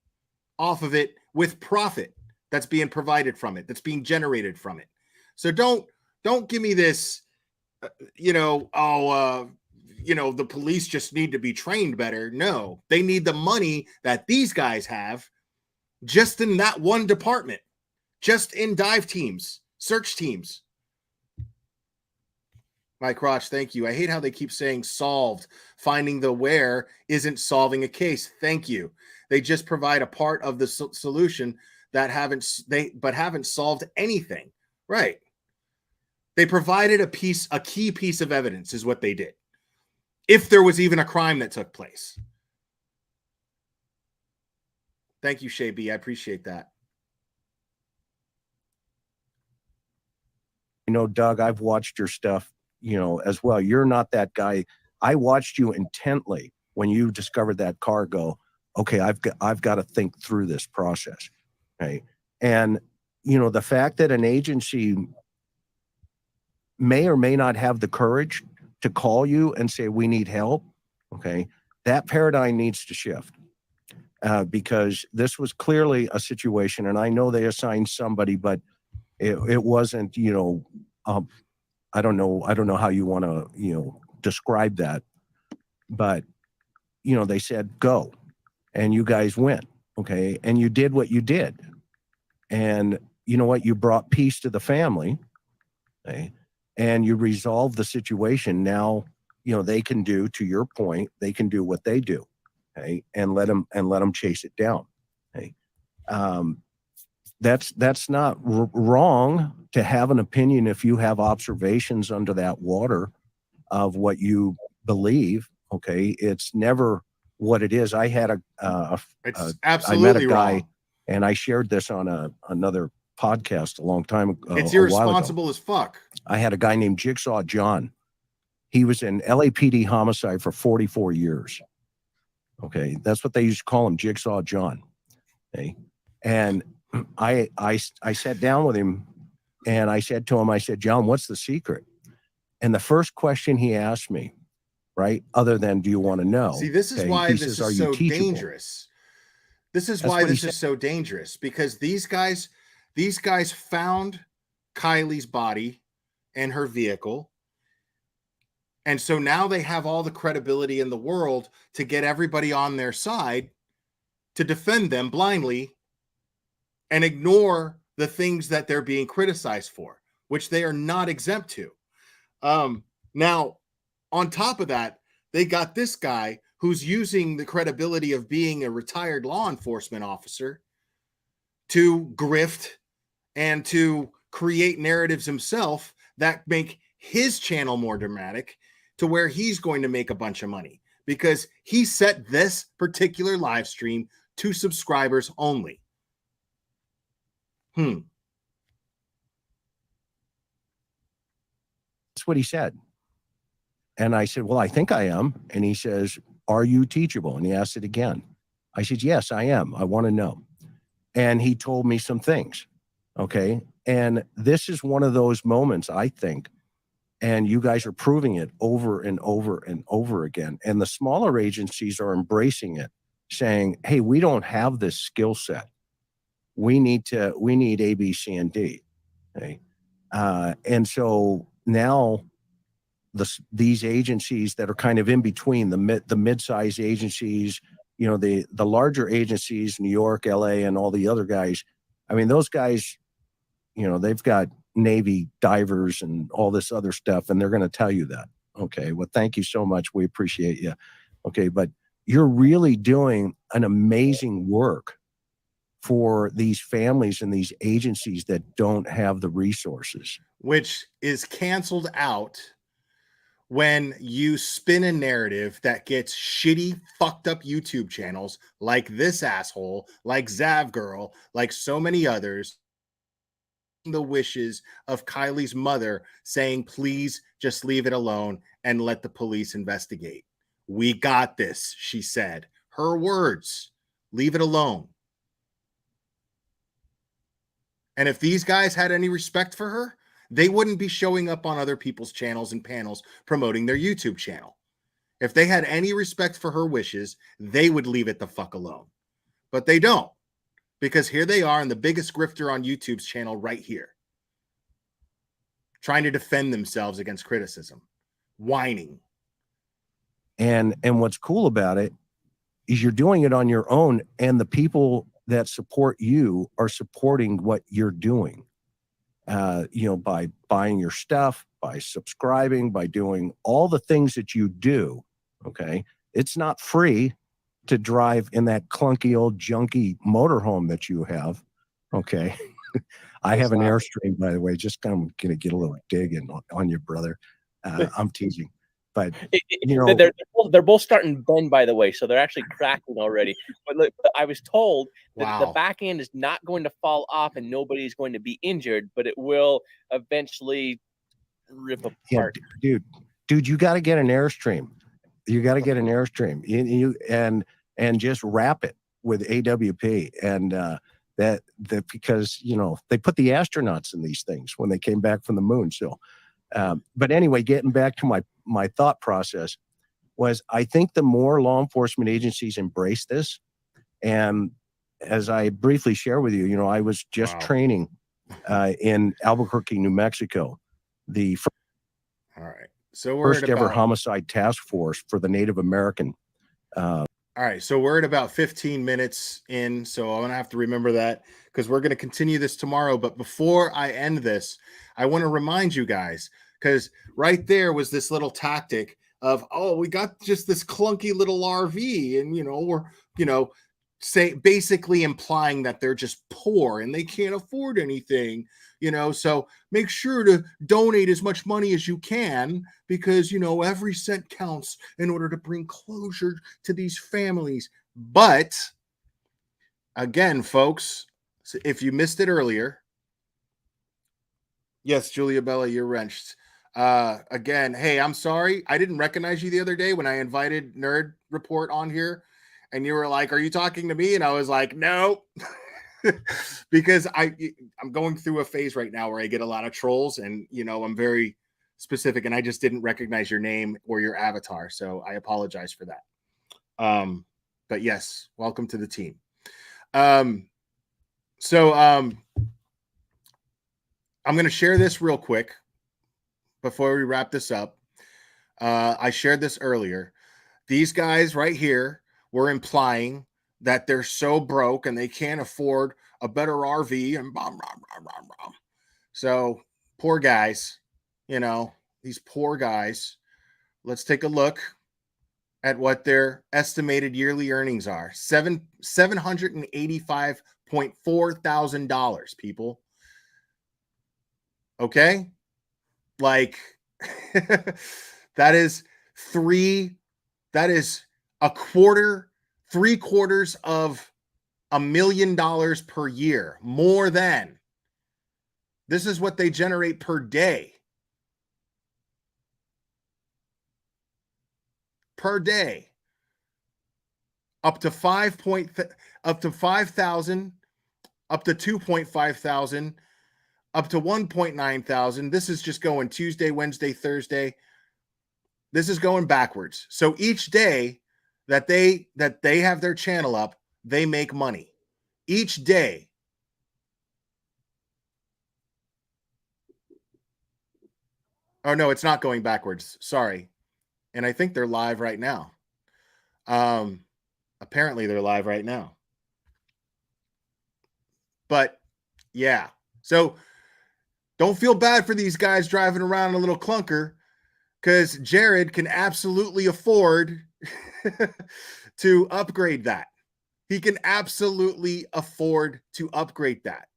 off of it with profit that's being provided from it, that's being generated from it. So don't give me this, the police just need to be trained better. No, they need the money that these guys have just in that one department, just in dive teams, search teams. My crotch, thank you. I hate how they keep saying solved. Finding the where isn't solving a case. Thank you. They just provide a part of the solution that haven't solved anything. Right. They provided a key piece of evidence is what they did. If there was even a crime that took place. Thank you, Shay B. I appreciate that. Doug, I've watched your stuff, as well. You're not that guy. I watched you intently when you discovered that car. Go, okay, I've got to think through this process. Okay. And, the fact that an agency may or may not have the courage to call you and say, we need help. Okay. That paradigm needs to shift. Because this was clearly a situation, and I know they assigned somebody, but it wasn't, I don't know how you want to, describe that, but they said, go, and you guys went. Okay. And you did what you did. And you know what? You brought peace to the family. Okay. And you resolved the situation. Now, they can do, to your point, they can do what they do. Okay. And let them chase it down. Okay. That's not wrong to have an opinion if you have observations under that water of what you believe. Okay. It's never what it is. I had absolutely I met a guy, wrong. and I shared this on another podcast a long time ago. It's irresponsible as fuck. I had a guy named Jigsaw John. He was in LAPD homicide for 44 years. Okay. That's what they used to call him, Jigsaw John. Okay. And I sat down with him and I said to him, I said, John, what's the secret? And the first question he asked me, right, other than, do you want to know? See, this is why this is so dangerous. This is why this is so dangerous, because these guys found Kylie's body and her vehicle. And so now they have all the credibility in the world to get everybody on their side to defend them blindly and ignore the things that they're being criticized for, which they are not exempt to. Now, on top of that, they got this guy who's using the credibility of being a retired law enforcement officer to grift and to create narratives himself that make his channel more dramatic, to where he's going to make a bunch of money because he set this particular live stream to subscribers only. That's what he said. And I said, well, I think I am. And he says, are you teachable? And he asked it again. I said, yes, I am. I want to know. And he told me some things. Okay. And this is one of those moments, I think, and you guys are proving it over and over and over again. And the smaller agencies are embracing it, saying, hey, we don't have this skill set. We need A, B, C, and D. Okay. And so now these agencies that are kind of in between, the mid-sized agencies, the larger agencies, New York, LA, and all the other guys, I mean, those guys, they've got Navy divers and all this other stuff, and they're going to tell you that. Okay. Well, thank you so much. We appreciate you. Okay. But you're really doing an amazing work for these families and these agencies that don't have the resources. Which is canceled out when you spin a narrative that gets shitty, fucked up YouTube channels like this asshole, like Zav Girl, like so many others, the wishes of Kylie's mother saying, please just leave it alone and let the police investigate. We got this, she said. Her words, leave it alone. And if these guys had any respect for her, they wouldn't be showing up on other people's channels and panels promoting their YouTube channel. If they had any respect for her wishes, they would leave it the fuck alone. But they don't, because here they are in the biggest grifter on YouTube's channel right here, trying to defend themselves against criticism, whining. And what's cool about it is you're doing it on your own, and the people that support you are supporting what you're doing. By buying your stuff, by subscribing, by doing all the things that you do. Okay. It's not free to drive in that clunky old junky motorhome that you have. Okay. I have an Airstream, by the way, just kind of going to get a little dig in on you, brother. I'm teasing. But they're both starting to bend, by the way, so they're actually cracking already. But look, I was told that the back end is not going to fall off and nobody's going to be injured, but it will eventually rip apart. Yeah, dude, you got to get an Airstream. You got to get an Airstream. And just wrap it with AWP and because they put the astronauts in these things when they came back from the moon. So, but anyway, getting back to my thought process was, I think the more law enforcement agencies embrace this, and as I briefly share with you, I was just training in Albuquerque, New Mexico, all right. So first ever homicide task force for the Native American All right, so we're at about 15 minutes in, so I'm gonna have to remember that because we're gonna continue this tomorrow. But before I end this, I want to remind you guys, because right there was this little tactic of, oh, we got just this clunky little RV, and we're say basically implying that they're just poor and they can't afford anything. So make sure to donate as much money as you can, because every cent counts in order to bring closure to these families. But again, folks, if you missed it earlier, yes, Julia Bella, you're wrenched. Again, hey, I'm sorry, I didn't recognize you the other day when I invited Nerd Report on here, and you were like, "Are you talking to me?" And I was like, "No." Because I'm going through a phase right now where I get a lot of trolls, and I'm very specific, and I just didn't recognize your name or your avatar, so I apologize for that. But yes, welcome to the team. So I'm going to share this real quick before we wrap this up. I shared this earlier. These guys right here were implying that they're so broke and they can't afford a better RV and blah, blah, blah, blah, blah. So poor guys, these poor guys. Let's take a look at what their estimated yearly earnings are. $785.4 thousand, people. Okay, like that is a quarter. 3/4 of $1 million per year, more than. This is what they generate per day. Per day. Up to 5,000, up to 2.5 thousand, up to 1.9 thousand. This is just going Tuesday, Wednesday, Thursday. This is going backwards. So each day that they have their channel up, they make money. Each day. Oh no, it's not going backwards. Sorry. And I think they're live right now. Apparently they're live right now. But yeah. So don't feel bad for these guys driving around in a little clunker, because Jared can absolutely afford to upgrade that. He can absolutely afford to upgrade that.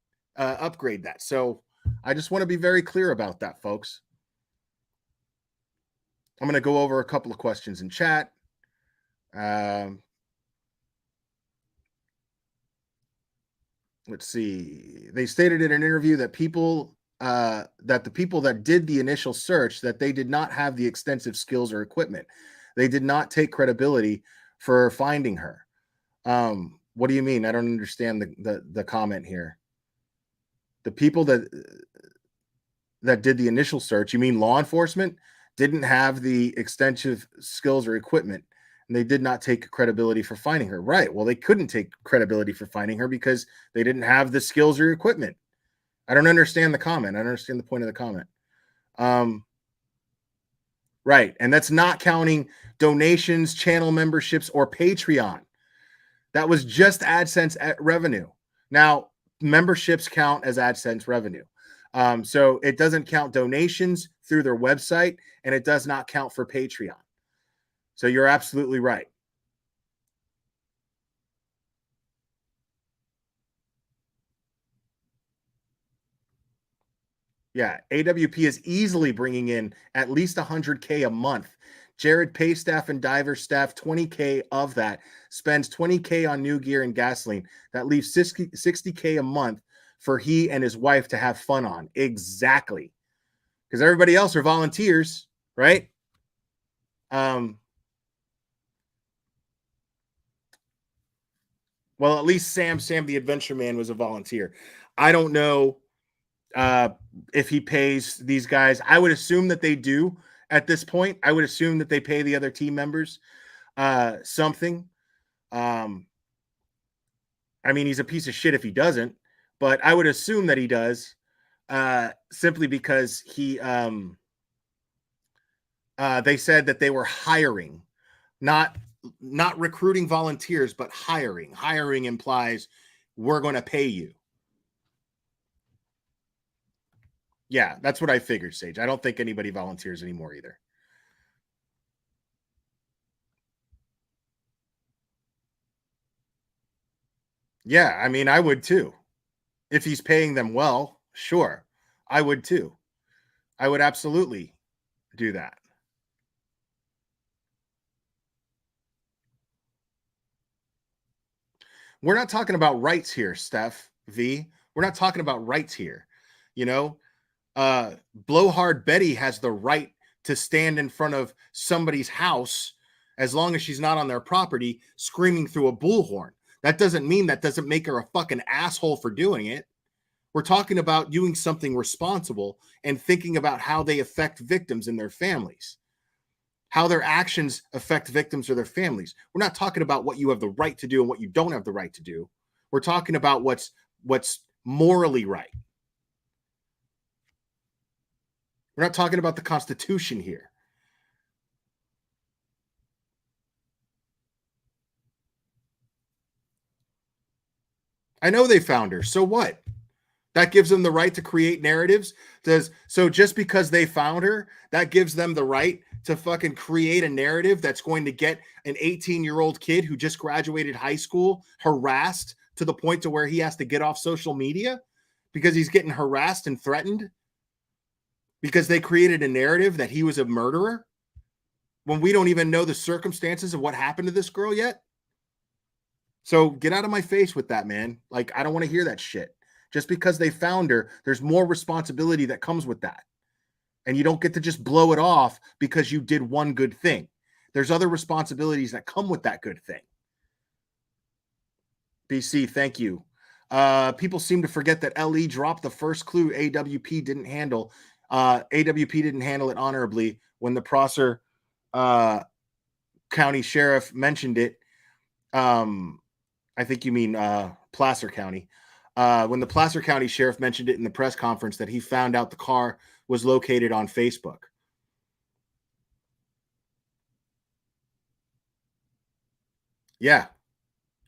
So I just want to be very clear about that, folks. I'm going to go over a couple of questions in chat. Let's see. They stated in an interview that the people that did the initial search, that they did not have the extensive skills or equipment. They did not take credibility for finding her. What do you mean? I don't understand the comment here. The people that did the initial search, you mean law enforcement, didn't have the extensive skills or equipment, and they did not take credibility for finding her. Right. Well, they couldn't take credibility for finding her because they didn't have the skills or equipment. I don't understand the comment. I don't understand the point of the comment. Right. And that's not counting donations, channel memberships, or Patreon. That was just AdSense revenue. Now, memberships count as AdSense revenue. So it doesn't count donations through their website, and it does not count for Patreon. So you're absolutely right. Yeah, AWP is easily bringing in at least $100K a month. Jared pay staff and diver staff $20K of that, spends $20K on new gear and gasoline. That leaves $60K a month for he and his wife to have fun on. Exactly. Because everybody else are volunteers, right? Well, at least Sam the Adventure Man was a volunteer. I don't know if he pays these guys. I would assume that they do at this point. I would assume that they pay the other team members something. I mean, he's a piece of shit if he doesn't, but I would assume that he does, simply because he they said that they were hiring, not not recruiting volunteers, but hiring. Hiring implies we're going to pay you. Yeah, that's what I figured, Sage. I don't think anybody volunteers anymore either. Yeah, I mean, I would too. If he's paying them well, sure, I would too. I would absolutely do that. We're not talking about rights here, Steph V. We're not talking about rights here. You know, Blowhard Betty has the right to stand in front of somebody's house as long as she's not on their property screaming through a bullhorn. That doesn't mean that doesn't make her a fucking asshole for doing it. We're talking about doing something responsible and thinking about how they affect victims and their families, how their actions affect victims or their families. We're not talking about what you have the right to do and what you don't have the right to do. We're talking about what's morally right. We're not talking about the Constitution here. I know they found her. So what? That gives them the right to create narratives. So just because they found her, that gives them the right to fucking create a narrative that's going to get an 18-year-old kid who just graduated high school harassed to the point to where he has to get off social media because he's getting harassed and threatened because they created a narrative that he was a murderer when we don't even know the circumstances of what happened to this girl yet. So get out of my face with that, man. Like, I don't want to hear that shit. Just because they found her, there's more responsibility that comes with that. And you don't get to just blow it off because you did one good thing. There's other responsibilities that come with that good thing. BC, thank you. People seem to forget that LE dropped the first clue AWP didn't handle. AWP didn't handle it honorably when the Prosser County Sheriff mentioned it. I think you mean Placer County. When the Placer County Sheriff mentioned it in the press conference that he found out the car was located on Facebook. Yeah.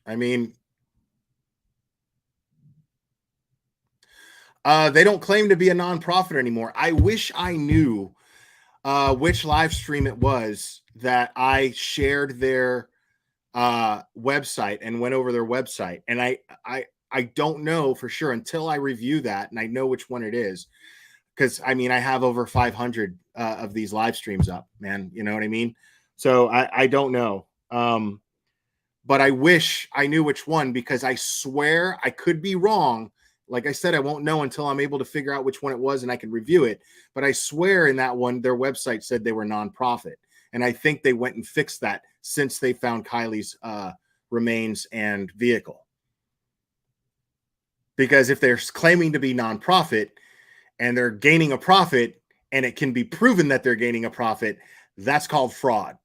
I mean, they don't claim to be a nonprofit anymore. I wish I knew which live stream it was that I shared their website and went over their website. And I don't know for sure until I review that and I know which one it is. Because, I mean, I have over 500 of these live streams up, man. You know what I mean? So I don't know. But I wish I knew which one because I swear I could be wrong. Like I said, I won't know until I'm able to figure out which one it was and I can review it. But I swear in that one, their website said they were nonprofit. And I think they went and fixed that since they found Kylie's remains and vehicle. Because if they're claiming to be nonprofit and they're gaining a profit and it can be proven that they're gaining a profit, that's called fraud.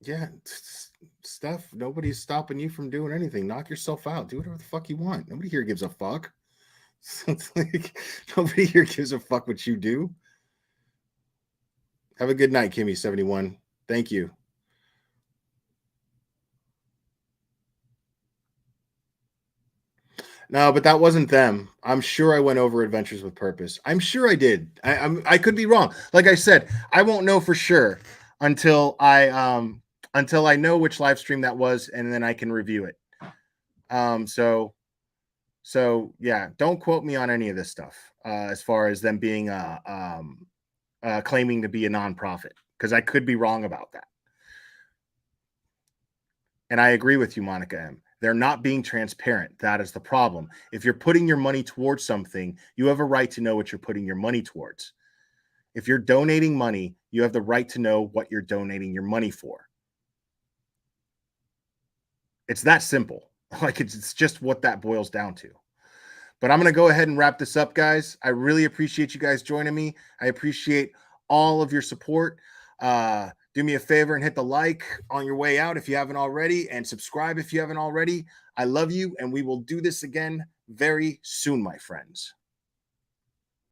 Yeah, Steph, nobody's stopping you from doing anything. Knock yourself out. Do whatever the fuck you want. Nobody here gives a fuck. It's like nobody here gives a fuck what you do. Have a good night, Kimmy71. Thank you. No, but that wasn't them. I'm sure I went over Adventures with Purpose. I'm sure I did. I could be wrong. Like I said, I won't know for sure until I know which live stream that was, and then I can review it. So So yeah, don't quote me on any of this stuff as far as them being claiming to be a nonprofit, because I could be wrong about that. And I agree with you, Monica M. They're not being transparent. That is the problem. If you're putting your money towards something, you have a right to know what you're putting your money towards. If you're donating money, you have the right to know what you're donating your money for. It's that simple. Like it's just what that boils down to. But I'm going to go ahead and wrap this up, guys. I really appreciate you guys joining me. I appreciate all of your support. Do me a favor and hit the like on your way out if you haven't already, and subscribe if you haven't already. I love you, and we will do this again very soon, my friends.